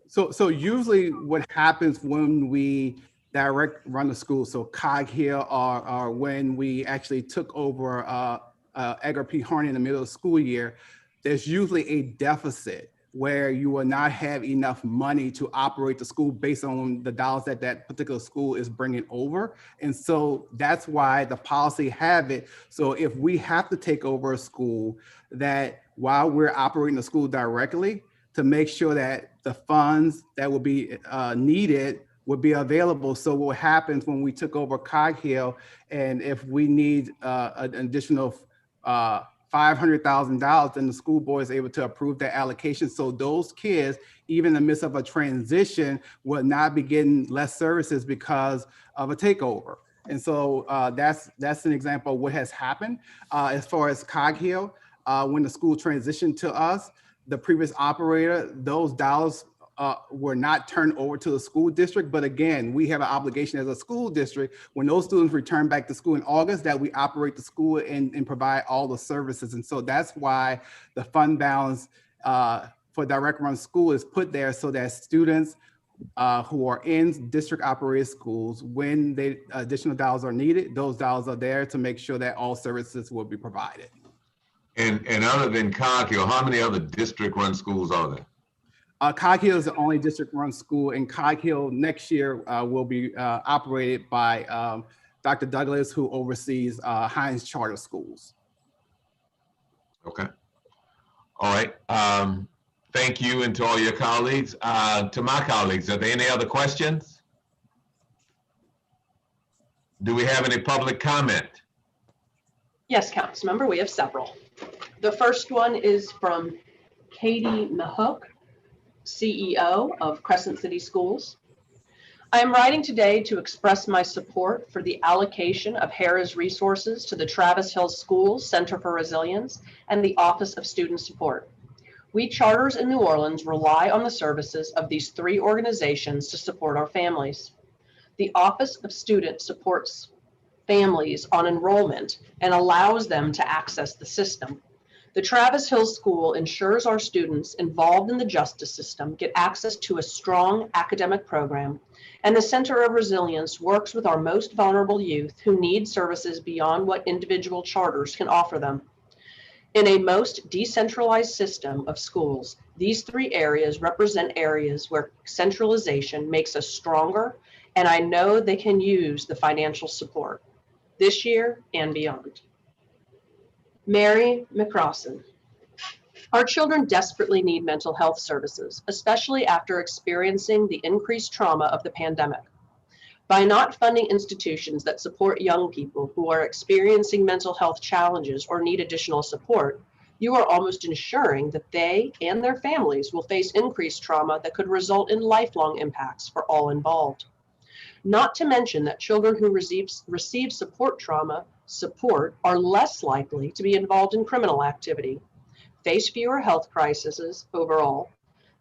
G: So usually what happens when we run the school, so Cog Hill, or when we actually took over Edgar P. Harney in the middle of the school year, there's usually a deficit where you will not have enough money to operate the school based on the dollars that that particular school is bringing over. And so that's why the policy have it. So if we have to take over a school, that while we're operating the school directly, to make sure that the funds that will be needed would be available. So what happens when we took over Cog Hill, and if we need an additional $500,000, then the school board is able to approve that allocation. So those kids, even in the midst of a transition, will not be getting less services because of a takeover. And so that's an example of what has happened. As far as Cog Hill, when the school transitioned to us, the previous operator, those dollars were not turned over to the school district. But again, we have an obligation as a school district, when those students return back to school in August, that we operate the school and provide all the services. And so that's why the fund balance for direct run school is put there, so that students who are in district operated schools, when the additional dollars are needed, those dollars are there to make sure that all services will be provided.
D: And other than Cog Hill, how many other district run schools are there?
G: Cog Hill is the only district run school, and Cog Hill next year will be operated by Dr. Douglas, who oversees Hines Charter Schools.
D: Okay. All right. Thank you, and to all your colleagues. To my colleagues, are there any other questions? Do we have any public comment?
B: Yes, Councilmember, we have several. The first one is from Katie Mahook, CEO of Crescent City Schools. I am writing today to express my support for the allocation of HERA's resources to the Travis Hill Schools Center for Resilience and the Office of Student Support. We charters in New Orleans rely on the services of these three organizations to support our families. The Office of Student supports families on enrollment and allows them to access the system. The Travis Hill School ensures our students involved in the justice system get access to a strong academic program, and the Center of Resilience works with our most vulnerable youth who need services beyond what individual charters can offer them. In a most decentralized system of schools, these three areas represent areas where centralization makes us stronger, and I know they can use the financial support this year and beyond. Mary McCrossan. Our children desperately need mental health services, especially after experiencing the increased trauma of the pandemic. By not funding institutions that support young people who are experiencing mental health challenges or need additional support, you are almost ensuring that they and their families will face increased trauma that could result in lifelong impacts for all involved. Not to mention that children who receive support are less likely to be involved in criminal activity, face fewer health crises overall,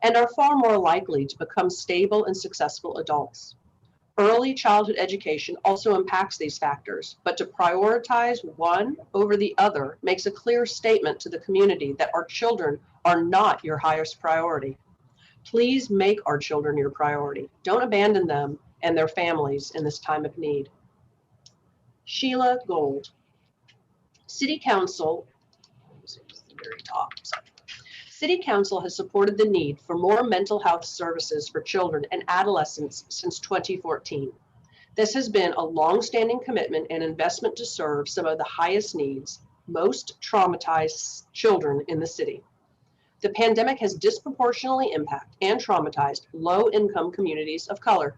B: and are far more likely to become stable and successful adults. Early childhood education also impacts these factors, but to prioritize one over the other makes a clear statement to the community that our children are not your highest priority. Please make our children your priority. Don't abandon them and their families in this time of need. Sheila Gold. City Council, very top, sorry. City Council has supported the need for more mental health services for children and adolescents since 2014. This has been a long-standing commitment and investment to serve some of the highest needs, most traumatized children in the city. The pandemic has disproportionately impacted and traumatized low-income communities of color.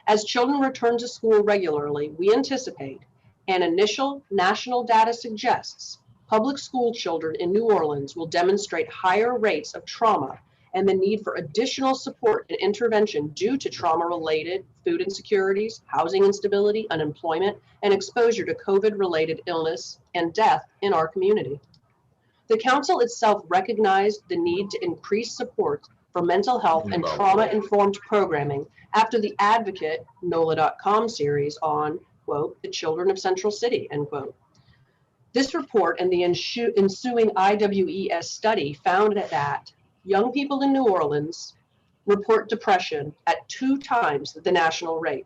B: As children return to school regularly, we anticipate, and initial national data suggests, public school children in New Orleans will demonstrate higher rates of trauma and the need for additional support and intervention due to trauma-related food insecurities, housing instability, unemployment, and exposure to COVID-related illness and death in our community. The council itself recognized the need to increase support for mental health and trauma-informed programming after the Advocate NOLA.com series on, quote, the children of Central City, end quote. This report and the ensuing IWES study found that young people in New Orleans report depression at 2 times the national rate.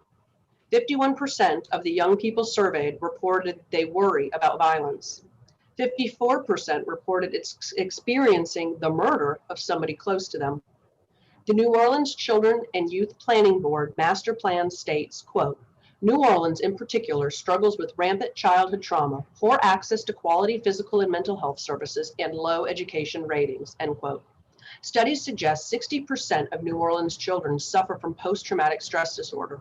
B: 51% of the young people surveyed reported they worry about violence. 54% reported experiencing the murder of somebody close to them. The New Orleans Children and Youth Planning Board master plan states, quote, New Orleans in particular struggles with rampant childhood trauma, poor access to quality physical and mental health services, and low education ratings, end quote. Studies suggest 60% of New Orleans children suffer from post-traumatic stress disorder.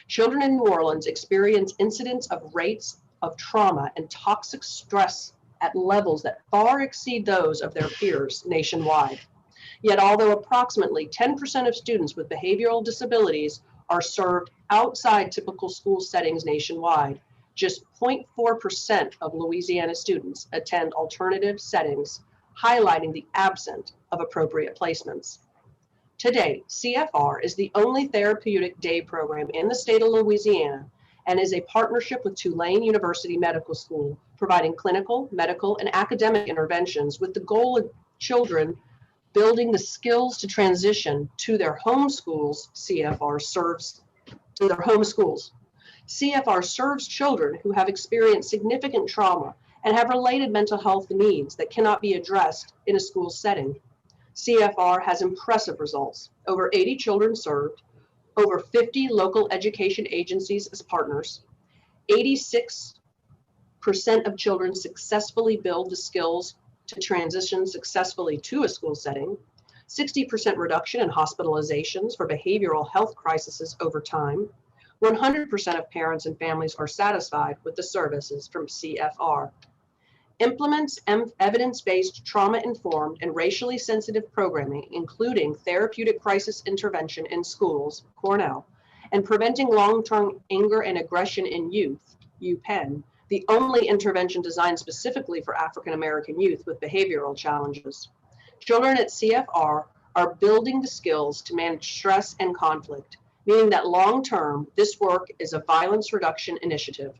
B: Children in New Orleans experience incidents of rates of trauma and toxic stress at levels that far exceed those of their peers nationwide. Yet, although approximately 10% of students with behavioral disabilities are served outside typical school settings nationwide, just 0.4% of Louisiana students attend alternative settings, highlighting the absence of appropriate placements. Today, CFR is the only therapeutic day program in the state of Louisiana and is a partnership with Tulane University Medical School, providing clinical, medical, and academic interventions with the goal of children building the skills to transition to their home schools. CFR serves to their home schools. CFR serves children who have experienced significant trauma and have related mental health needs that cannot be addressed in a school setting. CFR has impressive results. Over 80 children served, over 50 local education agencies as partners, 86% of children successfully build the skills to transition successfully to a school setting, 60% reduction in hospitalizations for behavioral health crises over time, 100% of parents and families are satisfied with the services from CFR. Implements evidence-based, trauma-informed, and racially sensitive programming, including therapeutic crisis intervention in schools, Cornell, and preventing long-term anger and aggression in youth, UPenn, the only intervention designed specifically for African American youth with behavioral challenges. Children at CFR are building the skills to manage stress and conflict, meaning that long-term, this work is a violence reduction initiative.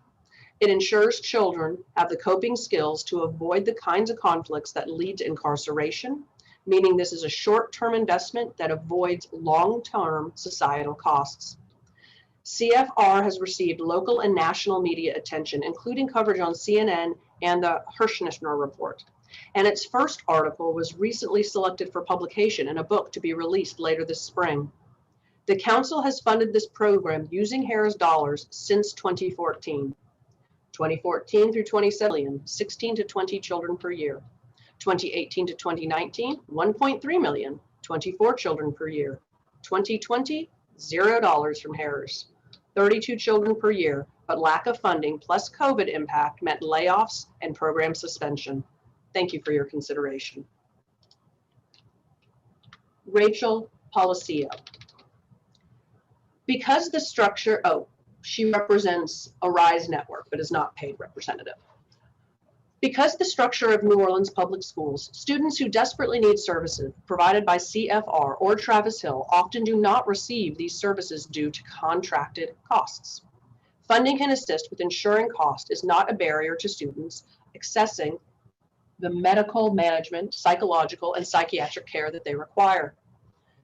B: It ensures children have the coping skills to avoid the kinds of conflicts that lead to incarceration, meaning this is a short-term investment that avoids long-term societal costs. CFR has received local and national media attention, including coverage on CNN and the Hirschner Report. And its first article was recently selected for publication in a book to be released later this spring. The council has funded this program using Harris dollars since 2014. 2014 through 2017, 16 to 20 children per year. 2018 to 2019, 1.3 million, 24 children per year. 2020, $0 from Harris. 32 children per year, but lack of funding plus COVID impact meant layoffs and program suspension. Thank you for your consideration. Rachel Policio. Because the structure, she represents Arise Network, but is not paid representative. Because the structure of New Orleans public schools, students who desperately need services provided by CFR or Travis Hill often do not receive these services due to contracted costs. Funding can assist with ensuring cost is not a barrier to students accessing the medical management, psychological, and psychiatric care that they require.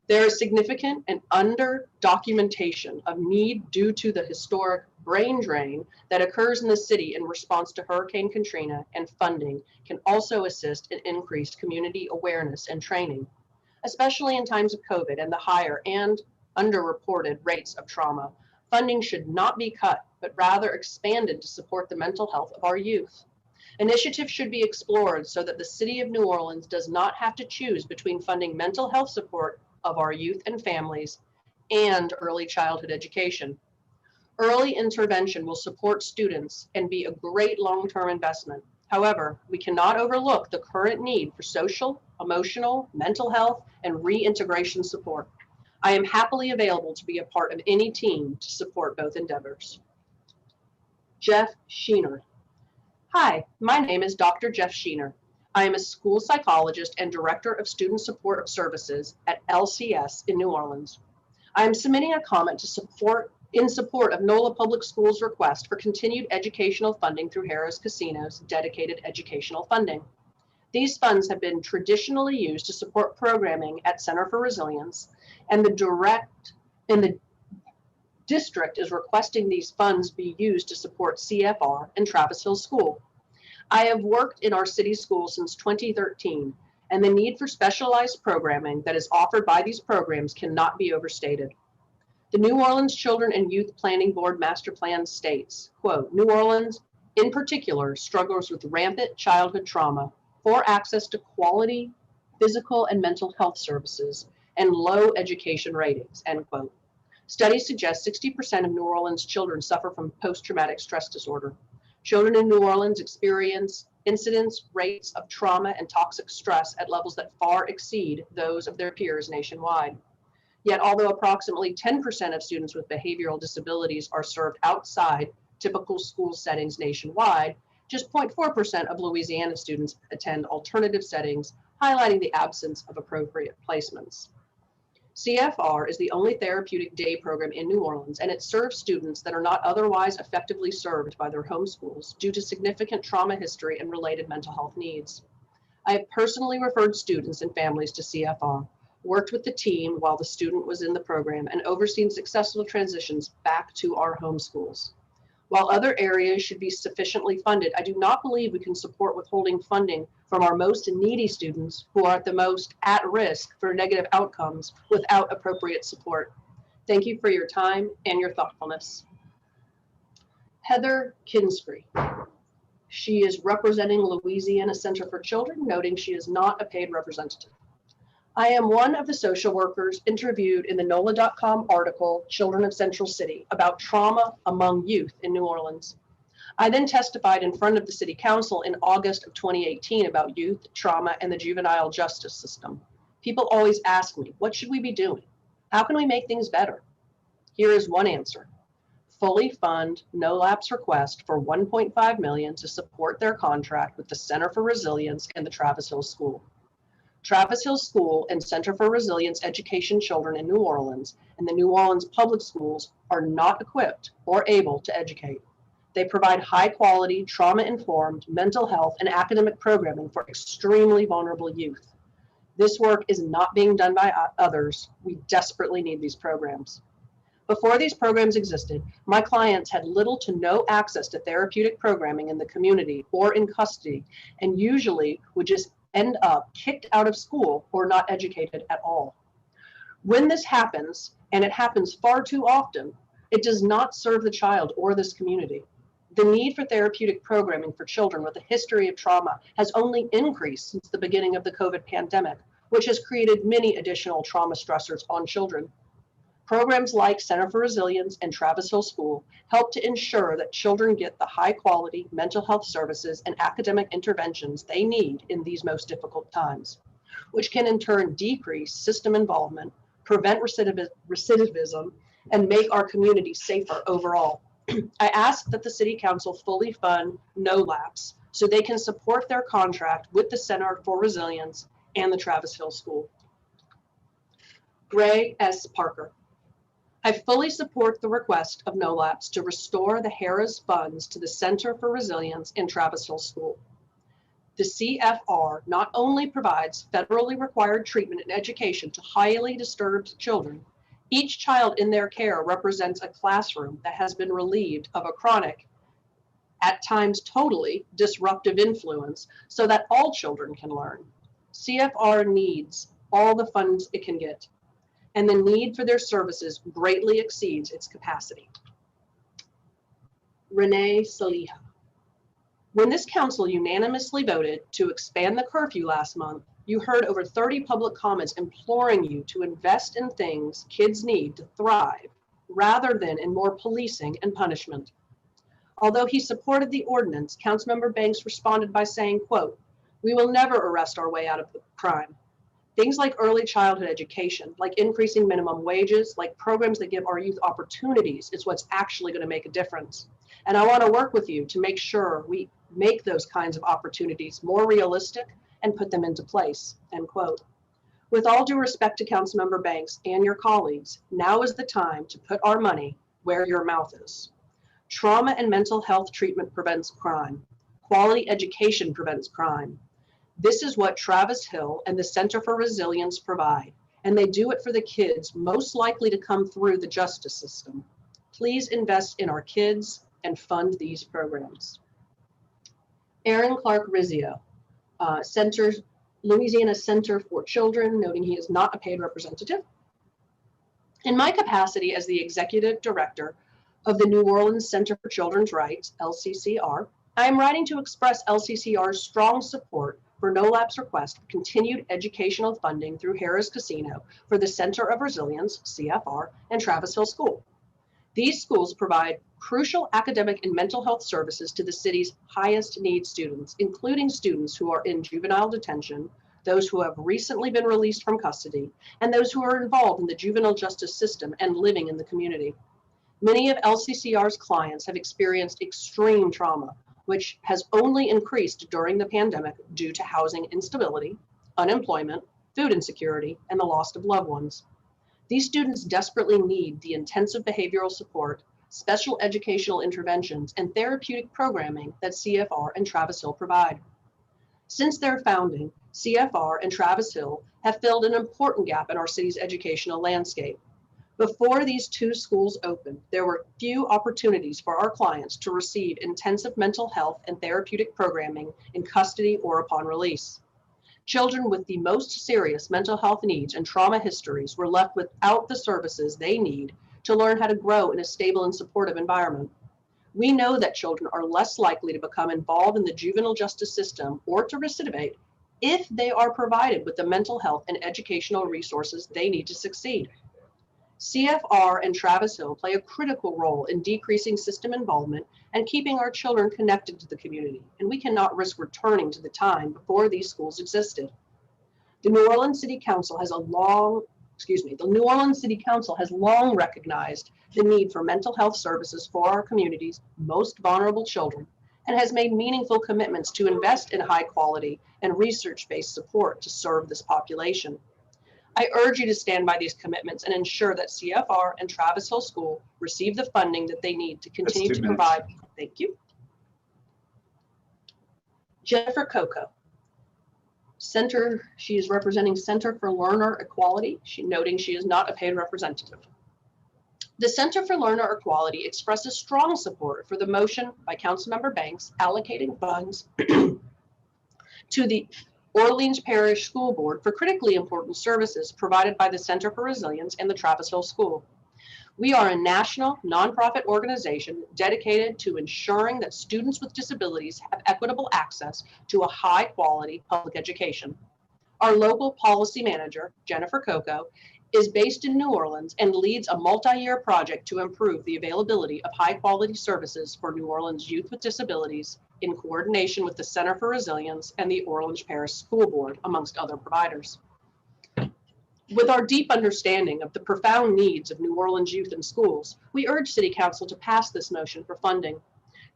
B: There is significant and under documentation of need due to the historic brain drain that occurs in the city in response to Hurricane Katrina, and funding can also assist in increased community awareness and training, especially in times of COVID and the higher and underreported rates of trauma. Funding should not be cut, but rather expanded to support the mental health of our youth. Initiatives should be explored so that the city of New Orleans does not have to choose between funding mental health support of our youth and families and early childhood education. Early intervention will support students and be a great long-term investment. However, we cannot overlook the current need for social, emotional, mental health, and reintegration support. I am happily available to be a part of any team to support both endeavors. Jeff Sheener. Hi, my name is Dr. Jeff Sheener. I am a school psychologist and director of student support services at LCS in New Orleans. I am submitting a comment in support of NOLA Public Schools' request for continued educational funding through Harris Casino's dedicated educational funding. These funds have been traditionally used to support programming at Center for Resilience, and the district is requesting these funds be used to support CFR and Travis Hill School. I have worked in our city schools since 2013, and the need for specialized programming that is offered by these programs cannot be overstated. The New Orleans Children and Youth Planning Board Master Plan states, quote, New Orleans in particular struggles with rampant childhood trauma, poor access to quality physical and mental health services, and low education ratings, end quote. Studies suggest 60% of New Orleans children suffer from post-traumatic stress disorder. Children in New Orleans experience incidence rates of trauma and toxic stress at levels that far exceed those of their peers nationwide. Yet, although approximately 10% of students with behavioral disabilities are served outside typical school settings nationwide, just 0.4% of Louisiana students attend alternative settings, highlighting the absence of appropriate placements. CFR is the only therapeutic day program in New Orleans, and it serves students that are not otherwise effectively served by their home schools due to significant trauma history and related mental health needs. I have personally referred students and families to CFR, worked with the team while the student was in the program, and overseen successful transitions back to our home schools. While other areas should be sufficiently funded, I do not believe we can support withholding funding from our most needy students who are at the most at risk for negative outcomes without appropriate support. Thank you for your time and your thoughtfulness. Heather Kinsbury. She is representing Louisiana Center for Children, noting she is not a paid representative. I am one of the social workers interviewed in the NOLA.com article, Children of Central City, about trauma among youth in New Orleans. I then testified in front of the City Council in August of 2018 about youth, trauma, and the juvenile justice system. People always ask me, what should we be doing? How can we make things better? Here is one answer. Fully fund NOLAP's request for $1.5 million to support their contract with the Center for Resilience and the Travis Hill School. Travis Hill School and Center for Resilience Education Children in New Orleans and the New Orleans public schools are not equipped or able to educate. They provide high quality, trauma-informed mental health and academic programming for extremely vulnerable youth. This work is not being done by others. We desperately need these programs. Before these programs existed, my clients had little to no access to therapeutic programming in the community or in custody, and usually would just end up kicked out of school or not educated at all. When this happens, and it happens far too often, it does not serve the child or this community. The need for therapeutic programming for children with a history of trauma has only increased since the beginning of the COVID pandemic, which has created many additional trauma stressors on children. Programs like Center for Resilience and Travis Hill School help to ensure that children get the high quality mental health services and academic interventions they need in these most difficult times, which can in turn decrease system involvement, prevent recidivism, and make our community safer overall. I ask that the City Council fully fund NOLAPS so they can support their contract with the Center for Resilience and the Travis Hill School. Gray S. Parker. I fully support the request of NOLAPS to restore the HERA's funds to the Center for Resilience in Travis Hill School. The CFR not only provides federally required treatment and education to highly disturbed children, each child in their care represents a classroom that has been relieved of a chronic, at times totally disruptive influence so that all children can learn. CFR needs all the funds it can get, and the need for their services greatly exceeds its capacity. Renee Saliha. When this council unanimously voted to expand the curfew last month, you heard over 30 public comments imploring you to invest in things kids need to thrive, rather than in more policing and punishment. Although he supported the ordinance, Councilmember Banks responded by saying, quote, "We will never arrest our way out of the crime. Things like early childhood education, like increasing minimum wages, like programs that give our youth opportunities is what's actually going to make a difference. And I want to work with you to make sure we make those kinds of opportunities more realistic and put them into place," end quote. With all due respect to Councilmember Banks and your colleagues, now is the time to put our money where your mouth is. Trauma and mental health treatment prevents crime. Quality education prevents crime. This is what Travis Hill and the Center for Resilience provide, and they do it for the kids most likely to come through the justice system. Please invest in our kids and fund these programs. Aaron Clark Rizzio, Louisiana Center for Children, noting he is not a paid representative. In my capacity as the executive director of the New Orleans Center for Children's Rights, LCCR, I am writing to express LCCR's strong support for NOLAP's request for continued educational funding through Harrah's Casino for the Center of Resilience, CFR, and Travis Hill School. These schools provide crucial academic and mental health services to the city's highest need students, including students who are in juvenile detention, those who have recently been released from custody, and those who are involved in the juvenile justice system and living in the community. Many of LCCR's clients have experienced extreme trauma, which has only increased during the pandemic due to housing instability, unemployment, food insecurity, and the loss of loved ones. These students desperately need the intensive behavioral support, special educational interventions, and therapeutic programming that CFR and Travis Hill provide. Since their founding, CFR and Travis Hill have filled an important gap in our city's educational landscape. Before these two schools opened, there were few opportunities for our clients to receive intensive mental health and therapeutic programming in custody or upon release. Children with the most serious mental health needs and trauma histories were left without the services they need to learn how to grow in a stable and supportive environment. We know that children are less likely to become involved in the juvenile justice system or to recidivate if they are provided with the mental health and educational resources they need to succeed. CFR and Travis Hill play a critical role in decreasing system involvement and keeping our children connected to the community, and we cannot risk returning to the time before these schools existed. The New Orleans City Council has long recognized the need for mental health services for our community's most vulnerable children and has made meaningful commitments to invest in high quality and research-based support to serve this population. I urge you to stand by these commitments and ensure that CFR and Travis Hill School receive the funding that they need to continue to provide. Thank you. Jennifer Coco. She is representing Center for Learner Equality, noting she is not a paid representative. The Center for Learner Equality expresses strong support for the motion by Councilmember Banks allocating funds to the Orleans Parish School Board for critically important services provided by the Center for Resilience and the Travis Hill School. We are a national nonprofit organization dedicated to ensuring that students with disabilities have equitable access to a high quality public education. Our local policy manager, Jennifer Coco, is based in New Orleans and leads a multi-year project to improve the availability of high quality services for New Orleans youth with disabilities in coordination with the Center for Resilience and the Orleans Parish School Board, amongst other providers. With our deep understanding of the profound needs of New Orleans youth in schools, we urge City Council to pass this motion for funding.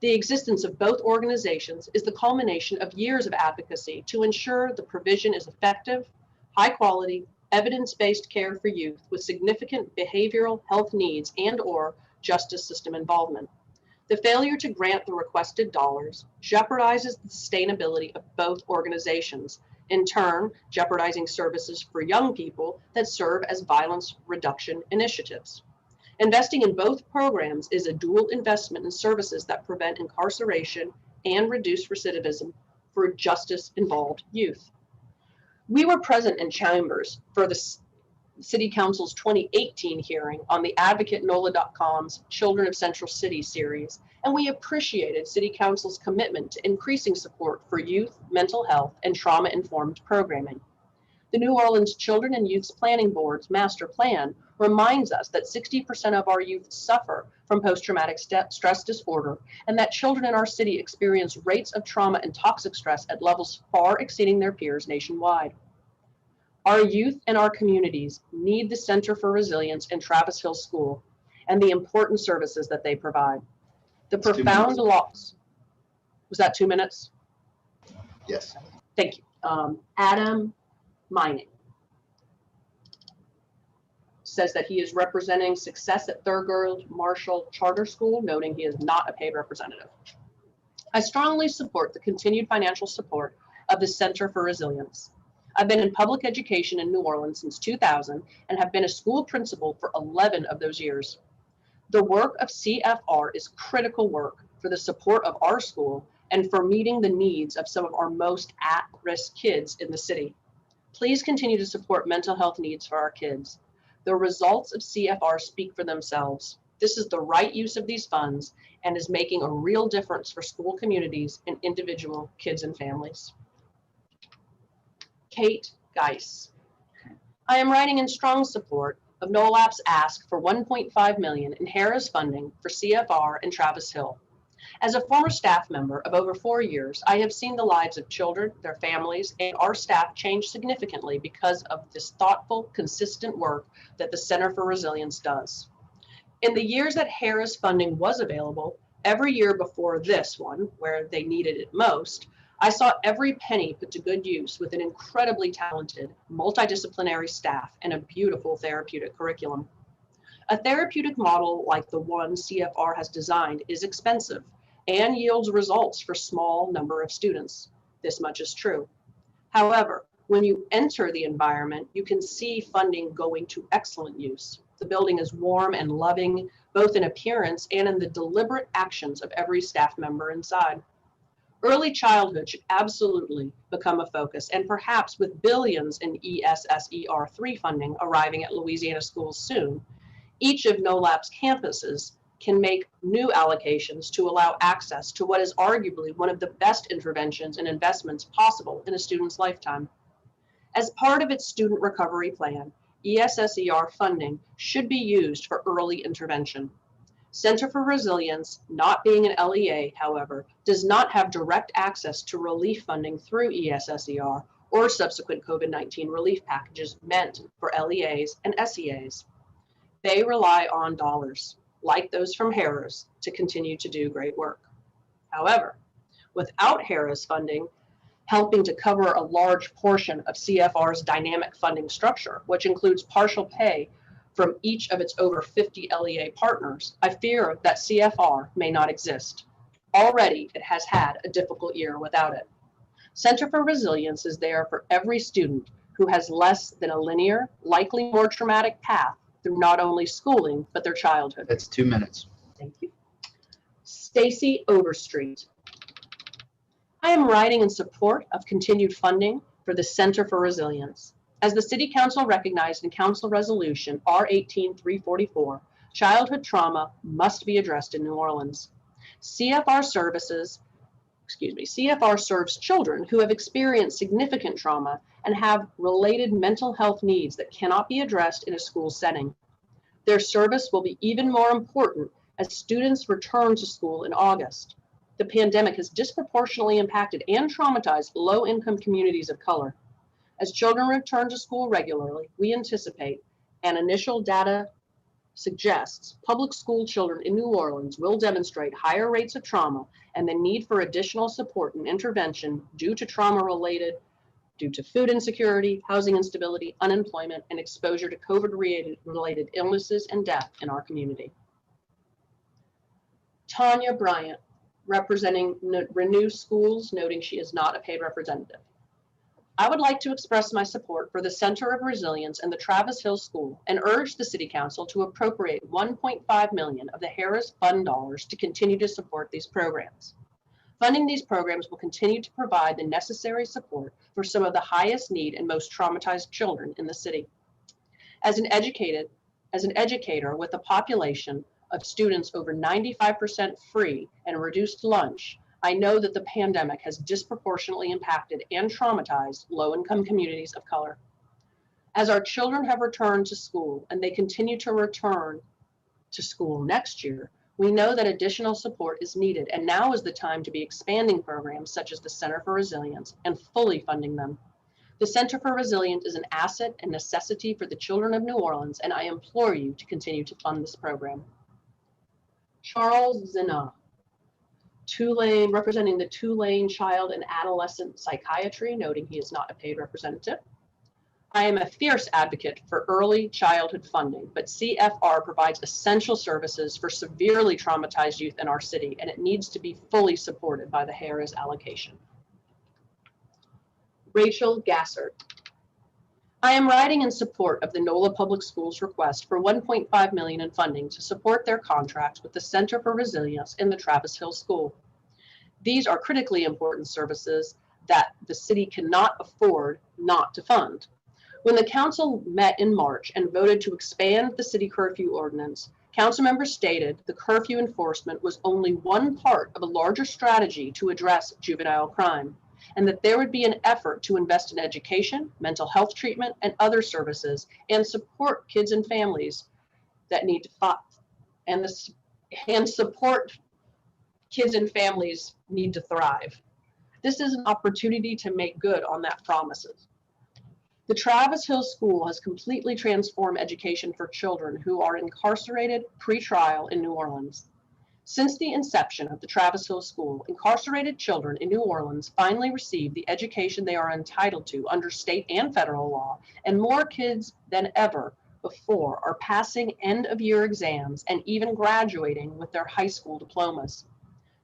B: The existence of both organizations is the culmination of years of advocacy to ensure the provision is effective, high quality, evidence-based care for youth with significant behavioral health needs and/or justice system involvement. The failure to grant the requested dollars jeopardizes the sustainability of both organizations, in turn jeopardizing services for young people that serve as violence reduction initiatives. Investing in both programs is a dual investment in services that prevent incarceration and reduce recidivism for justice-involved youth. We were present in chambers for the City Council's 2018 hearing on the AdvocateNOLA.com's Children of Central City series, and we appreciated City Council's commitment to increasing support for youth, mental health, and trauma-informed programming. The New Orleans Children and Youth Planning Board's master plan reminds us that 60% of our youth suffer from post-traumatic stress disorder, and that children in our city experience rates of trauma and toxic stress at levels far exceeding their peers nationwide. Our youth and our communities need the Center for Resilience and Travis Hill School and the important services that they provide. The profound loss, was that 2 minutes?
Q: Yes.
B: Thank you. Adam Mining says that he is representing Success at Thurgood Marshall Charter School, noting he is not a paid representative. I strongly support the continued financial support of the Center for Resilience. I've been in public education in New Orleans since 2000 and have been a school principal for 11 of those years. The work of CFR is critical work for the support of our school and for meeting the needs of some of our most at-risk kids in the city. Please continue to support mental health needs for our kids. The results of CFR speak for themselves. This is the right use of these funds and is making a real difference for school communities and individual kids and families. Kate Geis. I am writing in strong support of NOLAP's ask for $1.5 million in Harris funding for CFR and Travis Hill. As a former staff member of over 4 years, I have seen the lives of children, their families, and our staff change significantly because of this thoughtful, consistent work that the Center for Resilience does. In the years that Harris funding was available, every year before this one, where they needed it most, I saw every penny put to good use with an incredibly talented, multidisciplinary staff and a beautiful therapeutic curriculum. A therapeutic model like the one CFR has designed is expensive and yields results for small number of students. This much is true. However, when you enter the environment, you can see funding going to excellent use. The building is warm and loving, both in appearance and in the deliberate actions of every staff member inside. Early childhood should absolutely become a focus, and perhaps with billions in ESSER3 funding arriving at Louisiana schools soon, each of NOLAP's campuses can make new allocations to allow access to what is arguably one of the best interventions and investments possible in a student's lifetime. As part of its student recovery plan, ESSER funding should be used for early intervention. Center for Resilience, not being an LEA, however, does not have direct access to relief funding through ESSER or subsequent COVID-19 relief packages meant for LEAs and SEAs. They rely on dollars, like those from Harris, to continue to do great work. However, without Harris funding helping to cover a large portion of CFR's dynamic funding structure, which includes partial pay from each of its over 50 LEA partners, I fear that CFR may not exist. Already, it has had a difficult year without it. Center for Resilience is there for every student who has less than a linear, likely more traumatic path through not only schooling, but their childhood.
M: That's 2 minutes.
B: Thank you. Stacy Overstreet. I am writing in support of continued funding for the Center for Resilience. As the City Council recognized in Council Resolution R-18-344, childhood trauma must be addressed in New Orleans. CFR serves children who have experienced significant trauma and have related mental health needs that cannot be addressed in a school setting. Their service will be even more important as students return to school in August. The pandemic has disproportionately impacted and traumatized low-income communities of color. As children return to school regularly, we anticipate, and initial data suggests, public school children in New Orleans will demonstrate higher rates of trauma and the need for additional support and intervention due to food insecurity, housing instability, unemployment, and exposure to COVID-related illnesses and death in our community. Tanya Bryant, representing Renew Schools, noting she is not a paid representative. I would like to express my support for the Center of Resilience and the Travis Hill School and urge the City Council to appropriate $1.5 million of the Harris Fund dollars to continue to support these programs. Funding these programs will continue to provide the necessary support for some of the highest need and most traumatized children in the city. As an educator with a population of students over 95% free and reduced lunch, I know that the pandemic has disproportionately impacted and traumatized low-income communities of color. As our children have returned to school and they continue to return to school next year, we know that additional support is needed, and now is the time to be expanding programs such as the Center for Resilience and fully funding them. The Center for Resilience is an asset and necessity for the children of New Orleans, and I implore you to continue to fund this program. Charles Zina, Tulane, representing the Tulane Child and Adolescent Psychiatry, noting he is not a paid representative. I am a fierce advocate for early childhood funding, but CFR provides essential services for severely traumatized youth in our city, and it needs to be fully supported by the Harris allocation. Rachel Gassert. I am writing in support of the NOLA Public Schools request for $1.5 million in funding to support their contracts with the Center for Resilience in the Travis Hill School. These are critically important services that the city cannot afford not to fund. When the council met in March and voted to expand the city curfew ordinance, council members stated the curfew enforcement was only one part of a larger strategy to address juvenile crime. and that there would be an effort to invest in education, mental health treatment, and other services, and support kids and families that need to support kids and families need to thrive. This is an opportunity to make good on that promises. The Travis Hill School has completely transformed education for children who are incarcerated pre-trial in New Orleans. Since the inception of the Travis Hill School, incarcerated children in New Orleans finally receive the education they are entitled to under state and federal law, and more kids than ever before are passing end-of-year exams and even graduating with their high school diplomas.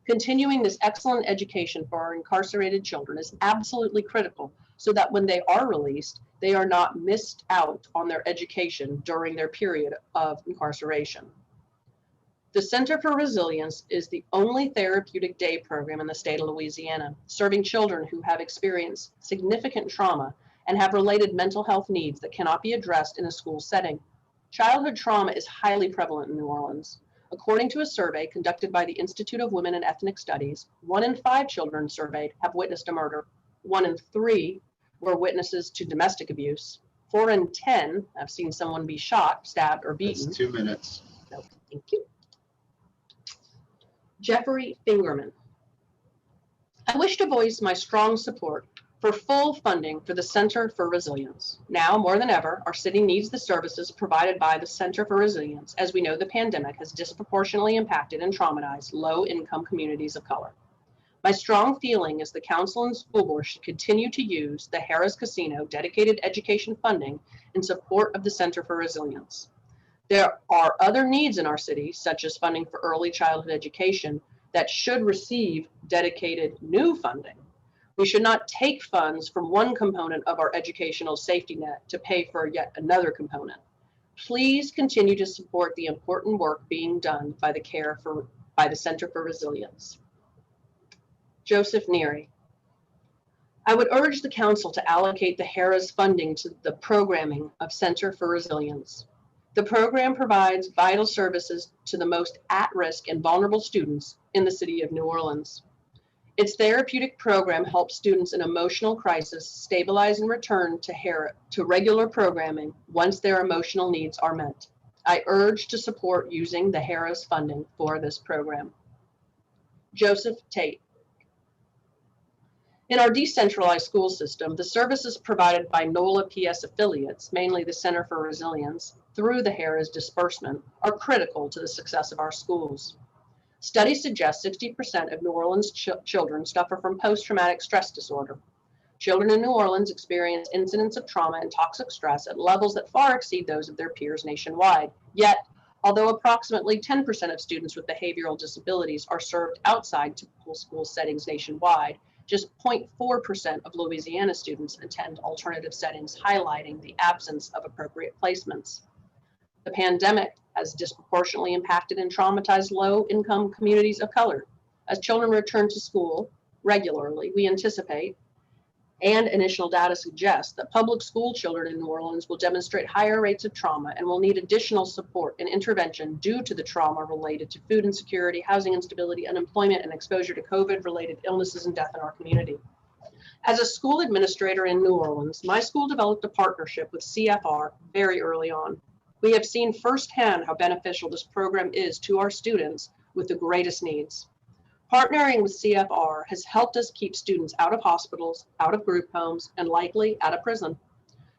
B: Continuing this excellent education for our incarcerated children is absolutely critical so that when they are released, they are not missed out on their education during their period of incarceration. The Center for Resilience is the only therapeutic day program in the state of Louisiana, serving children who have experienced significant trauma and have related mental health needs that cannot be addressed in a school setting. Childhood trauma is highly prevalent in New Orleans. According to a survey conducted by the Institute of Women and Ethnic Studies, 1 in 5 children surveyed have witnessed a murder. 1 in 3 were witnesses to domestic abuse. 4 in 10 have seen someone be shot, stabbed, or beaten.
Q: That's 2 minutes.
B: No, thank you. Jeffrey Fingerman. I wish to voice my strong support for full funding for the Center for Resilience. Now more than ever, our city needs the services provided by the Center for Resilience, as we know the pandemic has disproportionately impacted and traumatized low-income communities of color. My strong feeling is the council and school board should continue to use the Harrah's Casino dedicated education funding in support of the Center for Resilience. There are other needs in our city, such as funding for early childhood education, that should receive dedicated new funding. We should not take funds from one component of our educational safety net to pay for yet another component. Please continue to support the important work being done by the Center for Resilience. Joseph Neary. I would urge the council to allocate the Harrah's funding to the programming of Center for Resilience. The program provides vital services to the most at-risk and vulnerable students in the city of New Orleans. Its therapeutic program helps students in emotional crisis stabilize and return to regular programming once their emotional needs are met. I urge to support using the Harrah's funding for this program. Joseph Tate. In our decentralized school system, the services provided by NOLA PS affiliates, mainly the Center for Resilience, through the Harrah's disbursement, are critical to the success of our schools. Studies suggest 60% of New Orleans children suffer from post-traumatic stress disorder. Children in New Orleans experience incidents of trauma and toxic stress at levels that far exceed those of their peers nationwide. Yet, although approximately 10% of students with behavioral disabilities are served outside typical school settings nationwide, just 0.4% of Louisiana students attend alternative settings, highlighting the absence of appropriate placements. The pandemic has disproportionately impacted and traumatized low-income communities of color. As children return to school regularly, we anticipate, and initial data suggests, that public school children in New Orleans will demonstrate higher rates of trauma and will need additional support and intervention due to the trauma related to food insecurity, housing instability, unemployment, and exposure to COVID-related illnesses and death in our community. As a school administrator in New Orleans, my school developed a partnership with CFR very early on. We have seen firsthand how beneficial this program is to our students with the greatest needs. Partnering with CFR has helped us keep students out of hospitals, out of group homes, and likely out of prison.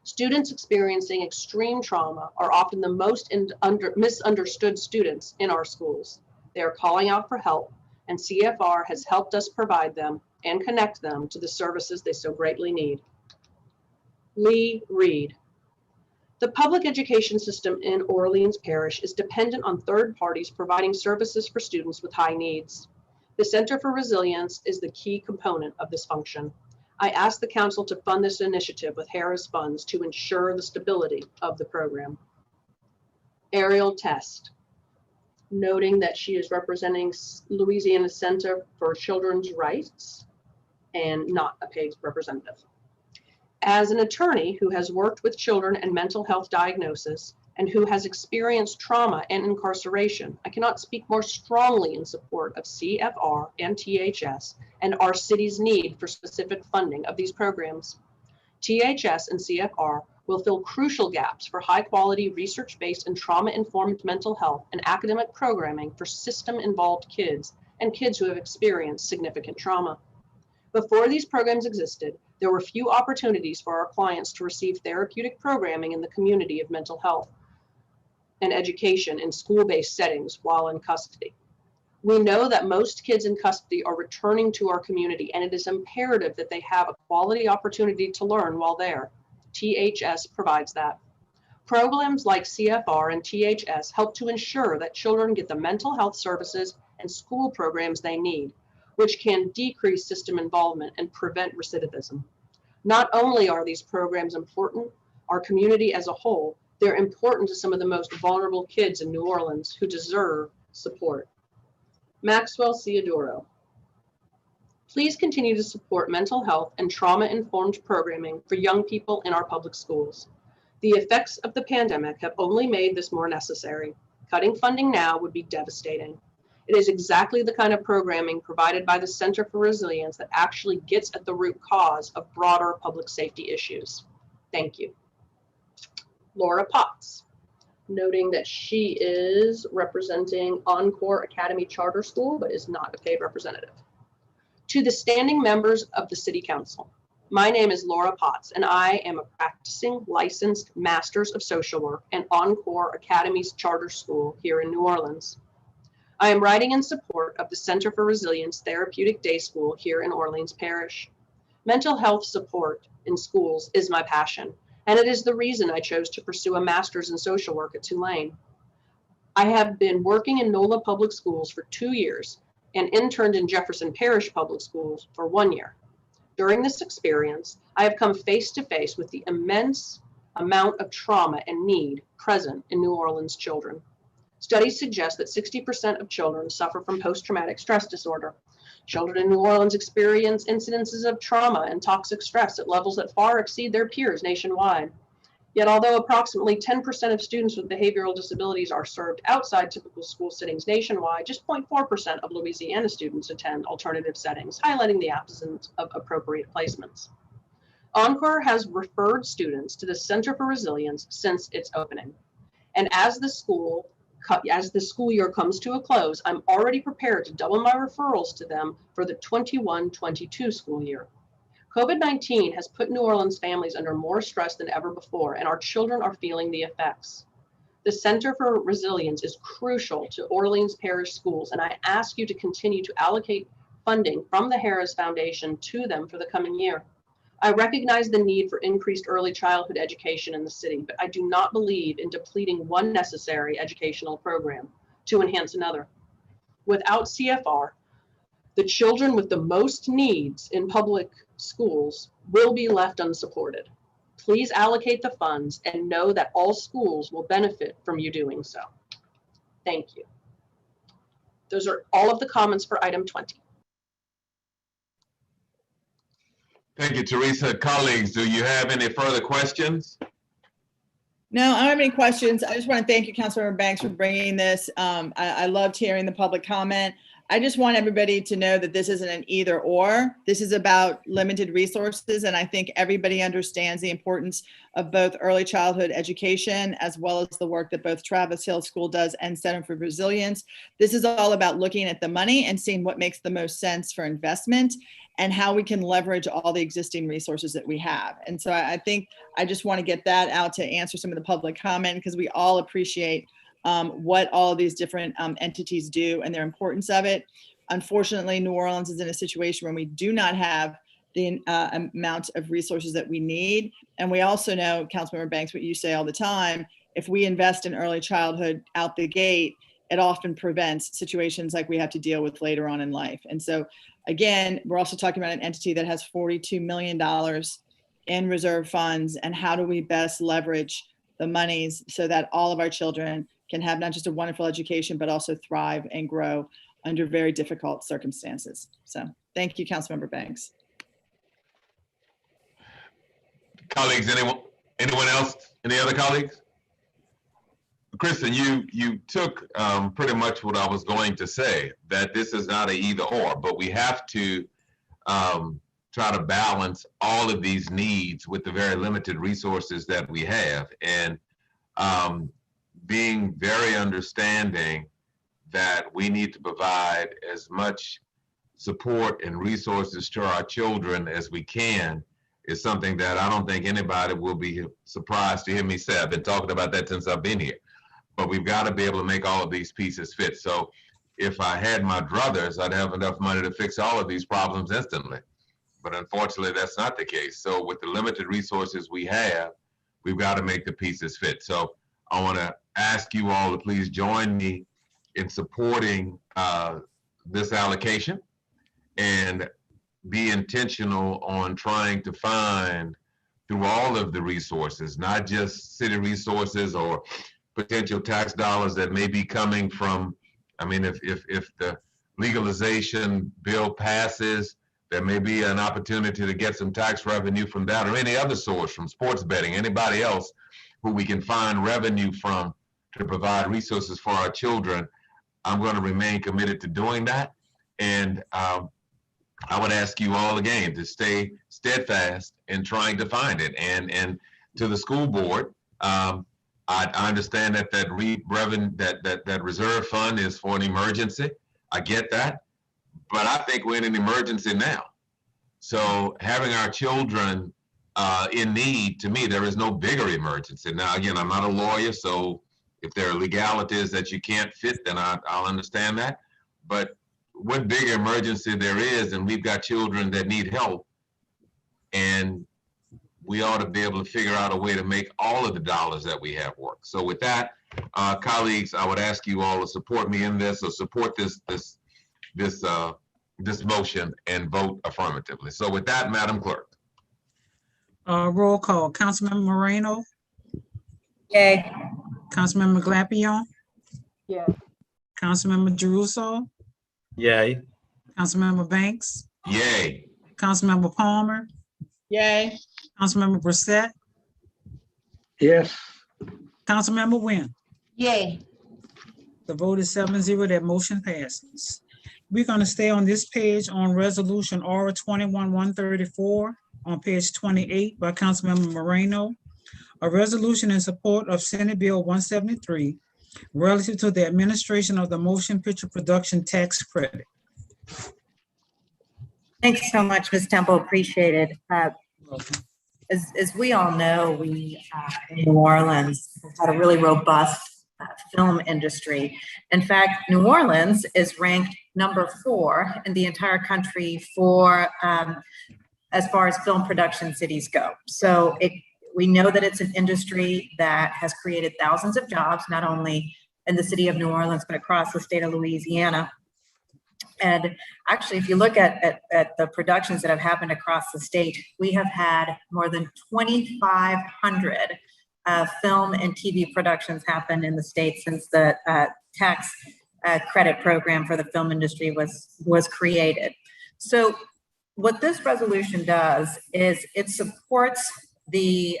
B: Students experiencing extreme trauma are often the most misunderstood students in our schools. They are calling out for help, and CFR has helped us provide them and connect them to the services they so greatly need. Lee Reed. The public education system in Orleans Parish is dependent on third parties providing services for students with high needs. The Center for Resilience is the key component of this function. I ask the council to fund this initiative with Harrah's funds to ensure the stability of the program. Ariel Test, noting that she is representing Louisiana Center for Children's Rights and not a PAGS representative. As an attorney who has worked with children and mental health diagnosis, and who has experienced trauma and incarceration, I cannot speak more strongly in support of CFR and THS and our city's need for specific funding of these programs. THS and CFR will fill crucial gaps for high-quality, research-based and trauma-informed mental health and academic programming for system-involved kids and kids who have experienced significant trauma. Before these programs existed, there were few opportunities for our clients to receive therapeutic programming in the community of mental health and education in school-based settings while in custody. We know that most kids in custody are returning to our community, and it is imperative that they have a quality opportunity to learn while there. THS provides that. Programs like CFR and THS help to ensure that children get the mental health services and school programs they need, which can decrease system involvement and prevent recidivism. Not only are these programs important, our community as a whole, they're important to some of the most vulnerable kids in New Orleans who deserve support. Maxwell Ciodoro. Please continue to support mental health and trauma-informed programming for young people in our public schools. The effects of the pandemic have only made this more necessary. Cutting funding now would be devastating. It is exactly the kind of programming provided by the Center for Resilience that actually gets at the root cause of broader public safety issues. Thank you. Laura Potts, noting that she is representing Encore Academy Charter School, but is not a paid representative. To the standing members of the City Council, my name is Laura Potts, and I am a practicing licensed Masters of Social Work and Encore Academy's charter school here in New Orleans. I am writing in support of the Center for Resilience Therapeutic Day School here in Orleans Parish. Mental health support in schools is my passion, and it is the reason I chose to pursue a master's in social work at Tulane. I have been working in NOLA Public Schools for 2 years and interned in Jefferson Parish Public Schools for 1 year. During this experience, I have come face to face with the immense amount of trauma and need present in New Orleans children. Studies suggest that 60% of children suffer from post-traumatic stress disorder. Children in New Orleans experience incidences of trauma and toxic stress at levels that far exceed their peers nationwide. Yet, although approximately 10% of students with behavioral disabilities are served outside typical school settings nationwide, just 0.4% of Louisiana students attend alternative settings, highlighting the absence of appropriate placements. Encore has referred students to the Center for Resilience since its opening. And as the school year comes to a close, I'm already prepared to double my referrals to them for the 21-22 school year. COVID-19 has put New Orleans families under more stress than ever before, and our children are feeling the effects. The Center for Resilience is crucial to Orleans Parish schools, and I ask you to continue to allocate funding from the Harris Foundation to them for the coming year. I recognize the need for increased early childhood education in the city, but I do not believe in depleting one necessary educational program to enhance another. Without CFR, the children with the most needs in public schools will be left unsupported. Please allocate the funds and know that all schools will benefit from you doing so. Thank you. Those are all of the comments for item 20.
D: Thank you, Teresa. Colleagues, do you have any further questions?
J: No, I don't have any questions. I just want to thank you, Councilmember Banks, for bringing this. I loved hearing the public comment. I just want everybody to know that this isn't an either or. This is about limited resources, and I think everybody understands the importance of both early childhood education as well as the work that both Travis Hill School does and Center for Resilience. This is all about looking at the money and seeing what makes the most sense for investment and how we can leverage all the existing resources that we have. And so I think I just want to get that out to answer some of the public comment, because we all appreciate what all of these different entities do and their importance of it. Unfortunately, New Orleans is in a situation where we do not have the amount of resources that we need. And we also know, Councilmember Banks, what you say all the time, if we invest in early childhood out the gate, it often prevents situations like we have to deal with later on in life. And so again, we're also talking about an entity that has $42 million in reserve funds, and how do we best leverage the monies so that all of our children can have not just a wonderful education, but also thrive and grow under very difficult circumstances. So thank you, Councilmember Banks.
D: Colleagues, anyone else? Any other colleagues? Kristen, you took pretty much what I was going to say, that this is not an either or, but we have to try to balance all of these needs with the very limited resources that we have, and being very understanding that we need to provide as much support and resources to our children as we can is something that I don't think anybody will be surprised to hear me say. I've been talking about that since I've been here. But we've got to be able to make all of these pieces fit. So if I had my druthers, I'd have enough money to fix all of these problems instantly. But unfortunately, that's not the case. So with the limited resources we have, we've got to make the pieces fit. So I want to ask you all to please join me in supporting this allocation and be intentional on trying to find through all of the resources, not just city resources or potential tax dollars that may be coming from, I mean, if the legalization bill passes, there may be an opportunity to get some tax revenue from that or any other source, from sports betting, anybody else who we can find revenue from to provide resources for our children. I'm going to remain committed to doing that. And I would ask you all again to stay steadfast in trying to find it. And to the school board, I understand that that reserve fund is for an emergency. I get that, but I think we're in an emergency now. So having our children in need, to me, there is no bigger emergency. Now, again, I'm not a lawyer, so if there are legalities that you can't fit, then I'll understand that. But what bigger emergency there is, and we've got children that need help, and we ought to be able to figure out a way to make all of the dollars that we have work. So with that, colleagues, I would ask you all to support me in this, or support this motion and vote affirmatively. So with that, Madam Clerk.
I: Roll call. Councilmember Moreno,
A: Yay.
I: Councilmember Glapion,
H: Yes.
I: Councilmember Jeruso,
E: Yay.
I: Councilmember Banks,
D: Yay.
I: Councilmember Palmer,
J: Yay.
I: Councilmember Brissette,
F: Yes.
I: Councilmember Wynn.
C: Yay.
I: The vote is 7-0. That motion passes. We're going to stay on this page on Resolution R 21-134 on page 28 by Councilmember Moreno. A resolution in support of Senate Bill 173 relative to the administration of the motion picture production tax credit.
A: Thanks so much, Ms. Temple. Appreciate it. As we all know, we in New Orleans have had a really robust film industry. In fact, New Orleans is ranked number 4 in the entire country for as far as film production cities go. So we know that it's an industry that has created thousands of jobs, not only in the city of New Orleans, but across the state of Louisiana. And actually, if you look at the productions that have happened across the state, we have had more than 2,500 film and TV productions happen in the state since the tax credit program for the film industry was created. So what this resolution does is it supports the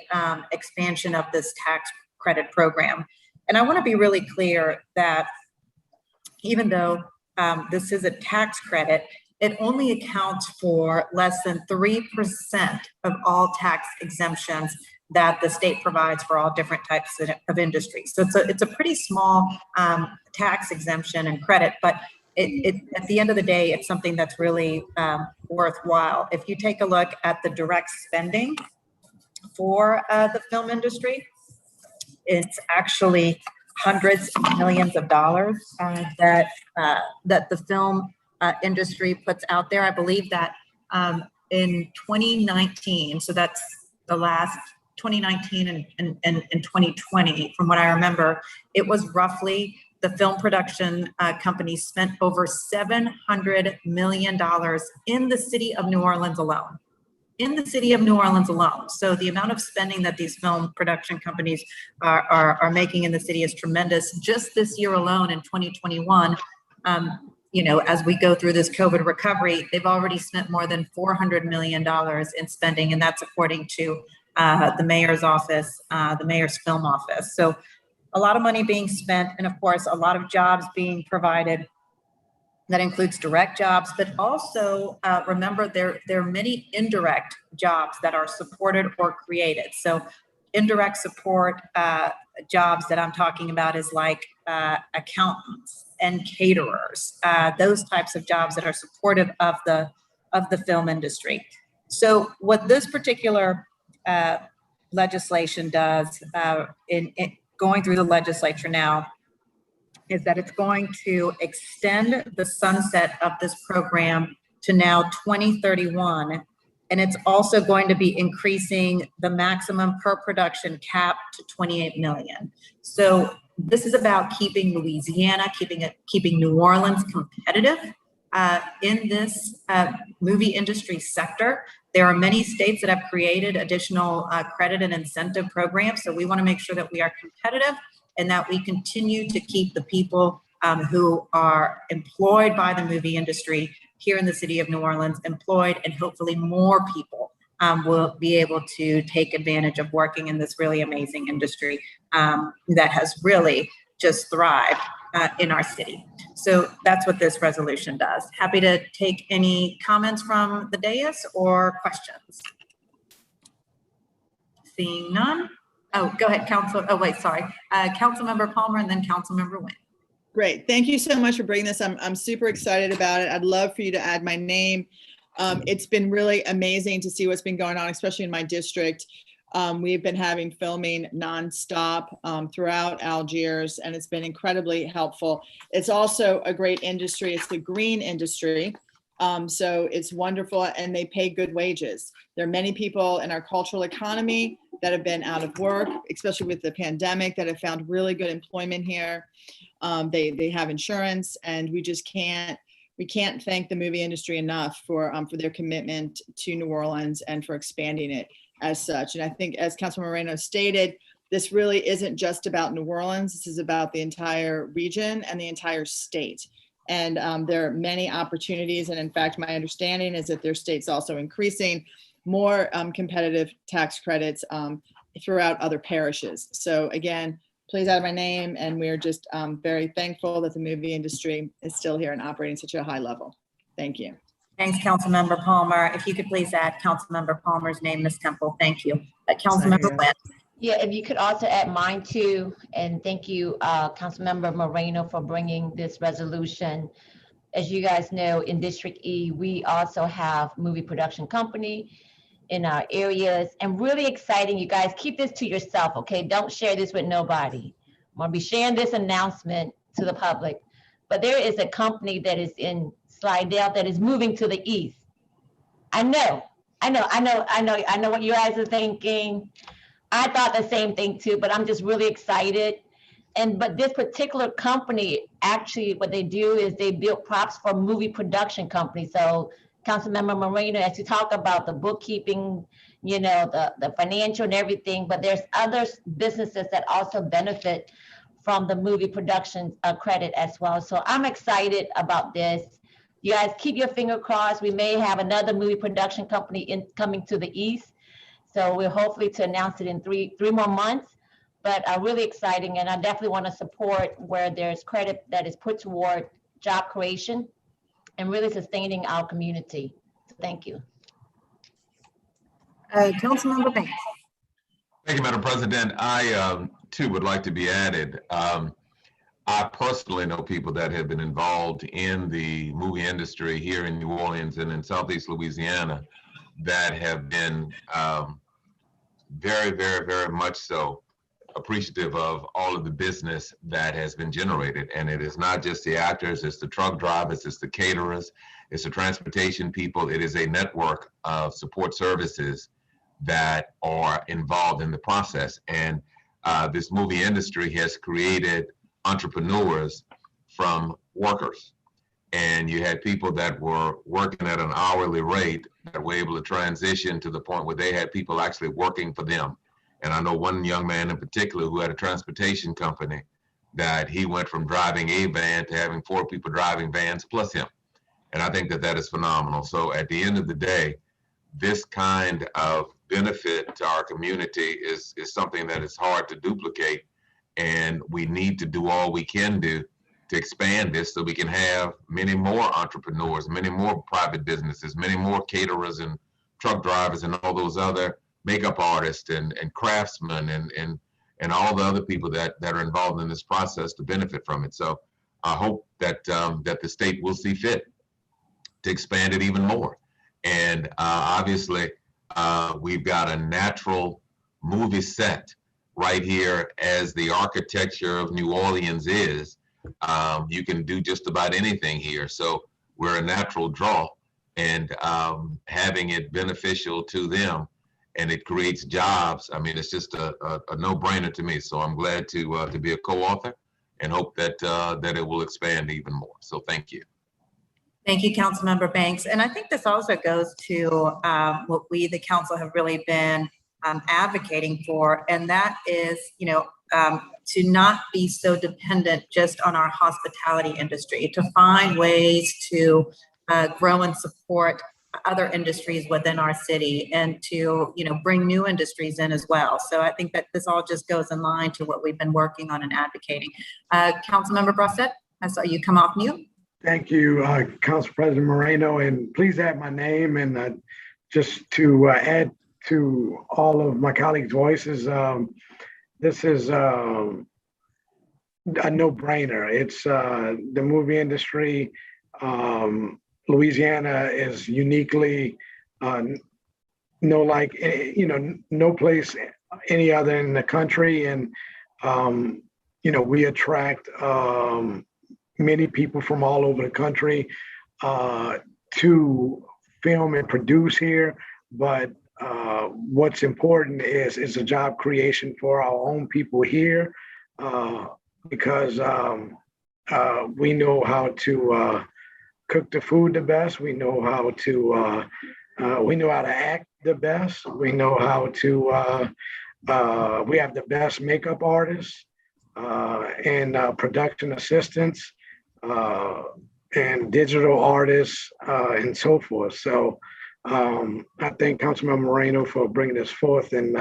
A: expansion of this tax credit program. And I want to be really clear that even though this is a tax credit, it only accounts for less than 3% of all tax exemptions that the state provides for all different types of industries. So it's a pretty small tax exemption and credit, but at the end of the day, it's something that's really worthwhile. If you take a look at the direct spending for the film industry, it's actually hundreds of millions of dollars that the film industry puts out there. I believe that in 2019, so that's the last 2019 and 2020, from what I remember, it was roughly the film production companies spent over $700 million in the city of New Orleans alone. In the city of New Orleans alone. So the amount of spending that these film production companies are making in the city is tremendous. Just this year alone in 2021, as we go through this COVID recovery, they've already spent more than $400 million in spending, and that's according to the mayor's office, the mayor's film office. So a lot of money being spent, and of course, a lot of jobs being provided. That includes direct jobs, but also remember there are many indirect jobs that are supported or created. So indirect support jobs that I'm talking about is like accountants and caterers, those types of jobs that are supportive of the film industry. So what this particular legislation does in going through the legislature now is that it's going to extend the sunset of this program to now 2031. And it's also going to be increasing the maximum per production cap to 28 million. So this is about keeping Louisiana, keeping New Orleans competitive in this movie industry sector. There are many states that have created additional credit and incentive programs. So we want to make sure that we are competitive and that we continue to keep the people who are employed by the movie industry here in the city of New Orleans employed, and hopefully more people will be able to take advantage of working in this really amazing industry that has really just thrived in our city. So that's what this resolution does. Happy to take any comments from the dais or questions. Seeing none. Oh, go ahead, Council. Oh, wait, sorry. Councilmember Palmer and then Councilmember Wynn.
J: Great. Thank you so much for bringing this. I'm super excited about it. I'd love for you to add my name. It's been really amazing to see what's been going on, especially in my district. We've been having filming nonstop throughout Algiers, and it's been incredibly helpful. It's also a great industry. It's the green industry. So it's wonderful, and they pay good wages. There are many people in our cultural economy that have been out of work, especially with the pandemic, that have found really good employment here. They have insurance, and we can't thank the movie industry enough for their commitment to New Orleans and for expanding it as such. And I think, as Councilman Moreno stated, this really isn't just about New Orleans. This is about the entire region and the entire state. And there are many opportunities. And in fact, my understanding is that their state's also increasing more competitive tax credits throughout other parishes. So again, please add my name. And we're just very thankful that the movie industry is still here and operating such a high level. Thank you.
A: Thanks, Councilmember Palmer. If you could please add Councilmember Palmer's name, Ms. Temple. Thank you. Councilmember Wynn.
C: Yeah, if you could also add mine too. And thank you, Councilmember Moreno, for bringing this resolution. As you guys know, in District E, we also have movie production company in our areas, and really exciting. You guys keep this to yourself, okay? Don't share this with nobody. I'm gonna be sharing this announcement to the public, but there is a company that is in Slidell that is moving to the east. I know what you guys are thinking. I thought the same thing too, but I'm just really excited. But this particular company, actually what they do is they build props for movie production companies. So Councilmember Moreno, as you talk about the bookkeeping, you know, the financial and everything, but there's other businesses that also benefit from the movie production credit as well. So I'm excited about this. You guys keep your finger crossed. We may have another movie production company coming to the east. So we're hopefully to announce it in three more months, but really exciting. And I definitely want to support where there's credit that is put toward job creation and really sustaining our community. So thank you.
A: Councilmember Banks.
D: Thank you, Madam President. I too would like to be added. I personally know people that have been involved in the movie industry here in New Orleans and in Southeast Louisiana that have been very, very, very much so appreciative of all of the business that has been generated. And it is not just the actors, it's the truck drivers, it's the caterers, it's the transportation people. It is a network of support services that are involved in the process. And this movie industry has created entrepreneurs from workers. And you had people that were working at an hourly rate that were able to transition to the point where they had people actually working for them. And I know one young man in particular who had a transportation company that he went from driving a van to having 4 people driving vans plus him. And I think that that is phenomenal. So at the end of the day, this kind of benefit to our community is something that is hard to duplicate. And we need to do all we can do to expand this so we can have many more entrepreneurs, many more private businesses, many more caterers and truck drivers and all those other makeup artists and craftsmen and all the other people that are involved in this process to benefit from it. So I hope that that the state will see fit to expand it even more. And obviously, we've got a natural movie set right here as the architecture of New Orleans is. You can do just about anything here. So we're a natural draw, and having it beneficial to them, and it creates jobs. I mean, it's just a no-brainer to me. So I'm glad to be a co-author and hope that that it will expand even more. So thank you.
A: Thank you, Councilmember Banks. And I think this also goes to what we, the council, have really been advocating for, and that is, to not be so dependent just on our hospitality industry, to find ways to grow and support other industries within our city, and to bring new industries in as well. So I think that this all just goes in line to what we've been working on and advocating. Councilmember Brossette, I saw you come off mute.
F: Thank you, Council President Moreno, and please add my name. And just to add to all of my colleagues' voices, this is a no-brainer. It's the movie industry. Louisiana is uniquely no place any other in the country, and we attract many people from all over the country to film and produce here. But what's important is a job creation for our own people here, because we know how to cook the food the best. We know how to act the best. We know how to we have the best makeup artists and production assistants and digital artists and so forth. So I thank Councilmember Moreno for bringing this forth, and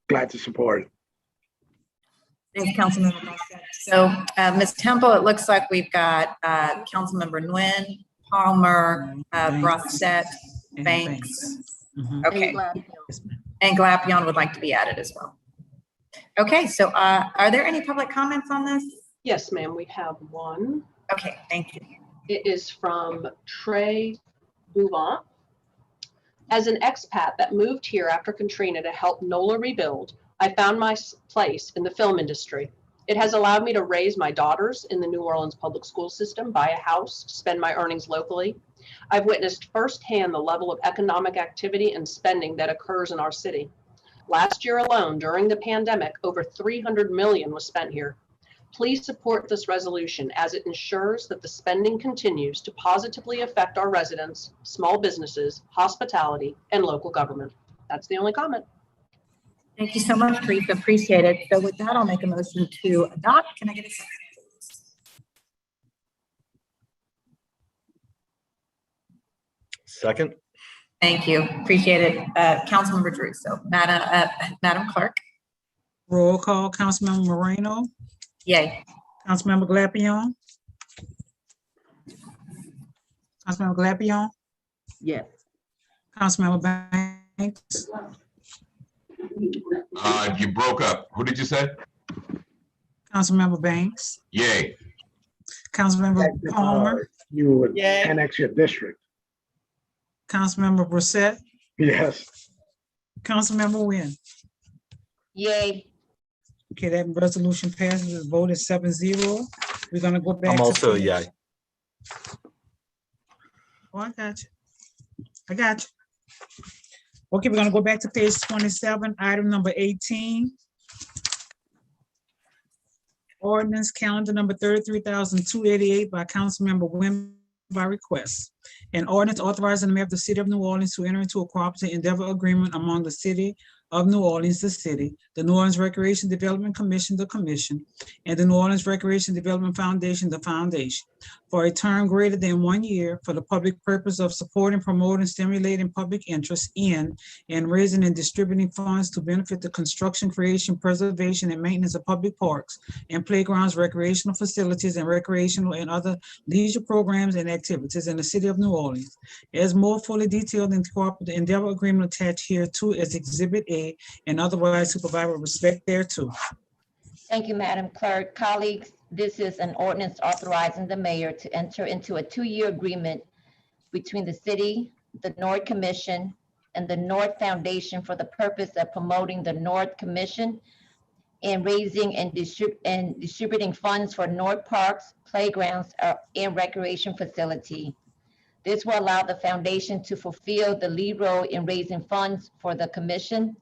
F: glad to support it.
A: Thanks, Councilmember Brossette. So Ms. Temple, it looks like we've got Councilmember Nguyen, Palmer, Brossette, Banks. Okay. And Glapion would like to be added as well. Okay, so are there any public comments on this?
B: Yes, ma'am, we have one.
A: Okay, thank you.
B: It is from Trey Bouvant. As an expat that moved here after Katrina to help NOLA rebuild, I found my place in the film industry. It has allowed me to raise my daughters in the New Orleans public school system, buy a house, spend my earnings locally. I've witnessed firsthand the level of economic activity and spending that occurs in our city. Last year alone, during the pandemic, over $300 million was spent here. Please support this resolution as it ensures that the spending continues to positively affect our residents, small businesses, hospitality, and local government. That's the only comment.
A: Thank you so much, Teresa. Appreciate it. So with that, I'll make a motion to adopt. Can I get a second, please?
E: Second.
A: Thank you. Appreciate it. Councilmember Drew. So Madam Clerk.
I: Roll call, Councilmember Moreno,
A: Yay.
I: Councilmember Glapion. Councilmember Glapion,
H: Yes.
I: Councilmember Banks,
D: You broke up. Who did you say?
I: Councilmember Banks,
D: Yay.
I: Councilmember Palmer,
F: You would
J: Yay.
F: annex your district.
I: Councilmember Brossette,
F: Yes.
I: Councilmember Nguyen.
C: Yay.
I: Okay, that resolution passes. The vote is 7-0. We're gonna go back.
E: I'm
I: to
E: also a
I: page-
E: yay.
I: Oh, I got you. Okay, we're gonna go back to page 27, item number 18. Ordinance calendar number 33,288 by Councilmember Nguyen by request. An ordinance authorizing the mayor of the city of New Orleans to enter into a cooperative endeavor agreement among the city of New Orleans, the city, the New Orleans Recreation Development Commission, the commission, and the New Orleans Recreation Development Foundation, the foundation, for a term greater than 1 year for the public purpose of supporting, promoting, stimulating public interest in, and raising and distributing funds to benefit the construction, creation, preservation, and maintenance of public parks and playgrounds, recreational facilities, and recreational and other leisure programs and activities in the city of New Orleans, as more fully detailed in the cooperative endeavor agreement attached here to as Exhibit A, and otherwise supervised with respect thereto.
C: Thank you, Madam Clerk. Colleagues, this is an ordinance authorizing the mayor to enter into a 2-year agreement between the city, the North Commission, and the North Foundation for the purpose of promoting the North Commission and raising and distributing funds for North parks, playgrounds, and recreation facility. This will allow the foundation to fulfill the lead role in raising funds for the commission.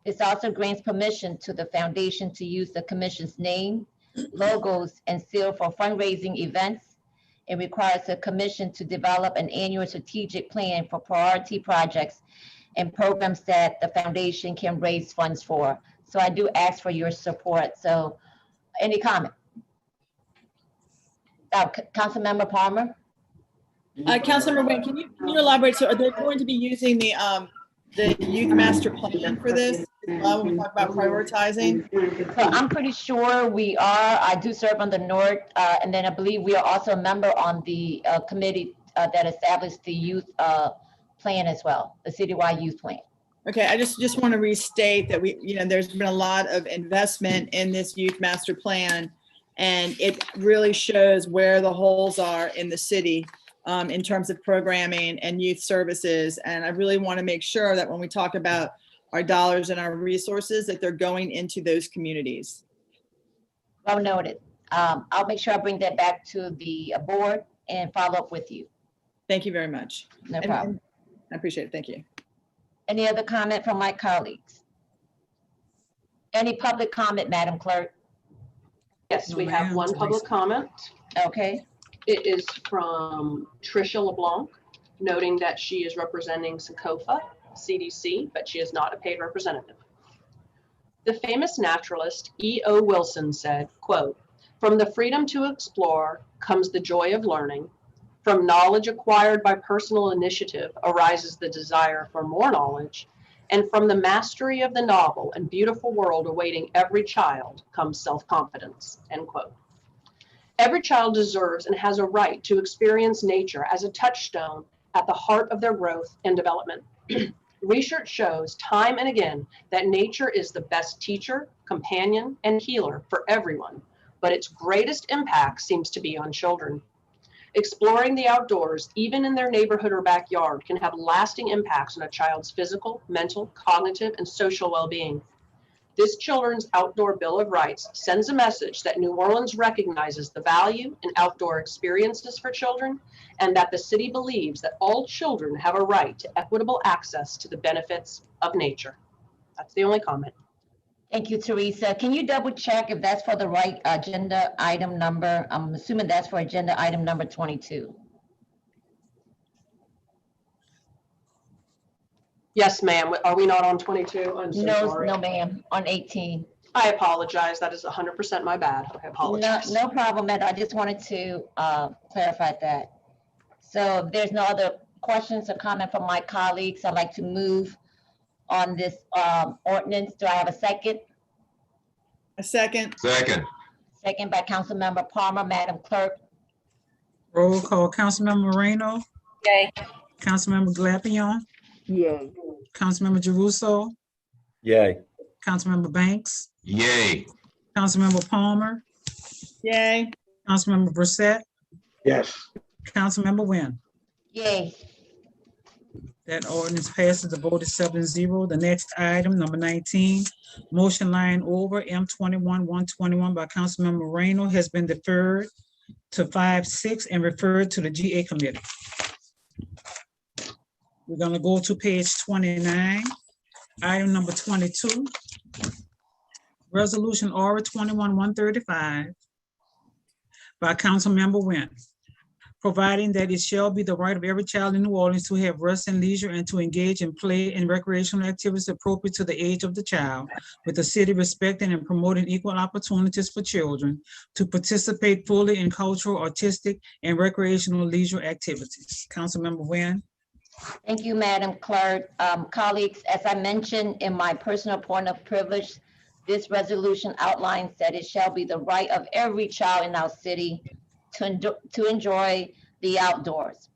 C: This also grants permission to the foundation to use the commission's name, logos, and seal for fundraising events. It requires the commission to develop an annual strategic plan for priority projects and programs that the foundation can raise funds for. So I do ask for your support. So any comment? Councilmember Palmer?
J: Councilmember Wynn, can you elaborate? So are they going to be using the youth master plan for this when we talk about prioritizing?
C: So I'm pretty sure we are. I do serve on the North, and then I believe we are also a member on the committee that established the youth plan as well, the citywide youth plan.
J: Okay, I just want to restate that there's been a lot of investment in this youth master plan, and it really shows where the holes are in the city in terms of programming and youth services. And I really want to make sure that when we talk about our dollars and our resources, that they're going into those communities.
C: Well noted. I'll make sure I bring that back to the board and follow up with you.
J: Thank you very much.
C: No problem.
J: I appreciate it. Thank you.
C: Any other comment from my colleagues? Any public comment, Madam Clerk?
B: Yes, we have one public comment.
C: Okay.
B: It is from Tricia LeBlanc, noting that she is representing Sankofa CDC, but she is not a paid representative. The famous naturalist E.O. Wilson said, quote, "From the freedom to explore comes the joy of learning. From knowledge acquired by personal initiative arises the desire for more knowledge. And from the mastery of the novel and beautiful world awaiting every child comes self-confidence," end quote. Every child deserves and has a right to experience nature as a touchstone at the heart of their growth and development. Research shows time and again that nature is the best teacher, companion, and healer for everyone, but its greatest impact seems to be on children. Exploring the outdoors, even in their neighborhood or backyard, can have lasting impacts on a child's physical, mental, cognitive, and social well-being. This Children's Outdoor Bill of Rights sends a message that New Orleans recognizes the value in outdoor experiences for children, and that the city believes that all children have a right to equitable access to the benefits of nature. That's the only comment.
C: Thank you, Teresa. Can you double check if that's for the right agenda item number? I'm assuming that's for agenda item number 22.
B: Yes, ma'am. Are we not on 22? I'm so sorry.
C: No, ma'am, on 18.
B: I apologize. That is 100% my bad. I apologize.
C: No problem, Ed. I just wanted to clarify that. So if there's no other questions or comment from my colleagues, I'd like to move on this ordinance. Do I have a second?
J: A second.
D: Second.
C: Second by Councilmember Palmer. Madam Clerk.
I: Roll call. Councilmember Moreno.
C: Yay.
I: Councilmember Glapion.
H: Yay.
I: Councilmember Jeruso.
E: Yay.
I: Councilmember Banks.
D: Yay.
I: Councilmember Palmer.
J: Yay.
I: Councilmember Brissette.
F: Yes.
I: Councilmember Wynn.
C: Yay.
I: That ordinance passes. The vote is 7-0. The next item, number 19, motion line over M21-121 by Councilmember Moreno has been deferred to 5-6 and referred to the GA committee. We're gonna go to page 29, item number 22. Resolution R 21-135 by Councilmember Wynn. providing that it shall be the right of every child in New Orleans to have rest and leisure and to engage in play and recreational activities appropriate to the age of the child, with the city respecting and promoting equal opportunities for children to participate fully in cultural, artistic, and recreational leisure activities. Councilmember Nguyen.
C: Thank you, Madam Clerk. Colleagues, as I mentioned in my personal point of privilege, this resolution outlines that it shall be the right of every child in our city to enjoy the outdoors,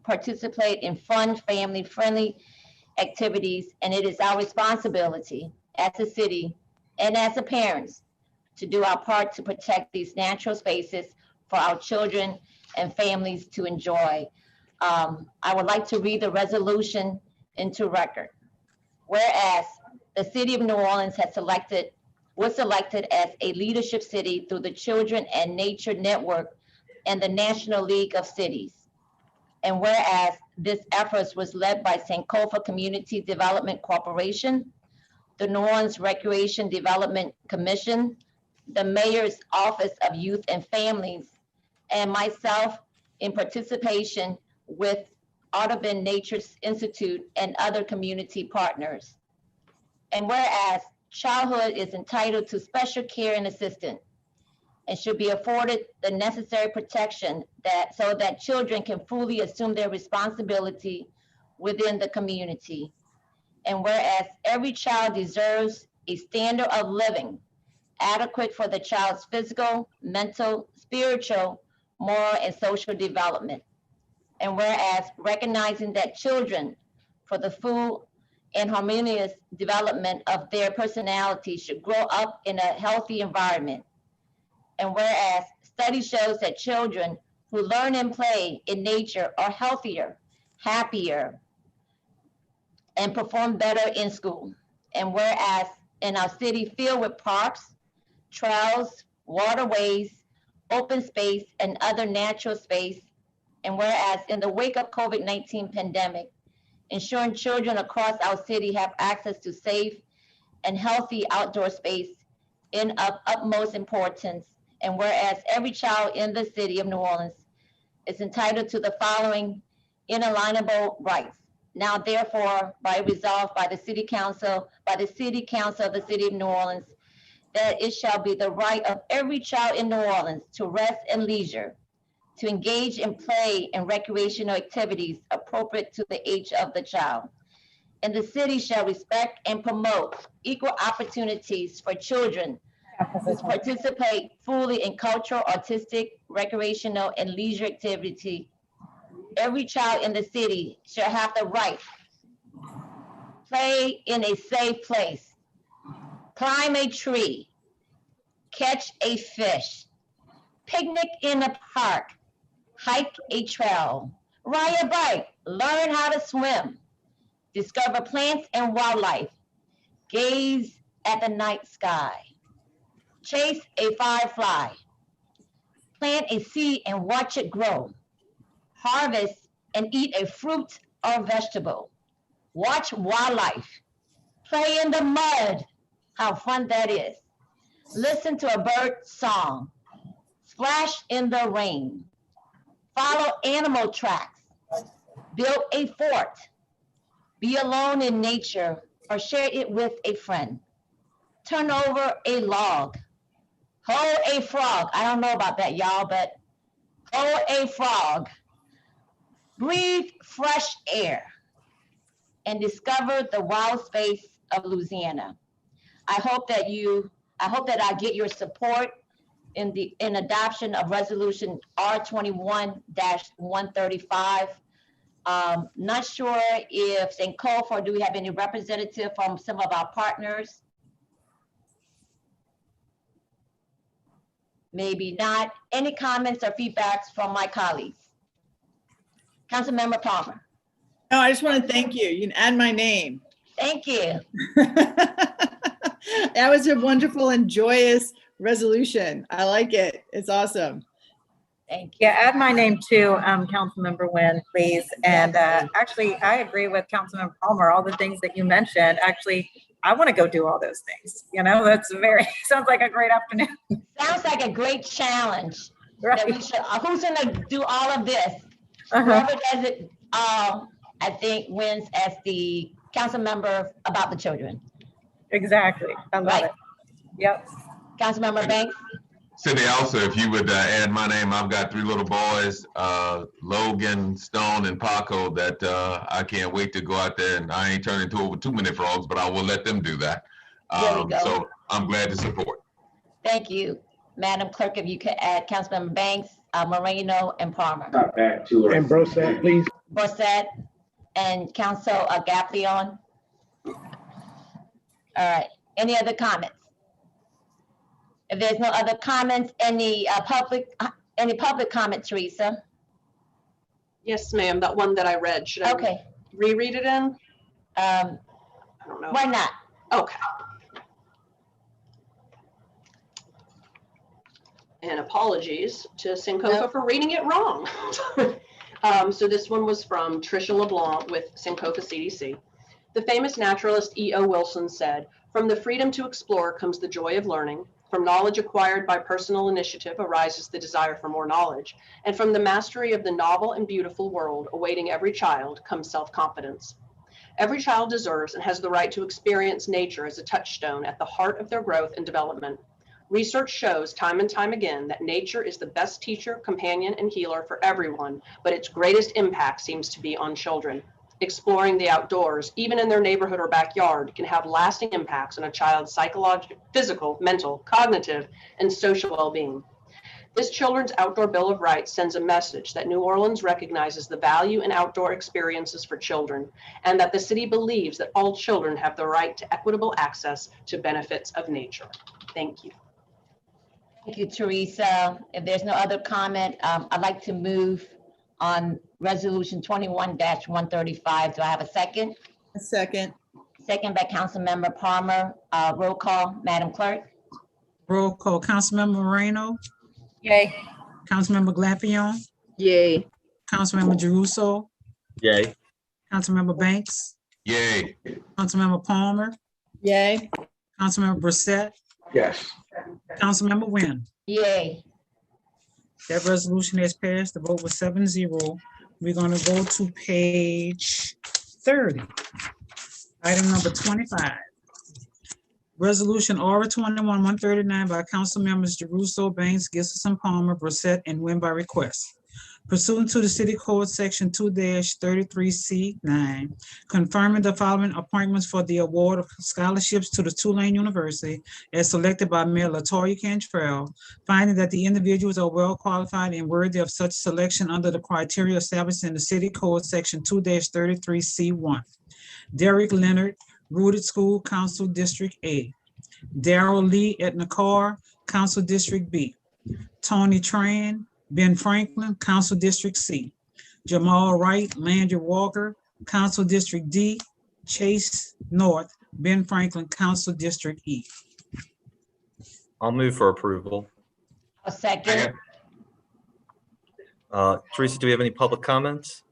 C: participate in fun, family-friendly activities, and it is our responsibility as a city and as a parents to do our part to protect these natural spaces for our children and families to enjoy. I would like to read the resolution into record. Whereas the city of New Orleans was selected as a leadership city through the Children and Nature Network and the National League of Cities. And whereas this effort was led by Sankofa Community Development Corporation, the New Orleans Recreation Development Commission, the Mayor's Office of Youth and Families, and myself in participation with Audubon Nature Institute and other community partners. And whereas childhood is entitled to special care and assistance and should be afforded the necessary protection so that children can fully assume their responsibility within the community. And whereas every child deserves a standard of living adequate for the child's physical, mental, spiritual, moral, and social development. And whereas recognizing that children, for the full and harmonious development of their personality, should grow up in a healthy environment. And whereas study shows that children who learn and play in nature are healthier, happier, and perform better in school. And whereas in our city filled with parks, trails, waterways, open space, and other natural space, and whereas in the wake of COVID-19 pandemic, ensuring children across our city have access to safe and healthy outdoor space is of utmost importance. And whereas every child in the city of New Orleans is entitled to the following inalienable rights. Now therefore, by resolved by the City Council of the City of New Orleans, that it shall be the right of every child in New Orleans to rest and leisure, to engage in play and recreational activities appropriate to the age of the child. And the city shall respect and promote equal opportunities for children to participate fully in cultural, artistic, recreational, and leisure activity. Every child in the city shall have the right to play in a safe place, climb a tree, catch a fish, picnic in a park, hike a trail, ride a bike, learn how to swim, discover plants and wildlife, gaze at the night sky, chase a firefly, plant a seed and watch it grow, harvest and eat a fruit or vegetable, watch wildlife, play in the mud, how fun that is, listen to a bird song, splash in the rain, follow animal tracks, build a fort, be alone in nature or share it with a friend, turn over a log, hold a frog. I don't know about that, y'all, but hold a frog, breathe fresh air, and discover the wild space of Louisiana. I hope that I get your support in adoption of resolution R21-135. Not sure if Sankofa, do we have any representative from some of our partners? Maybe not. Any comments or feedbacks from my colleagues? Councilmember Palmer.
J: No, I just want to thank you. You can add my name.
C: Thank you.
J: That was a wonderful and joyous resolution. I like it. It's awesome.
C: Thank you.
A: Yeah, add my name too, Councilmember Nguyen, please. And actually, I agree with Councilmember Palmer. All the things that you mentioned, actually, I want to go do all those things. You know, that's sounds like a great afternoon.
C: Sounds like a great challenge. that we should, who's gonna do all of this?
A: Uh-huh.
C: Whoever does it, I think wins as the council member about the children.
A: Exactly. I love
C: Right.
A: it. Yep.
C: Councilmember Banks?
D: Cindy, also, if you would add my name, I've got 3 little boys, Logan, Stone, and Paco, that I can't wait to go out there, and I ain't turning into over too many frogs, but I will let them do that.
C: There we go.
D: So I'm glad to support.
C: Thank you. Madam Clerk, if you could add Councilmember Banks, Moreno, and Palmer.
F: Back to her. And Brosette, please.
C: Brosette and Council Gaplion. All right, any other comments? If there's no other comments, any public comment, Teresa?
B: Yes, ma'am, that one that I read. Should I
C: Okay.
B: reread it in? I don't know.
C: Why not?
B: Okay. And apologies to Sankofa for reading it wrong. So this one was from Tricia LeBlanc with Sankofa CDC. The famous naturalist E.O. Wilson said, "From the freedom to explore comes the joy of learning. From knowledge acquired by personal initiative arises the desire for more knowledge. And from the mastery of the novel and beautiful world awaiting every child comes self-confidence. Every child deserves and has the right to experience nature as a touchstone at the heart of their growth and development. Research shows time and time again that nature is the best teacher, companion, and healer for everyone, but its greatest impact seems to be on children. Exploring the outdoors, even in their neighborhood or backyard, can have lasting impacts on a child's psychological, physical, mental, cognitive, and social well-being. This Children's Outdoor Bill of Rights sends a message that New Orleans recognizes the value in outdoor experiences for children, and that the city believes that all children have the right to equitable access to benefits of nature." Thank you.
C: Thank you, Teresa. If there's no other comment, I'd like to move on Resolution 21-135. Do I have a second?
J: A second.
C: Second by Councilmember Palmer. Roll call, Madam Clerk.
I: Roll call, Councilmember Moreno,
A: Yay.
I: Councilmember Glapion,
H: Yay.
I: Councilmember Jeruso,
E: Yay.
I: Councilmember Banks,
D: Yay.
I: Councilmember Palmer,
J: Yay.
I: Councilmember Brissette,
F: Yes.
I: Councilmember Wynn.
C: Yay.
I: That resolution has passed. The vote was 7-0. We're going to go to page 30. Item number 25. Resolution R 21-139 by Council Members Jeruso, Banks, Gibson, Palmer, Brissette, and Wynn by request. Pursuant to the City Code Section 2-33C9, confirming the following appointments for the award of scholarships to the Tulane University as selected by Mayor LaToya Cantrell, finding that the individuals are well qualified and worthy of such selection under the criteria established in the City Code Section 2-33C1. Derek Leonard, Rooted School, Council District A. Darrell Lee at Nacar, Council District B. Tony Tran, Ben Franklin, Council District C. Jamal Wright, Landry Walker, Council District D. Chase North, Ben Franklin, Council District E.
E: I'll move for approval.
C: A second.
E: Teresa, do we have any public comments?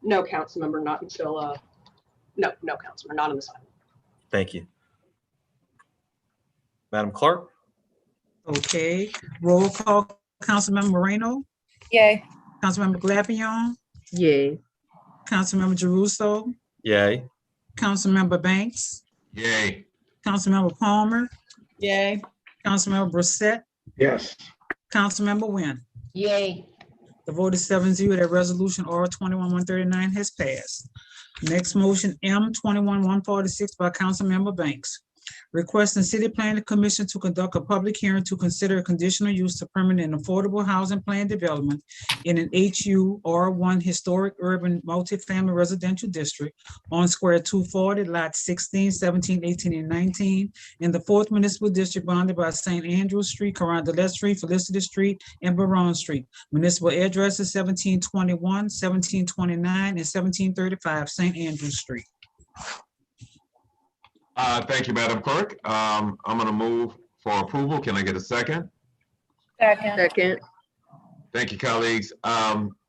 B: No, Councilmember, not until, no, Councilmember, not on this item.
E: Thank you. Madam Clerk?
I: Okay, roll call, Councilmember Moreno,
A: Yay.
I: Councilmember Glapion,
H: Yay.
I: Councilmember Jeruso,
E: Yay.
I: Councilmember Banks,
D: Yay.
I: Councilmember Palmer,
J: Yay.
I: Councilmember Brissette,
F: Yes.
I: Councilmember Wynn.
C: Yay.
I: The vote is 7-0. That resolution R 21-139 has passed. Next motion, M 21-146 by Councilmember Banks. Requesting City Planning Commission to conduct a public hearing to consider a conditional use to permanent and affordable housing plan development in an HU R1 historic urban multifamily residential district on square 240, lots 16, 17, 18, and 19 in the 4th Municipal District bounded by St. Andrews Street, Carondelet Street, Felicity Street, and Baron Street. Municipal addresses 1721, 1729, and 1735 St. Andrews Street.
D: Thank you, Madam Clerk. I'm going to move for approval. Can I get a second?
A: Second.
H: Second.
D: Thank you, colleagues.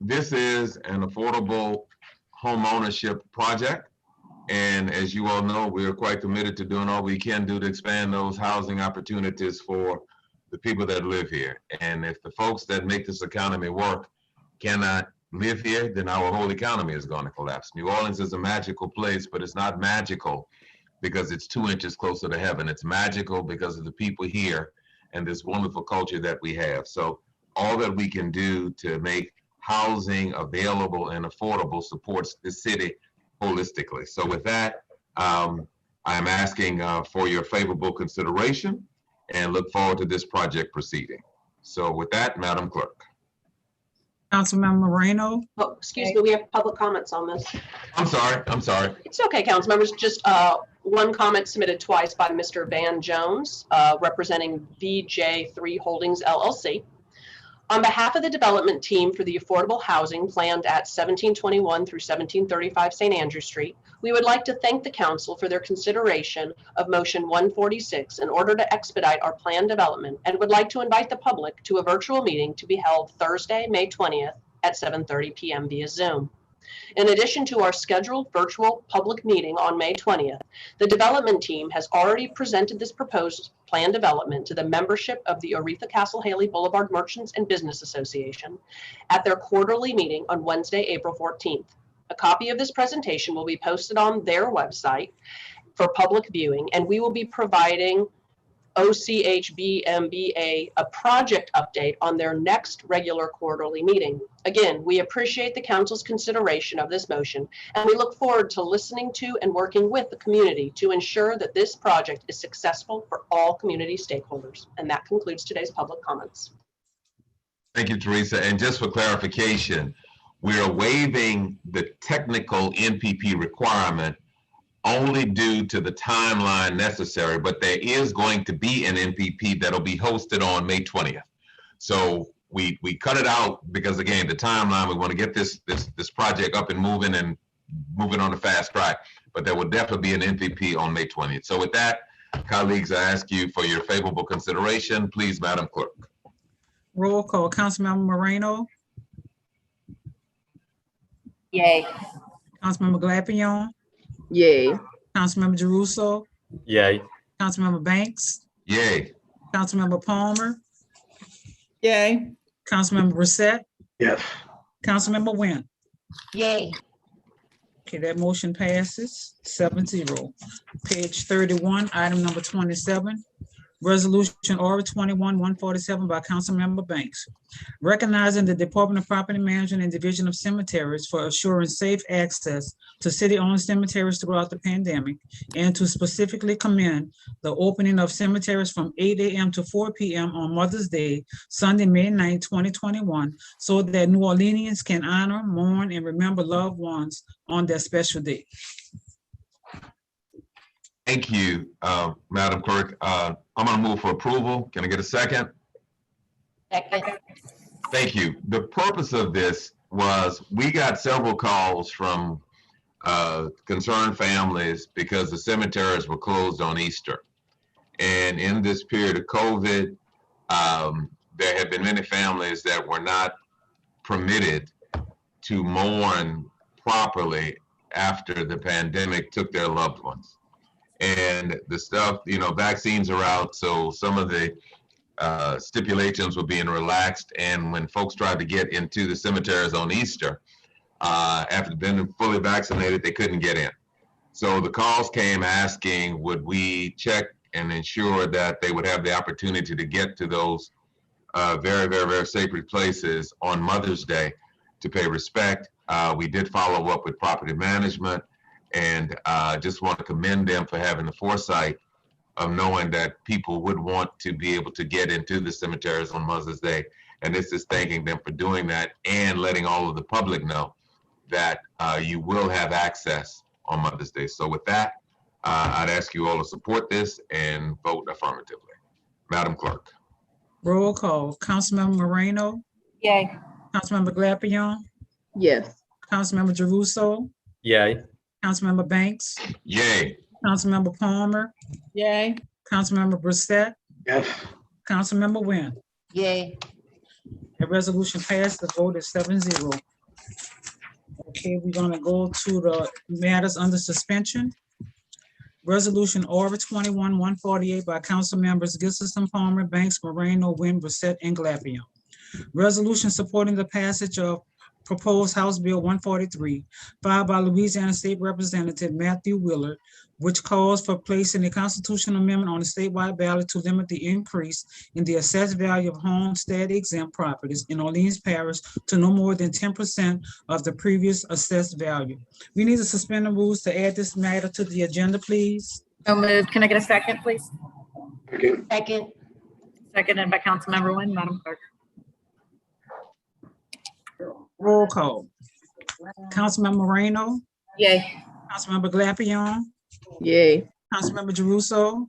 D: This is an affordable home ownership project. And as you all know, we are quite committed to doing all we can do to expand those housing opportunities for the people that live here. And if the folks that make this economy work cannot live here, then our whole economy is going to collapse. New Orleans is a magical place, but it's not magical because it's 2 inches closer to heaven. It's magical because of the people here and this wonderful culture that we have. So all that we can do to make housing available and affordable supports the city holistically. So with that, I'm asking for your favorable consideration and look forward to this project proceeding. So with that, Madam Clerk.
I: Councilmember Moreno.
B: Oh, excuse me, we have public comments on this.
D: I'm sorry.
B: It's okay, council members. Just one comment submitted twice by Mr. Van Jones, representing VJ3 Holdings LLC. On behalf of the development team for the affordable housing planned at 1721 through 1735 St. Andrew Street, we would like to thank the council for their consideration of motion 146 in order to expedite our planned development, and would like to invite the public to a virtual meeting to be held Thursday, May 20th at 7:30 p.m. via Zoom. In addition to our scheduled virtual public meeting on May 20th, the development team has already presented this proposed plan development to the membership of the Oretha Castle Haley Boulevard Merchants and Business Association at their quarterly meeting on Wednesday, April 14th. A copy of this presentation will be posted on their website for public viewing, and we will be providing OCHBMBA a project update on their next regular quarterly meeting. Again, we appreciate the council's consideration of this motion, and we look forward to listening to and working with the community to ensure that this project is successful for all community stakeholders. And that concludes today's public comments.
D: Thank you, Teresa. And just for clarification, we are waiving the technical NPP requirement only due to the timeline necessary, but there is going to be an NPP that'll be hosted on May 20th. So we cut it out because, again, the timeline, we want to get this project up and moving on a fast track, but there will definitely be an NPP on May 20th. So with that, colleagues, I ask you for your favorable consideration. Please, Madam Clerk.
I: Roll call. Councilmember Moreno.
C: Yay.
I: Councilmember Glapion.
H: Yay.
I: Councilmember Jeruso.
E: Yay.
I: Councilmember Banks.
D: Yay.
I: Councilmember Palmer.
J: Yay.
I: Councilmember Brissette.
F: Yes.
I: Councilmember Wynn.
C: Yay.
I: Okay, that motion passes 7-0. Page 31, item number 27. Resolution R 21-147 by Councilmember Banks. Recognizing the Department of Property Management and Division of Cemeteries for assuring safe access to city-owned cemeteries throughout the pandemic, and to specifically commend the opening of cemeteries from 8 a.m. to 4 p.m. on Mother's Day, Sunday, May 9, 2021, so that New Orleanians can honor, mourn, and remember loved ones on their special day.
D: Thank you, Madam Clerk. I'm going to move for approval. Can I get a second?
C: Second.
D: Thank you. The purpose of this was we got several calls from concerned families because the cemeteries were closed on Easter. And in this period of COVID, there have been many families that were not permitted to mourn properly after the pandemic took their loved ones. And the stuff, vaccines are out, so some of the stipulations were being relaxed. And when folks tried to get into the cemeteries on Easter, after being fully vaccinated, they couldn't get in. So the calls came asking, would we check and ensure that they would have the opportunity to get to those very, very, very sacred places on Mother's Day to pay respect. We did follow up with property management, and just want to commend them for having the foresight of knowing that people would want to be able to get into the cemeteries on Mother's Day. And this is thanking them for doing that and letting all of the public know that you will have access on Mother's Day. So with that, I'd ask you all to support this and vote affirmatively. Madam Clerk.
I: Roll call. Councilmember Moreno.
C: Yay.
I: Councilmember Glapion.
H: Yes.
I: Councilmember Jeruso.
E: Yay.
I: Councilmember Banks.
D: Yay.
I: Councilmember Palmer.
J: Yay.
I: Councilmember Brissette.
F: Yes.
I: Councilmember Wynn.
C: Yay.
I: The resolution passed. The vote is 7-0. Okay, we're gonna go to the matters under suspension. Resolution order 21-148 by council members Gilson, Palmer, Banks, Moreno, Wynn, Brissette, and Glapion. Resolution supporting the passage of proposed House Bill 143, filed by Louisiana State Representative Matthew Willard, which calls for placing a constitutional amendment on the statewide ballot to limit the increase in the assessed value of homestead exempt properties in Orleans Parish to no more than 10% of the previous assessed value. We need to suspend the rules to add this matter to the agenda, please.
A: So moved. Can I get a second, please?
C: Second.
A: Seconded by Councilmember Wynn, Madam Clerk.
I: Roll call. Councilmember Moreno,
A: Yay.
I: Councilmember Glapion,
H: Yay.
I: Councilmember Jeruso,